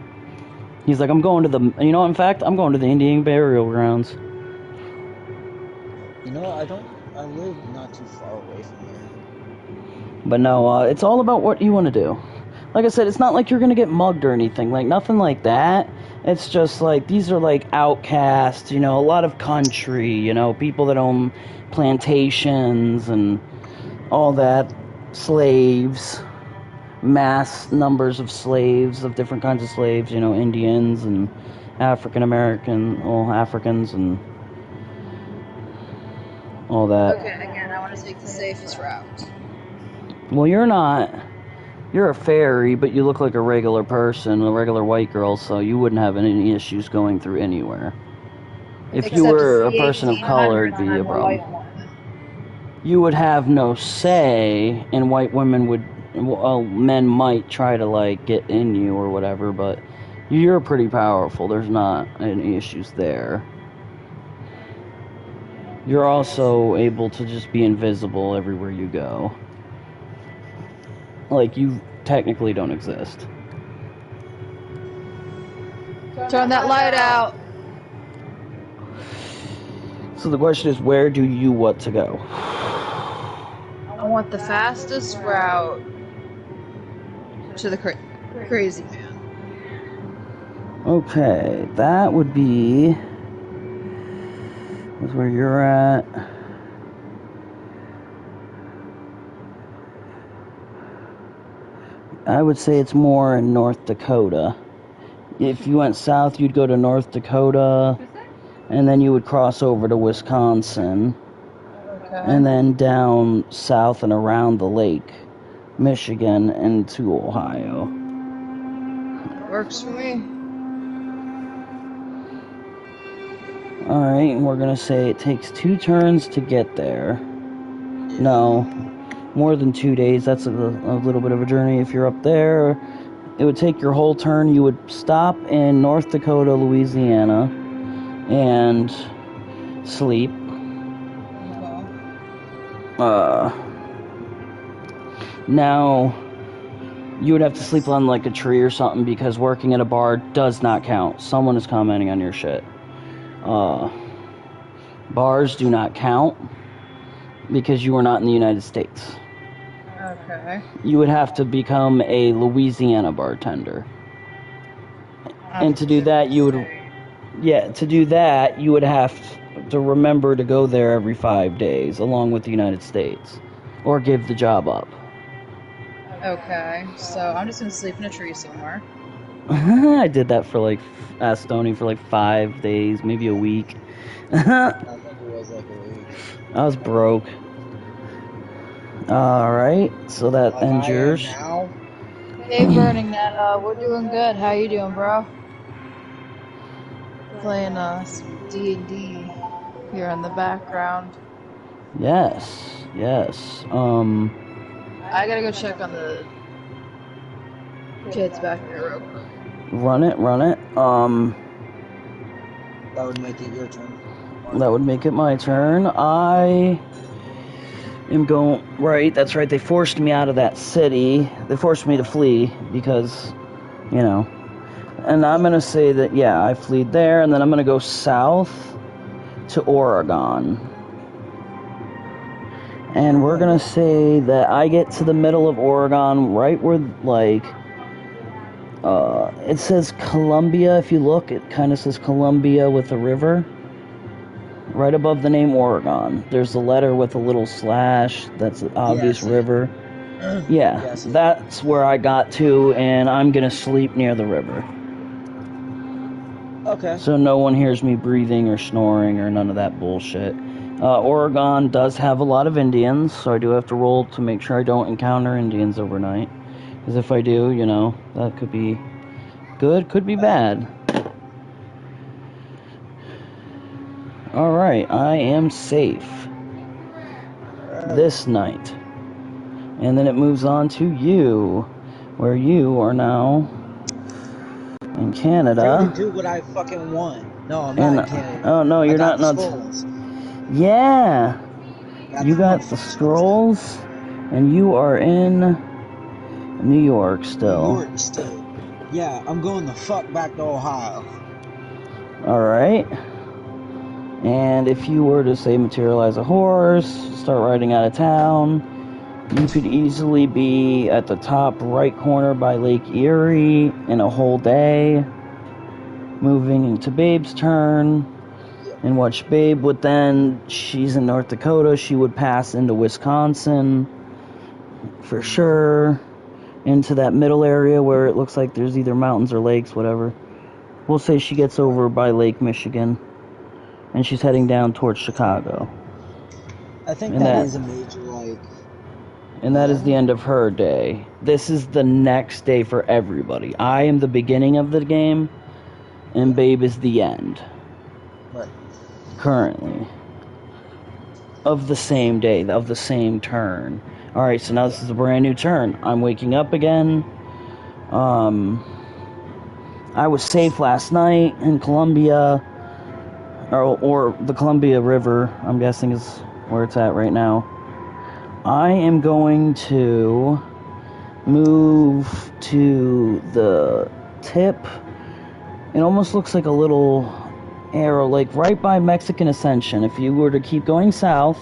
He's like, I'm going to the... You know, in fact, I'm going to the Indian burial grounds. You know, I live not too far away from here. But no, it's all about what you want to do. Like I said, it's not like you're going to get mugged or anything. Like, nothing like that. It's just like, these are like outcasts, you know, a lot of country, you know, people that own plantations and all that. Slaves. Mass numbers of slaves, of different kinds of slaves, you know, Indians and African Africans and all that. Okay, again, I want to take the safest route. Well, you're not. You're a fairy, but you look like a regular person, a regular white girl, so you wouldn't have any issues going through anywhere. If you were a person of color, it'd be a problem. you would have no say, and white women would, well, men might try to, like, get in you or whatever, but you're pretty powerful. There's not any issues there. You're also able to just be invisible everywhere you go. Like, you technically don't exist. Turn that light out. So the question is, where do you want to go? I want the fastest route to the crazy man. Okay, that would be where you're at. I would say it's more in North Dakota. If you went south, you'd go to North Dakota, and then you would cross over to Wisconsin, Okay. and then down south and around the lake, Michigan, and to Ohio. Works for me. Alright, and we're going to say it takes 2 turns to get there. No, more than 2 days. That's a little bit of a journey. If you're up there, it would take your whole turn. You would stop in North Dakota, Louisiana, and sleep. Now, you would have to sleep on like a tree or something because working at a bar does not count. Someone is commenting on your shit. Bars do not count because you are not in the United States. Okay. You would have to become a Louisiana bartender. And to do that, you would... Yeah, to do that, you would have to remember to go there every 5 days, along with the United States. Or give the job up. Okay, so I'm just gonna sleep in a tree somewhere. I did that for like... Asked Tony for like 5 days, maybe a week. I think it was like a week. I was broke. Alright, so that ends yours. Now, Hey, Burning Net, we're doing good. How you doing, bro? Playing some D&D here in the background. Yes, yes. I gotta go check on the kids back there real quick. Run it. that would make it your turn. That would make it my turn. I am going... Right, that's right. They forced me out of that city. They forced me to flee because, you know. And I'm going to say that, yeah, I fled there. And then I'm going to go south to Oregon. And we're going to say that I get to the middle of Oregon, right where, like... it says Columbia. If you look, it kind of says Columbia with a river. Right above the name Oregon. There's a letter with a little slash. That's an obvious river. Yeah, Yes. that's where I got to, and I'm going to sleep near the river. Okay. So no one hears me breathing or snoring or none of that bullshit. Oregon does have a lot of Indians, so I do have to roll to make sure I don't encounter Indians overnight. Because if I do, you know, that could be good, could be bad. Alright, I am safe this night. And then it moves on to you, where you are now in Canada. Trying to do what I fucking want. No, I'm not in Canada. Oh, no, you're I got not. the scrolls. Yeah, you got the motherfucking scrolls, and you are in New York still. New York still. Yeah, I'm going the fuck back to Ohio. Alright. And if you were to, say, materialize a horse, start riding out of town, you could easily be at the top right corner by Lake Erie in a whole day, moving into Babe's turn. And watch Babe would then, she's in North Dakota, she would pass into Wisconsin, for sure, into that middle area where it looks like there's either mountains or lakes, whatever. We'll say she gets over by Lake Michigan, and she's heading down towards Chicago. I think And that that- is a major, like... And that is the end of her day. This is the next day for everybody. I am the beginning of the game, and Babe is the end. Right. Currently. of the same day, of the same turn. Alright, so now this is a brand new turn. I'm waking up again. I was safe last night in Columbia, or the Columbia River, I'm guessing is where it's at right now. I am going to move to the tip. It almost looks like a little arrow, like right by Mexican Ascension. If you were to keep going south,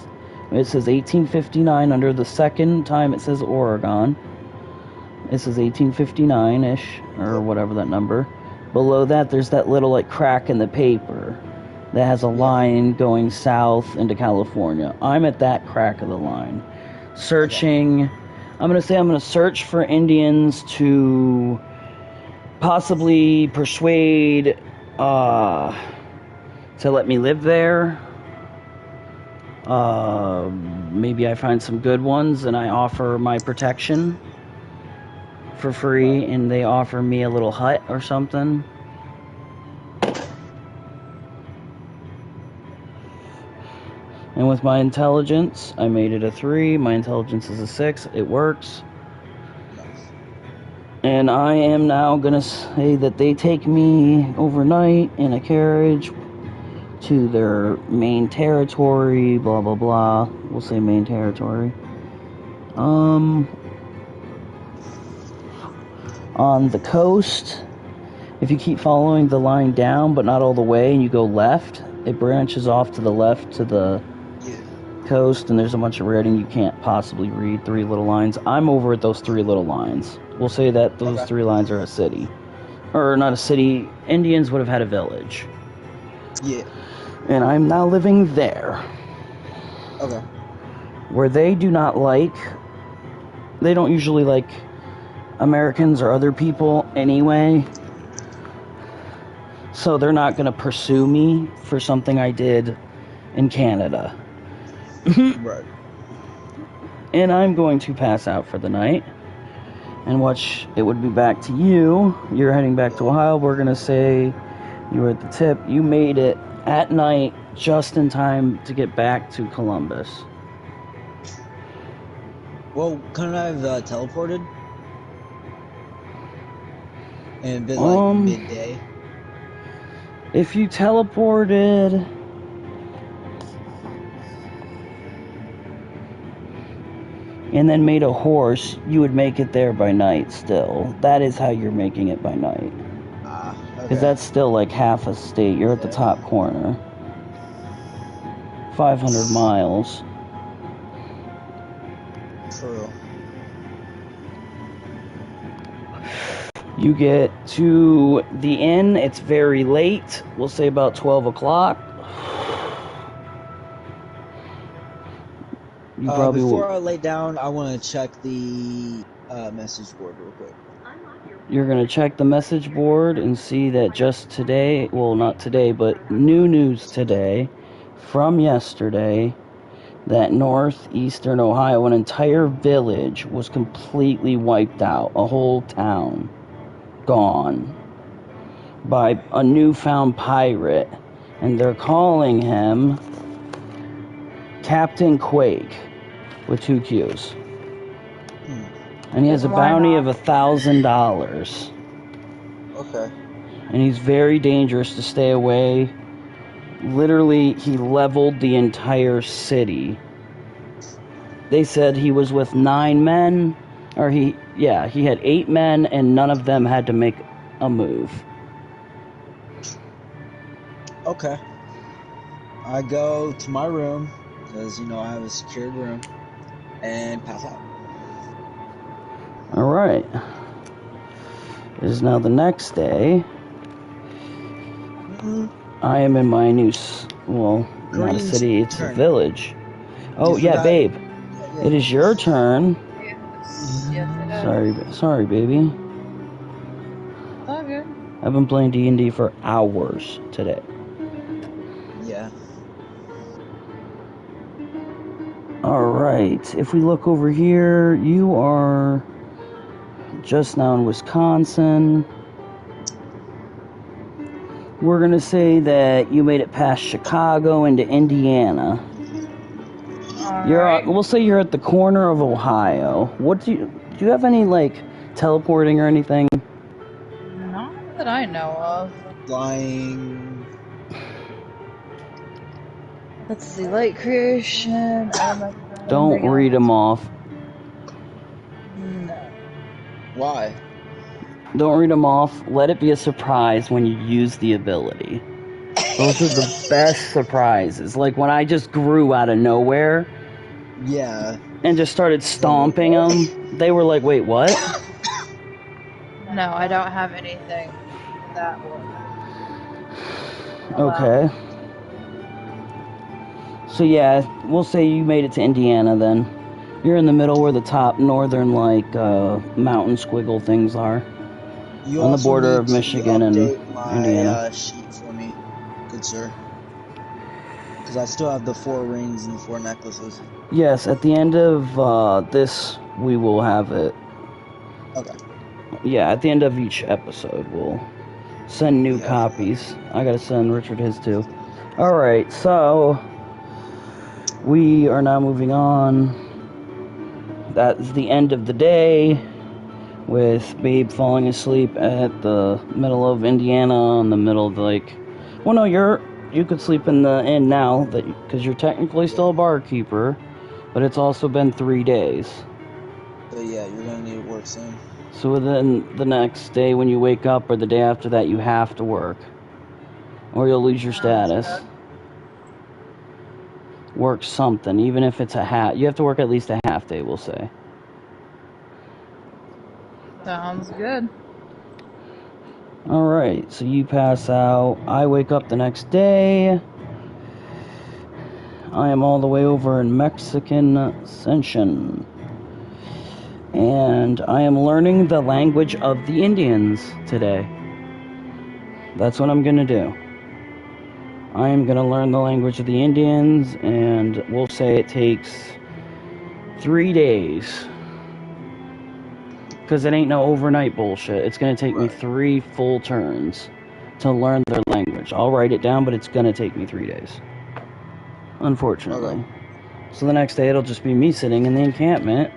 it says 1859 under the second time it says Oregon. It says 1859-ish, or whatever that number. Below that, there's that little like crack in the paper that has a line going south into California. I'm at that crack of the line. Searching, I'm going to search for Indians to possibly persuade to let me live there. Maybe I find some good ones and I offer my protection for free and they offer me a little hut or something. And with my intelligence, I made it a 3. My intelligence is a 6. It works. And I am now going to say that they take me overnight in a carriage to their main territory, blah, blah, blah. We'll say main territory. On the coast, if you keep following the line down, but not all the way, and you go left, it branches off to the left to the coast, and there's a bunch of writing you can't possibly read. 3 little lines. I'm over at those 3 little lines. We'll say that those 3 lines are a city. Or not a city. Indians would have had a village. Yeah. And I'm now living there. Okay. Where they do not like... They don't usually like Americans or other people anyway. So they're not going to pursue me for something I did in Canada. Right. And I'm going to pass out for the night. And watch, it would be back to you. You're heading back to Ohio. We're going to say you were at the tip. You made it at night just in time to get back to Columbus. Well, couldn't I have teleported? And it'd been like midday? If you teleported... and then made a horse, you would make it there by night still. That is how you're making it by night. Because that's still like half a state. You're at the top corner. 500 miles. True. You get to the inn. It's very late. We'll say about 12 o'clock. You probably before I lay down, I want to check the message board real quick. You're going to check the message board and see that just today, well, not today, but new news today from yesterday, that northeastern Ohio, an entire village was completely wiped out. A whole town gone by a newfound pirate. And they're calling him Captain Quake with 2 Q's. And he has a bounty of $1,000. Okay. And he's very dangerous to stay away. Literally, he leveled the entire city. They said he was with 9 men, or he had 8 men, and none of them had to make a move. Okay. I go to my room, because, I have a secured room, and pass out. Alright. It is now the next day. I am in my new, not a city, it's a village. Oh, yeah, babe. It is your turn. Yes, Sorry, baby. It's all good. I've been playing D&D for hours today. Yeah. Alright, if we look over here, you are just now in Wisconsin. We're going to say that you made it past Chicago into Indiana. Alright. We'll say you're at the corner of Ohio. Do you have any, like, teleporting or anything? Not that I know of. Flying. Let's see, light creation. Don't read them off. No. Why? Don't read them off. Let it be a surprise when you use the ability. Those are the best surprises. Like when I just grew out of nowhere. Yeah. And just started stomping them. They were like, wait, what? No, I don't have anything that would. Okay. So yeah, we'll say you made it to Indiana then. You're in the middle where the top northern, like, mountain squiggle things are. You On the also border need of to Michigan and update my, Indiana. Sheet for me, good sir. Because I still have the 4 rings and the 4 necklaces. Yes, at the end of this, we will have it. Okay. Yeah, at the end of each episode, we'll send new copies. I gotta send Richard his too. Alright, so we are now moving on. That's the end of the day, with Babe falling asleep at the middle of Indiana, in the middle of the, like... Well, no, you could sleep in the inn now, because you're technically still a barkeeper, but it's also been 3 days. So yeah, you're gonna need to work soon. So within the next day when you wake up, or the day after that, you have to work. Or you'll lose your status. Work something, even if it's a half. You have to work at least a half day, we'll say. Sounds good. Alright, so you pass out. I wake up the next day. I am all the way over in Mexican Ascension. And I am learning the language of the Indians today. That's what I'm gonna do. I am gonna learn the language of the Indians, and we'll say it takes 3 days. Because it ain't no overnight bullshit. It's gonna take me 3 full turns to learn their language. I'll write it down, but it's gonna take me 3 days. Unfortunately. Okay. So the next day it'll just be me sitting in the encampment,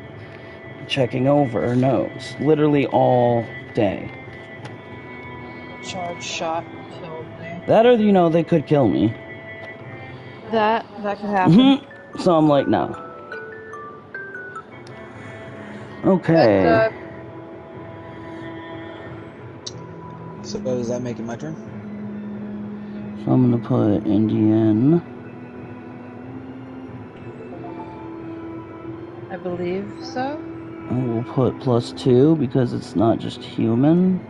checking over notes. Literally all day. Charge shot killed me. That or, you know, they could kill me. That could happen. So I'm like, no. Okay. But, So does that make it my turn? So I'm gonna put Indian. I believe so. And we'll put +2 because it's not just human.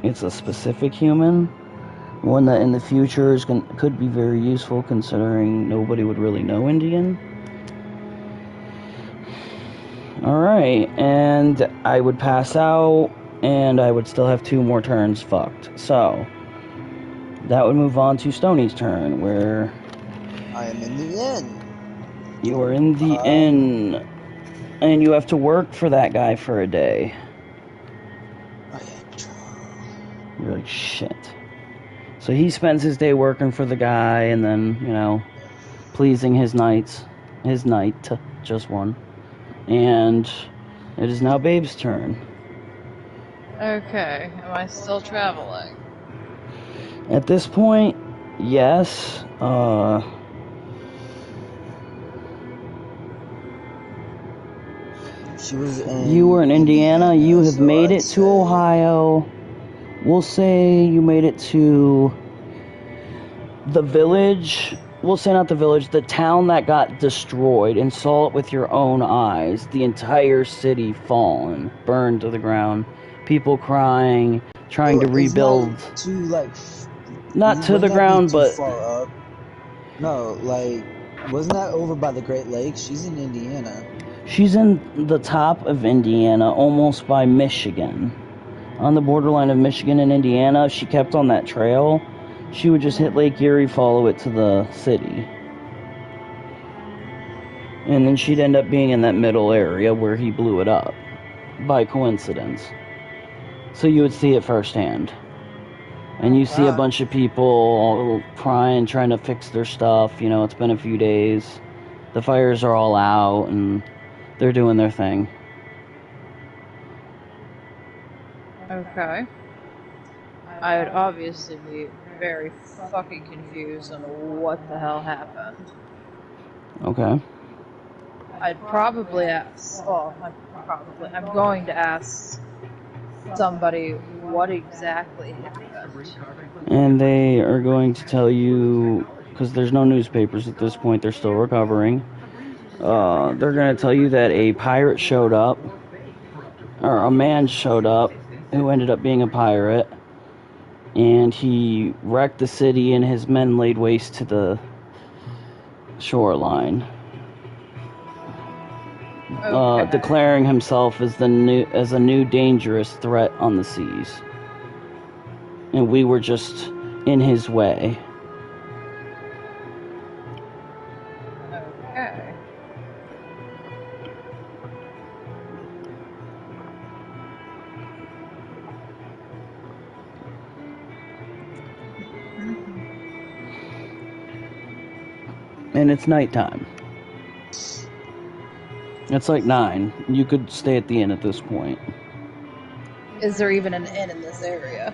It's a specific human. One that in the future could be very useful considering nobody would really know Indian. Alright, and I would pass out, and I would still have 2 more turns fucked. So, that would move on to Stoney's turn, where... I am in the inn. You are in the inn, and you have to work for that guy for a day. You're like, shit. So he spends his day working for the guy, and then, you know, pleasing his knight, just one. And it is now Babe's turn. Okay, am I still traveling? At this point, yes. She was in You were in Indiana. You have so made I'd it to say- Ohio. We'll say you made it to the village. We'll say not the village, the town that got destroyed, and saw it with your own eyes. The entire city fallen, burned to the ground. People crying, trying to Isn't rebuild. that too, like, Not to wouldn't the that be ground, too but far up? No, like, wasn't that over by the Great Lakes? She's in Indiana. she's in the top of Indiana, almost by Michigan. On the borderline of Michigan and Indiana, if she kept on that trail, she would just hit Lake Erie, follow it to the city. And then she'd end up being in that middle area where he blew it up, by coincidence. So you would see it firsthand. And you see a Wow. bunch of people all crying, trying to fix their stuff. You know, it's been a few days. The fires are all out, and they're doing their thing. Okay. I would obviously be very fucking confused on what the hell happened. Okay. I'd probably ask, I'm going to ask somebody what exactly happened. And they are going to tell you, because there's no newspapers at this point, they're still recovering. They're going to tell you that a pirate showed up, or a man showed up, who ended up being a pirate, and he wrecked the city, and his men laid waste to the shoreline. Okay. Declaring himself as a new dangerous threat on the seas. And we were just in his way. Okay. And it's nighttime. It's like 9. You could stay at the inn at this point. Is there even an inn in this area?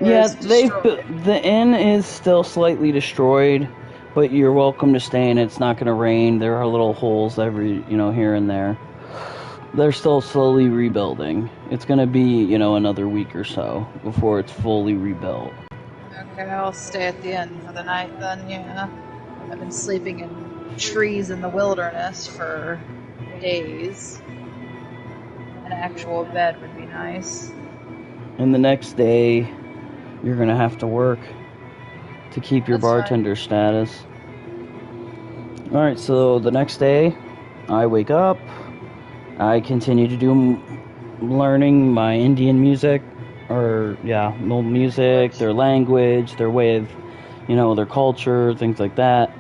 Yeah, the inn is still slightly destroyed, but you're welcome to stay in. It's not going to rain. There are little holes here and there. They're still slowly rebuilding. It's going to be, another week or so before it's fully rebuilt. Okay, I'll stay at the inn for the night then, yeah. I've been sleeping in trees in the wilderness for days. An actual bed would be nice. And the next day, you're going to have to work to keep your bartender status. Alright, so the next day, I wake up. I continue to do learning my Indian music. Music, their language, their way of, their culture, things like that.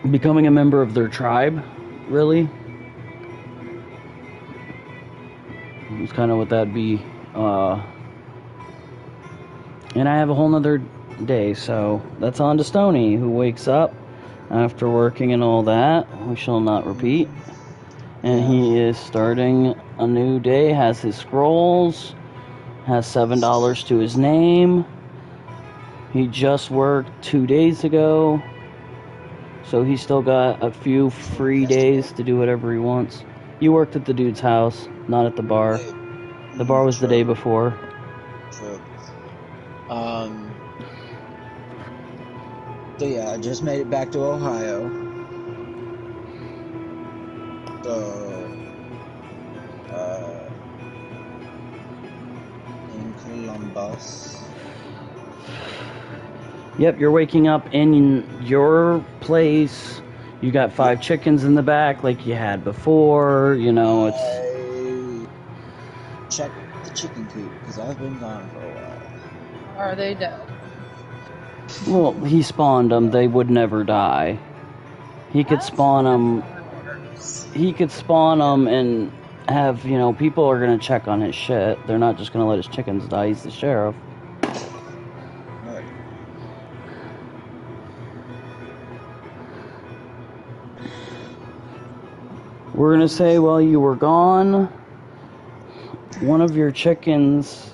Becoming a member of their tribe, really. It's kind of what that'd be. And I have a whole nother day, so that's on to Stony, who wakes up after working and all that. We shall not repeat. And he is starting a new day, has his scrolls, has $7 to his name. He just worked 2 days ago, so he's still got a few free days to do whatever he wants. You worked at the dude's house, not at the bar. The bar was the day before. True. So yeah, I just made it back to Ohio. In Columbus. Yep, you're waking up in your place. You got 5 chickens in the back like you had before. It's... I checked the chicken coop because I've been gone for a while. Are they dead? Well, he spawned them. They would never die. He could spawn them. He could spawn them and have, people are going to check on his shit. They're not just going to let his chickens die. He's the sheriff. Right. We're going to say while you were gone, one of your chickens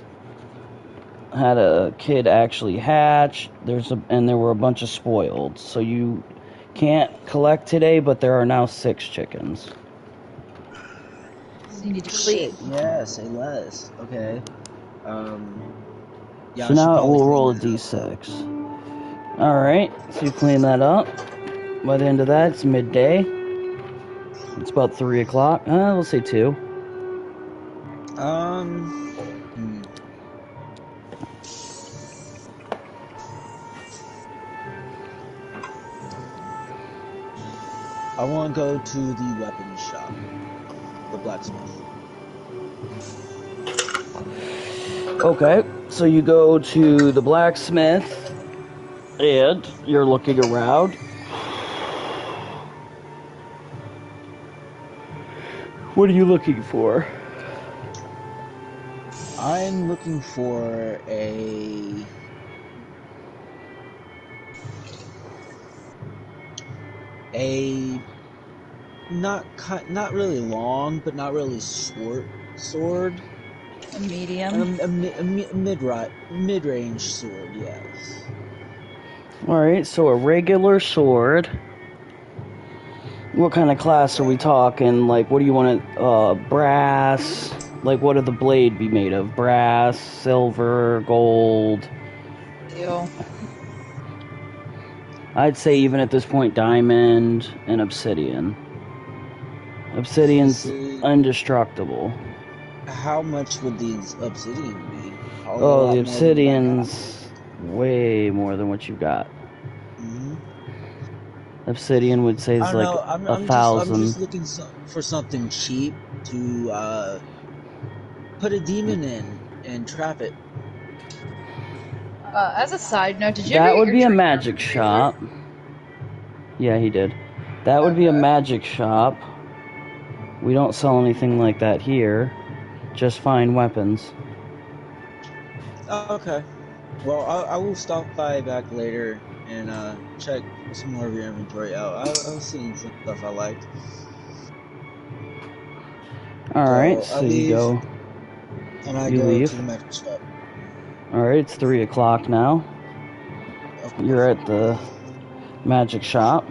had a kid actually hatch. And there were a bunch of spoiled. So you can't collect today, but there are now 6 chickens. So you need to clean. Yeah, say less. Okay. Yeah, So now we'll roll a d6. Alright, so you clean that up. By the end of that, it's midday. It's about 3 o'clock. We'll say 2. I want to go to the weapons shop. The blacksmith. Okay, so you go to the blacksmith, and you're looking around. What are you looking for? I'm looking for a a not really long, but not really short sword. A medium. A mid-range sword, yes. Alright, so a regular sword. What kind of class are we talking? Like, what do you want to, brass? Like, what would the blade be made of? Brass, silver, gold? Steel. I'd say even at this point, diamond and obsidian. Obsidian's indestructible. How much would these obsidian be? Oh, the obsidian's way more than what you've got. Mm-hmm. Obsidian would say is like I'm 1,000. I'm just looking for something cheap to put a demon in and trap it. As a side note, did you That ever would get be your a drink magic from shop. Yeah, he did. That would be a magic shop. We don't sell anything like that here. Just fine weapons. Oh, okay. Well, I will stop by back later and check some more of your inventory out. I was seeing some stuff I liked. Alright, so you go. And I You go leave. to the magic shop. Alright, it's 3 o'clock now. You're at the magic shop.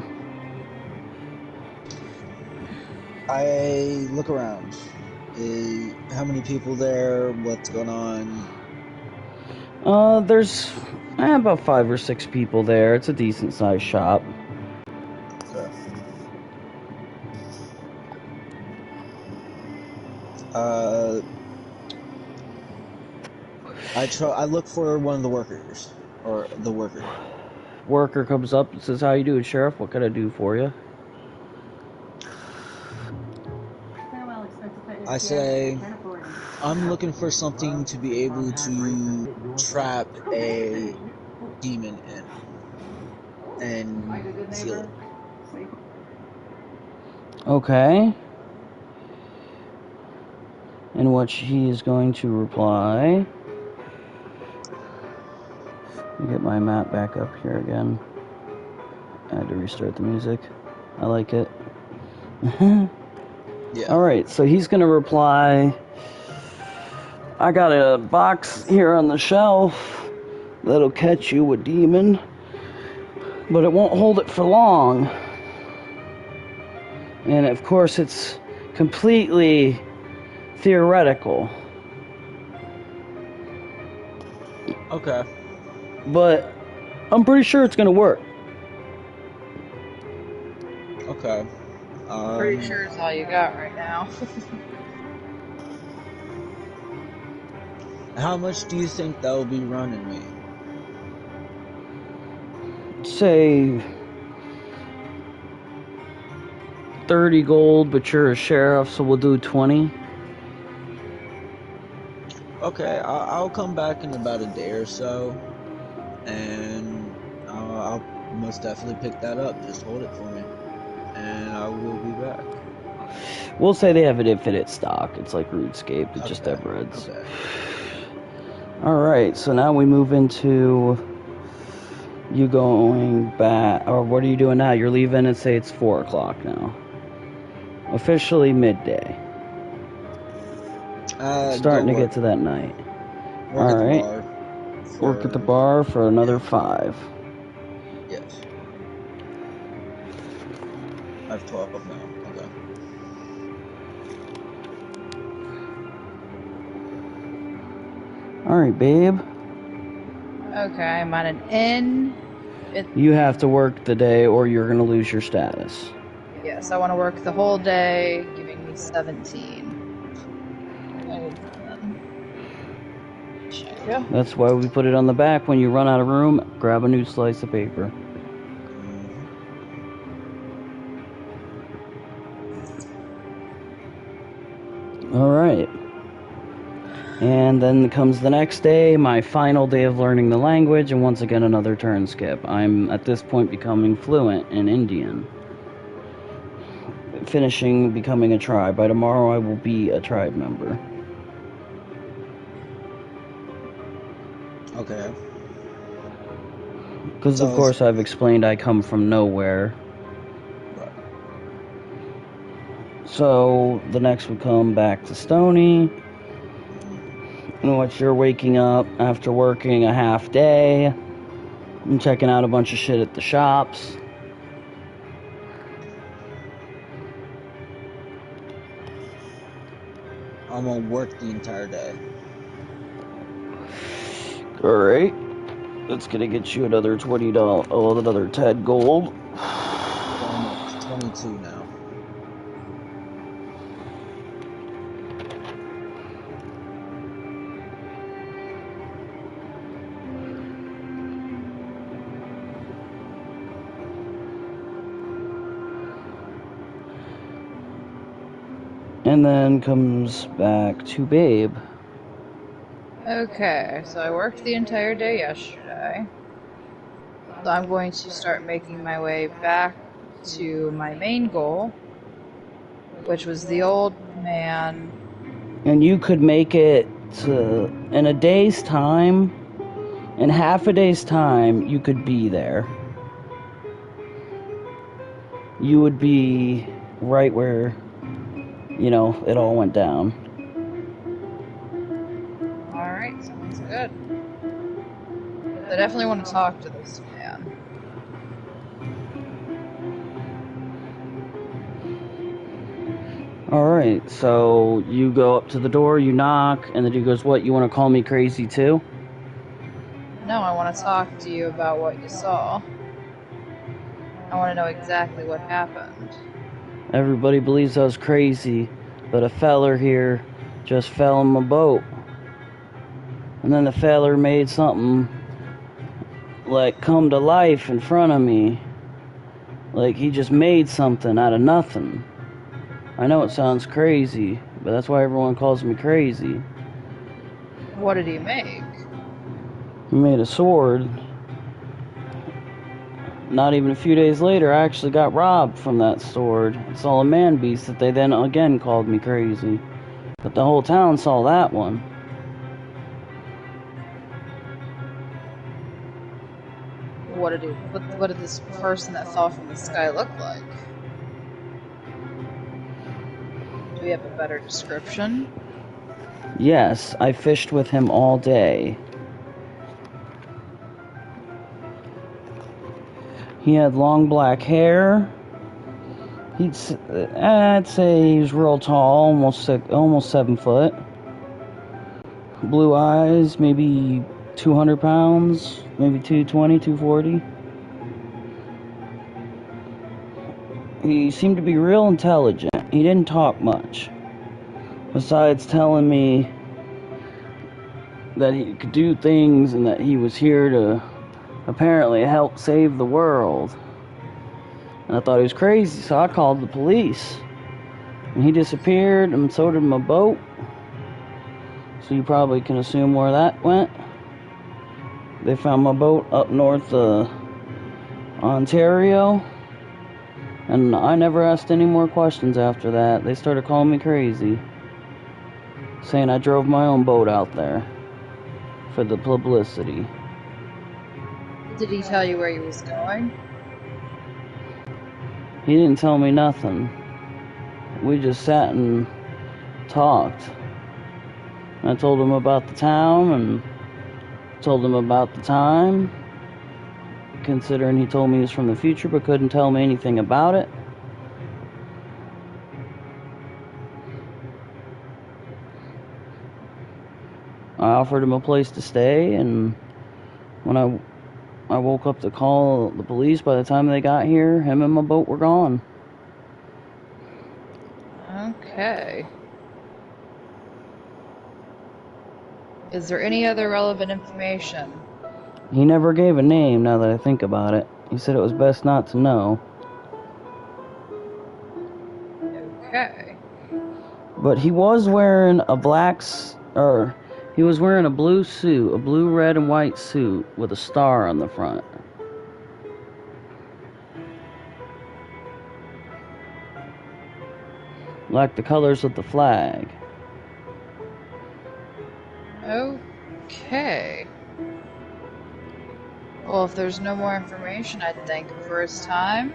I look around. How many people there? What's going on? There's about 5 or 6 people there. It's a decent sized shop. Okay. I look for one of the workers, or the worker. Worker comes up and says, "How you doing, Sheriff? What can I do for you?" I say, I'm looking for something to be able to trap a demon in and seal it. Okay. And what he is going to reply. Let me get my map back up here again. I had to restart the music. I like it. Yeah. Alright, so he's going to reply, "I got a box here on the shelf that'll catch you a demon, but it won't hold it for long." And of course, it's completely theoretical. Okay. But I'm pretty sure it's going to work. Okay. Pretty sure it's all you got right now. How much do you think that will be running me? Say 30 gold, but you're a sheriff, so we'll do 20. Okay, I'll come back in about a day or so, and I'll most definitely pick that up. Just hold it for me, and I will be back. We'll say they have it infinite stock. It's like RuneScape. It just never ends. Okay. Alright, so now we move into you going back, or what are you doing now? You're leaving and say it's 4 o'clock now. Officially midday. Starting to get to that night. Alright. Work at the bar for another 5. Yes. I have 12 now. Okay. Alright, babe. Okay, I'm at an inn. You have to work the day or you're going to lose your status. Yes, I want to work the whole day, giving me 17. Check. That's why we put it on the back. When you run out of room, grab a new slice of paper. Alright. And then comes the next day, my final day of learning the language, and once again another turn skip. I'm at this point becoming fluent in Indian. Finishing becoming a tribe. By tomorrow I will be a tribe member. Okay. Because of course I've explained I come from nowhere. So the next would come back to Stony, in which you're waking up after working a half day and checking out a bunch of shit at the shops. I'm gonna work the entire day. Alright. That's gonna get you another $20. Oh, another 10 gold. Almost 22 now. And then comes back to Babe. Okay, so I worked the entire day yesterday. So I'm going to start making my way back to my main goal, which was the old man. And you could make it to, in a day's time, in half a day's time, you could be there. You would be right where, you know, it all went down. Alright, sounds good. I definitely want to talk to this man. Alright, so you go up to the door, you knock, and the dude goes, "What, you want to call me crazy too?" No, I want to talk to you about what you saw. I want to know exactly what happened. Everybody believes I was crazy, but a feller here just fell in my boat. And then the feller made something like come to life in front of me. Like he just made something out of nothing. I know it sounds crazy, but that's why everyone calls me crazy. What did he make? He made a sword. Not even a few days later, I actually got robbed from that sword. I saw a man beast that they then again called me crazy. But the whole town saw that one. What did this person that fell from the sky look like? Do we have a better description? Yes, I fished with him all day. He had long black hair. I'd say he was real tall, almost 7 foot. Blue eyes, maybe 200 pounds, maybe 220, 240. He seemed to be real intelligent. He didn't talk much, besides telling me that he could do things and that he was here to apparently help save the world. And I thought he was crazy, so I called the police. And he disappeared, and so did my boat. So you probably can assume where that went. They found my boat up north of Ontario. And I never asked any more questions after that. They started calling me crazy, saying I drove my own boat out there for the publicity. Did he tell you where he was going? He didn't tell me nothing. We just sat and talked. I told him about the town and told him about the time, considering he told me he was from the future but couldn't tell me anything about it. I offered him a place to stay, and when I woke up to call the police, by the time they got here, him and my boat were gone. Okay. Is there any other relevant information? He never gave a name, now that I think about it. He said it was best not to know. Okay. But he was wearing he was wearing a blue suit, a blue, red, and white suit with a star on the front. Like the colors of the flag. Okay. Well, if there's no more information, I'd thank him for his time.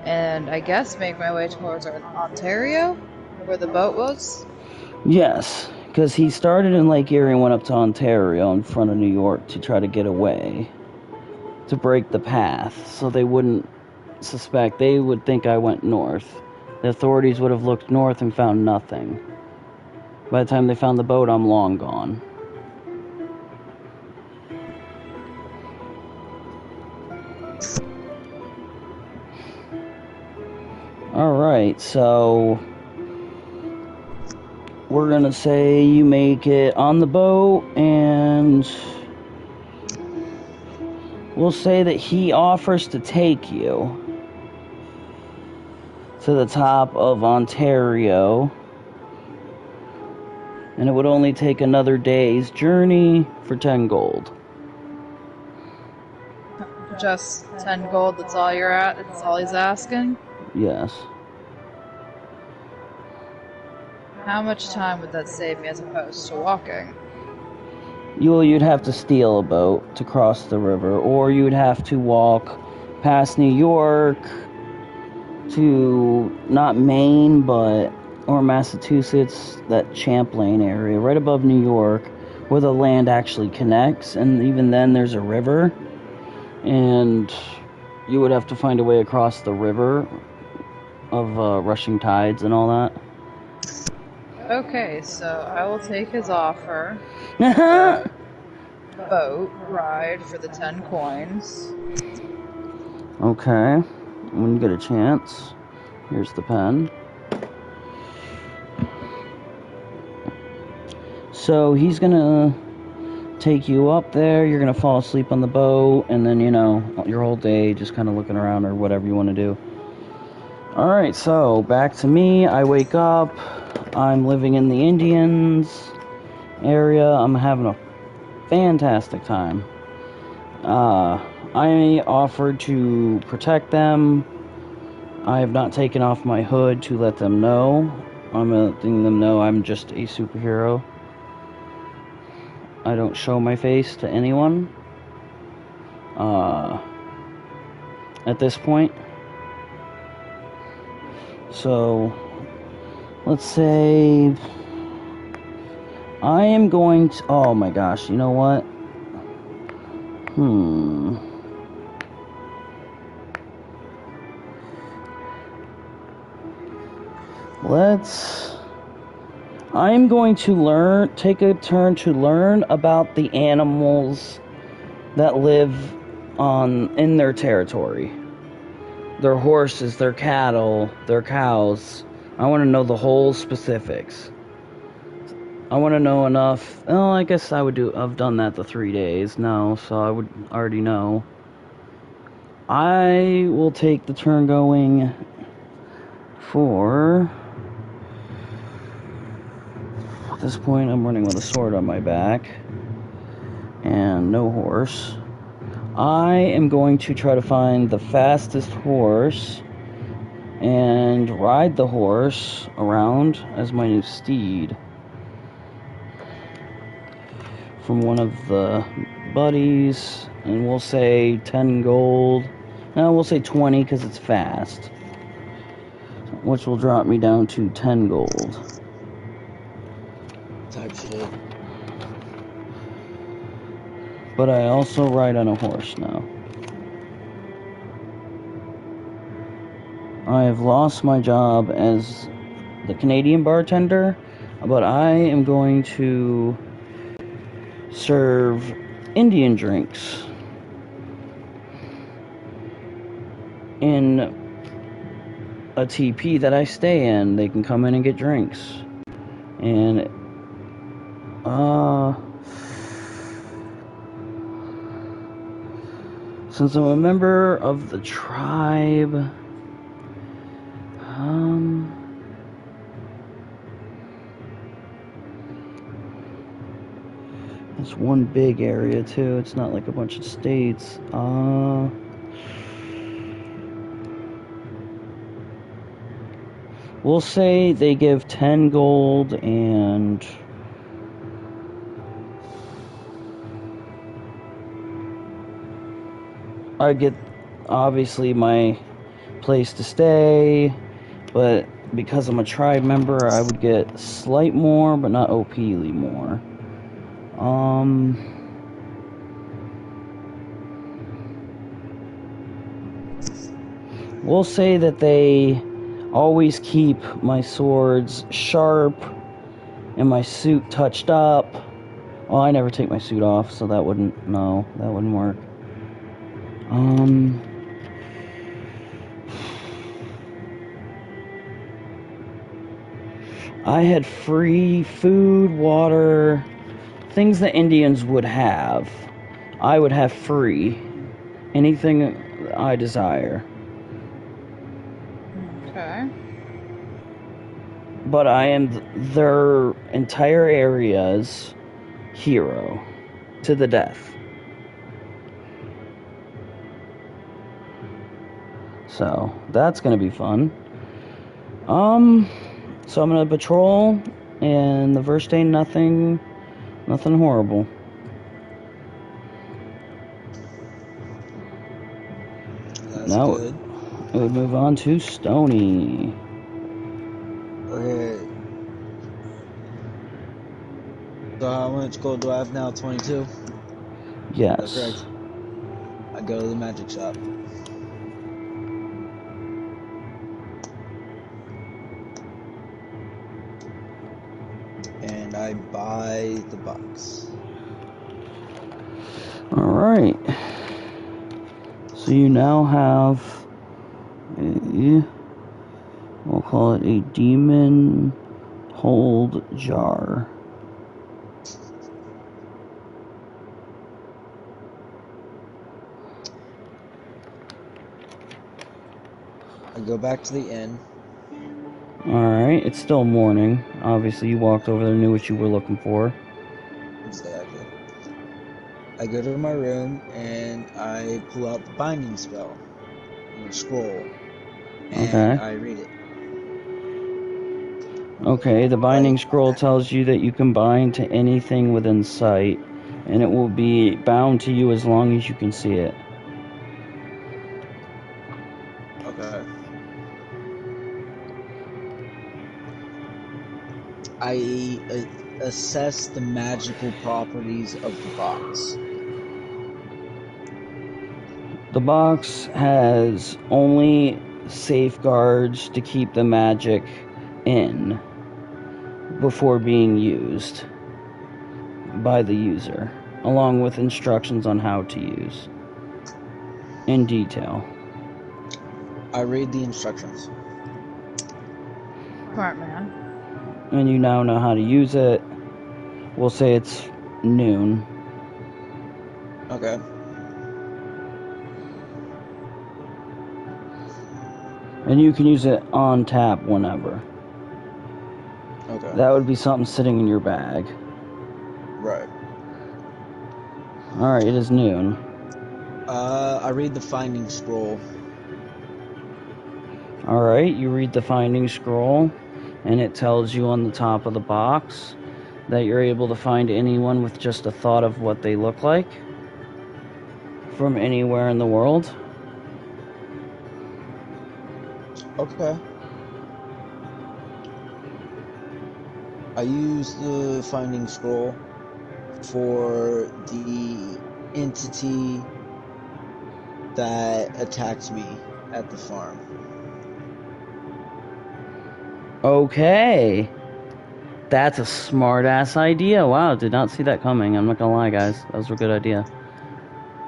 and I guess make my way towards Ontario, where the boat was. Yes, because he started in Lake Erie and went up to Ontario in front of New York to try to get away, to break the path, so they wouldn't suspect. They would think I went north. The authorities would have looked north and found nothing. By the time they found the boat, I'm long gone. Alright, so we're gonna say you make it on the boat, and we'll say that he offers to take you to the top of Ontario, and it would only take another day's journey for 10 gold. Just 10 gold, that's all you're at? That's all he's asking? Yes. How much time would that save me as opposed to walking? You'd have to steal a boat to cross the river, or you'd have to walk past New York to, not Maine, or Massachusetts, that Champlain area, right above New York, where the land actually connects, and even then there's a river, and you would have to find a way across the river of rushing tides and all that. Okay, so I will take his offer. Boat ride for the 10 coins. Okay, when you get a chance, here's the pen. So he's gonna take you up there, you're gonna fall asleep on the boat, and then, you know, your whole day just kind of looking around or whatever you want to do. Alright, so back to me. I wake up, I'm living in the Indians area, I'm having a fantastic time. I offered to protect them. I have not taken off my hood to let them know. I'm letting them know I'm just a superhero. I don't show my face to anyone. At this point. So, let's say I am going to... Oh my gosh, you know what? I'm going to take a turn to learn about the animals that live in their territory. Their horses, their cattle, their cows. I want to know the whole specifics. I want to know enough. Oh, I guess I've done that the 3 days. No, so I would already know. I will take the turn going for... At this point, I'm running with a sword on my back. And no horse. I am going to try to find the fastest horse and ride the horse around as my new steed. From one of the buddies, and we'll say 10 gold. No, we'll say 20 because it's fast, which will drop me down to 10 gold. Type shit. But I also ride on a horse now. I have lost my job as the Canadian bartender, but I am going to serve Indian drinks in a TP that I stay in. They can come in and get drinks. And since I'm a member of the tribe, it's one big area too. It's not like a bunch of states. We'll say they give 10 gold and I get, obviously, my place to stay, but because I'm a tribe member, I would get slight more, but not OP'ly more. We'll say that they always keep my swords sharp and my suit touched up. Well, I never take my suit off, so that wouldn't work. I had free food, water, things that Indians would have. I would have free. Anything I desire. Okay. But I am their entire area's hero. To the death. So, that's gonna be fun. So I'm gonna patrol, and the first day, nothing horrible. That's Now good. it would move on to Stony. Okay. So how much gold do I have now? 22? Yes. That's right. I go to the magic shop. And I buy the box. Alright. So you now have we'll call it a demon hold jar. I go back to the inn. Alright, it's still morning. Obviously you walked over there, knew what you were looking for. Exactly. I go to my room and I pull out the binding spell, or scroll, and Okay. I read it. Okay, the binding scroll tells you that you can bind to anything within sight, and it will be bound to you as long as you can see it. Okay. I assess the magical properties of the box. The box has only safeguards to keep the magic in before being used by the user, along with instructions on how to use in detail. I read the instructions. Smart man. And you now know how to use it. We'll say it's noon. Okay. And you can use it on tap whenever. Okay. That would be something sitting in your bag. Right. Alright, it is noon. I read the finding scroll. Alright, you read the finding scroll, and it tells you on the top of the box that you're able to find anyone with just a thought of what they look like from anywhere in the world. Okay. I use the finding scroll for the entity that attacked me at the farm. Okay. That's a smart-ass idea. Wow, did not see that coming. I'm not gonna lie, guys. That was a good idea.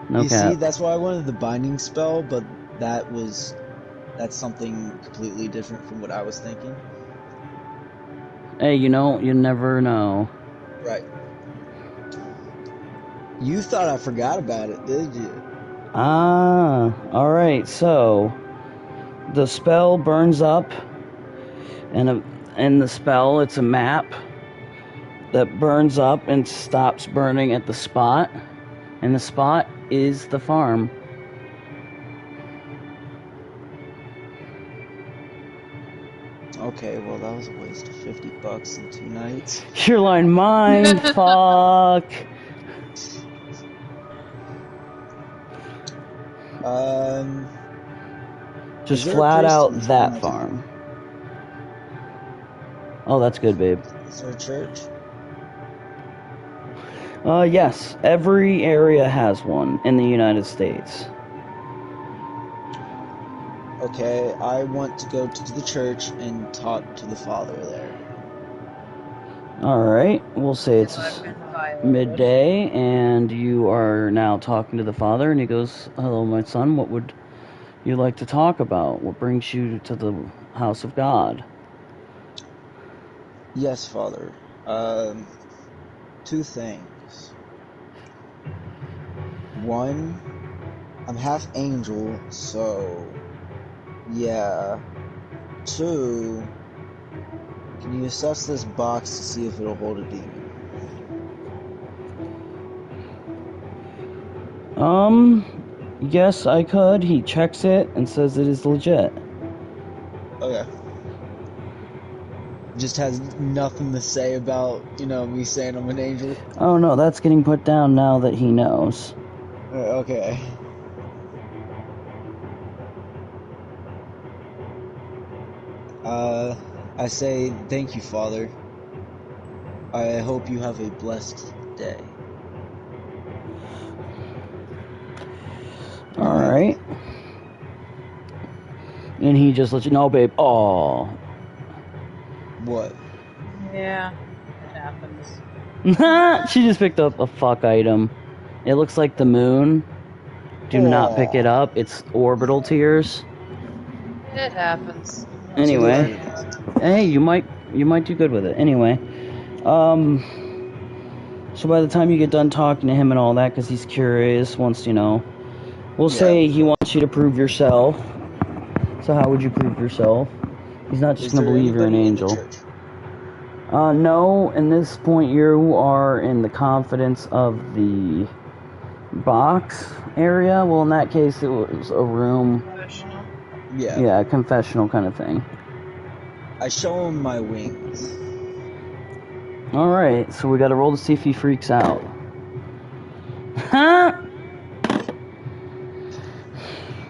No You cap. see, that's why I wanted the binding spell, but that's something completely different from what I was thinking. Hey, you never know. Right. You thought I forgot about it, did you? Ah, alright, so the spell burns up, and in the spell, it's a map that burns up and stops burning at the spot, and the spot is the farm. Okay, well, that was a waste of $50 in 2 nights. Your line, mind fuck. Just there a flat priest out in that my farm. Oh, that's good, babe. Is there a church? Yes. Every area has one in the United States. Okay, I want to go to the church and talk to the father there. Alright, we'll say it's I've been violated. midday, and you are now talking to the father, and he goes, "Hello, my son, what would you like to talk about? What brings you to the house of God?" Yes, father. Two things. One, I'm half angel, so yeah. Two, can you assess this box to see if it'll hold a demon? Yes, I could. He checks it and says it is legit. Okay. Just has nothing to say about, me saying I'm an angel. Oh no, that's getting put down now that he knows. Okay. I say thank you, Father. I hope you have a blessed day. Alright. And he just lets you know, babe. Oh. What? Yeah, it happens. She just picked up a fuck item. It looks like the moon. Do not pick it up. It's orbital tears. It happens. Anyway. Hey, you might do good with it. Anyway. So by the time you get done talking to him and all that, because he's curious, wants to know, we'll say he wants you to prove yourself. So how would you prove yourself? He's not just going to believe you're an angel. No, in this point you are in the confidence of the box area. Well, in that case, it was a room. Confessional. Yeah, a confessional kind of thing. I show him my wings. Alright, so we gotta roll to see if he freaks out. Huh?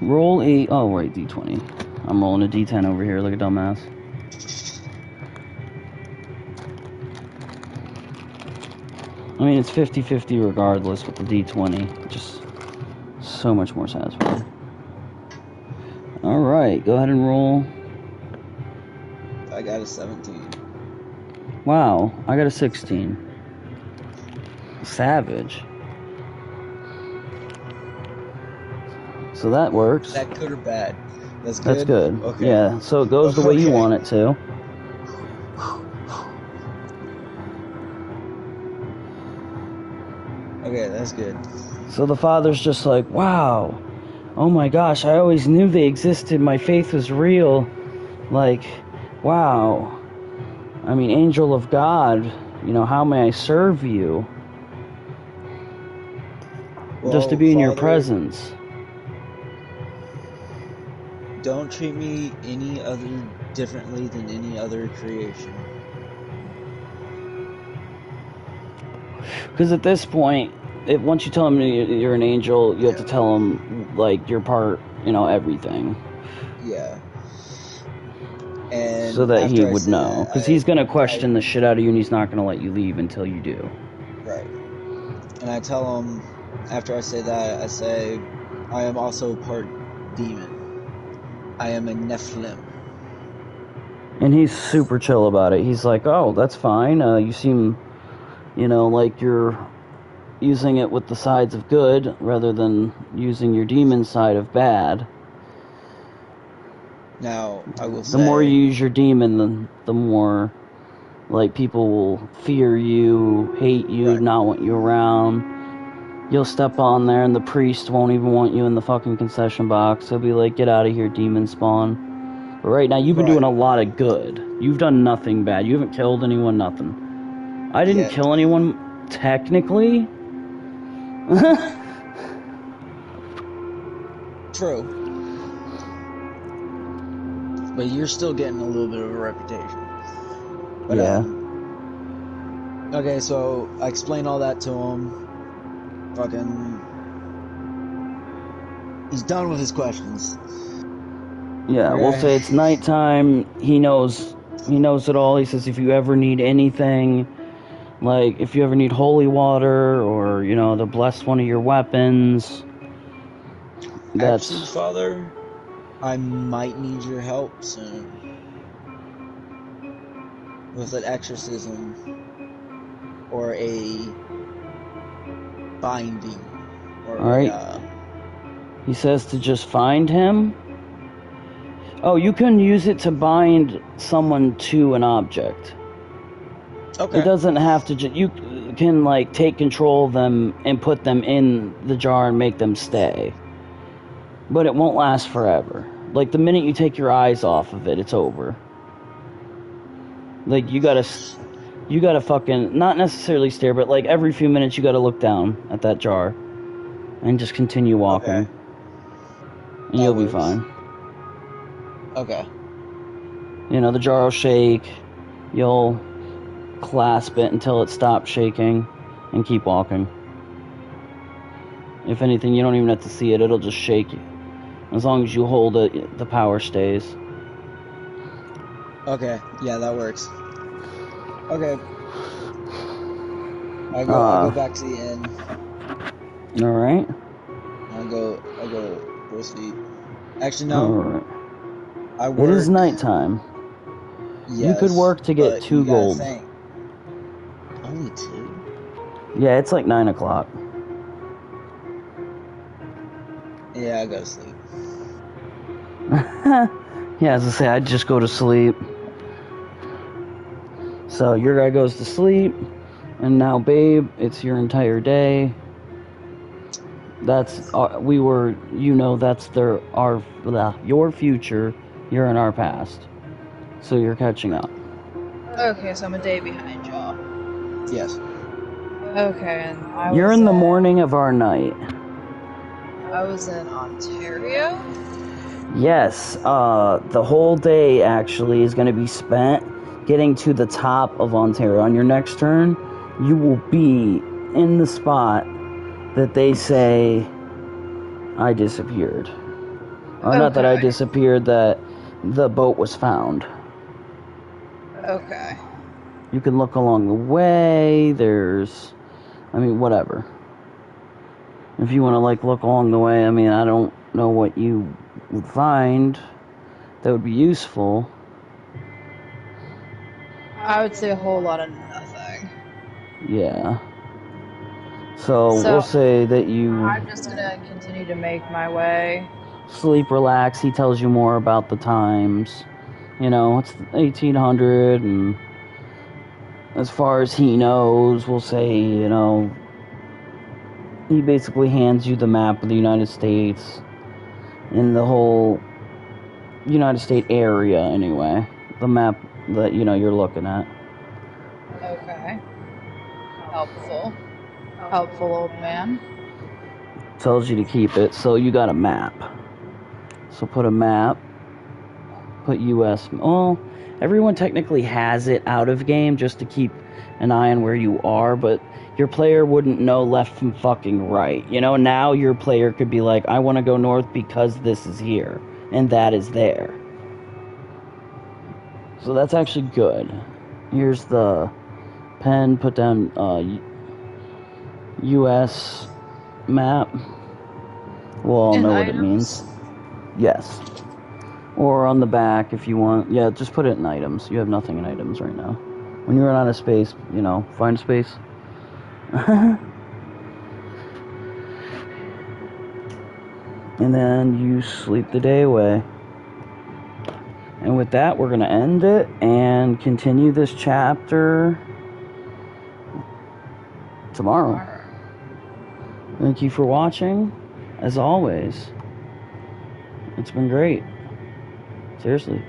Roll a... Oh, right, D20. I'm rolling a D10 over here, like a dumbass. I mean, it's 50-50 regardless with the D20. Just so much more satisfying. Alright, go ahead and roll. I got a 17. Wow, I got a 16. Savage. So that works. Is that good or bad? That's good? That's good. Okay. Yeah, so it goes the way you want it to. Okay, that's good. So the father's just like, wow, oh my gosh, I always knew they existed, my faith was real. Like, wow. I mean, angel of God, how may I serve you? Well, just to be in your Father, presence. Don't treat me any other differently than any other creation. Because at this point, once you tell him you're an angel, you have to tell him, like, you're part, everything. Yeah. And so that he would know. that, Because he's going to question the shit out of you, and he's not going to let you leave until you do. Right. And I tell him, after I say that, I say, I am also part demon. I am a Nephilim. And he's super chill about it. He's like, oh, that's fine. You seem, like you're using it with the sides of good rather than using your demon side of bad. Now, I will say... The more you use your demon, the more, like, people will fear you, hate you, not want you around. You'll step on there and the priest won't even want you in the fucking concession box. He'll be like, get out of here, demon spawn. But right now, you've been doing a lot of good. You've done nothing bad. You haven't killed anyone, nothing. I didn't kill anyone, technically. True. But you're still getting a little bit of a reputation. But, yeah. Okay, so I explain all that to him. Fucking... He's done with his questions. Yeah, we'll Okay. say it's nighttime. He knows it all. He says if you ever need anything, like if you ever need holy water or, you know, to bless one of your weapons, Actually, that's Father, I might need your help soon with an exorcism or a binding or all right. a He says to just find him. Oh, you can use it to bind someone to an object. okay. It doesn't have to. You can like take control of them and put them in the jar and make them stay. But it won't last forever. Like the minute you take your eyes off of it, it's over. Like you gotta fucking not necessarily stare, but like every few minutes you gotta look down at that jar and just continue walking, Okay. and you'll be fine. Okay. You know, the jar will shake. You'll clasp it until it stops shaking and keep walking. If anything, you don't even have to see it. It'll just shake you. As long as you hold it, the power stays. Okay. Yeah, that works. Okay. I go back to the inn. All right. I go to sleep. Actually, All no. right. I work. It is nighttime. Yes, You could work to get but 2 you gotta gold. think. Only 2? Yeah, it's like 9 o'clock. Yeah, I go to sleep. Yeah, as I say, I'd just go to sleep. So your guy goes to sleep, and now, babe, it's your entire day. That's that's your future. You're in our past, so you're catching up. Okay, so I'm a day behind y'all. Yes. Okay, and You're in the morning of our night. I was in Ontario? Yes, the whole day actually is going to be spent getting to the top of Ontario. On your next turn, you will be in the spot that they say I disappeared. Or not that I Okay. disappeared, that the boat was found. Okay. You can look along the way, whatever. If you want to, like, look along the way, I don't know what you would find that would be useful. I would say a whole lot of nothing. Yeah. So we'll say that you I'm just gonna continue to make my way. sleep, relax. He tells you more about the times. You know, it's 1800, and as far as he knows, we'll say, you know, he basically hands you the map of the United States and the whole United States area, anyway. The map that, you know, you're looking at. Okay. Helpful. Helpful old man. Tells you to keep it, so you got a map. So put a map. Put US. Well, everyone technically has it out of game just to keep an eye on where you are, but your player wouldn't know left from fucking right. You know, now your player could be like, I want to go north because this is here, and that is there. So that's actually good. Here's the pen, put down US map. We'll all know what it means. Yes. Or on the back if you want. Yeah, just put it in items. You have nothing in items right now. When you run out of space, you know, find space. And then you sleep the day away. And with that, we're going to end it and continue this chapter tomorrow. Thank you for watching. As always, it's been great. Seriously.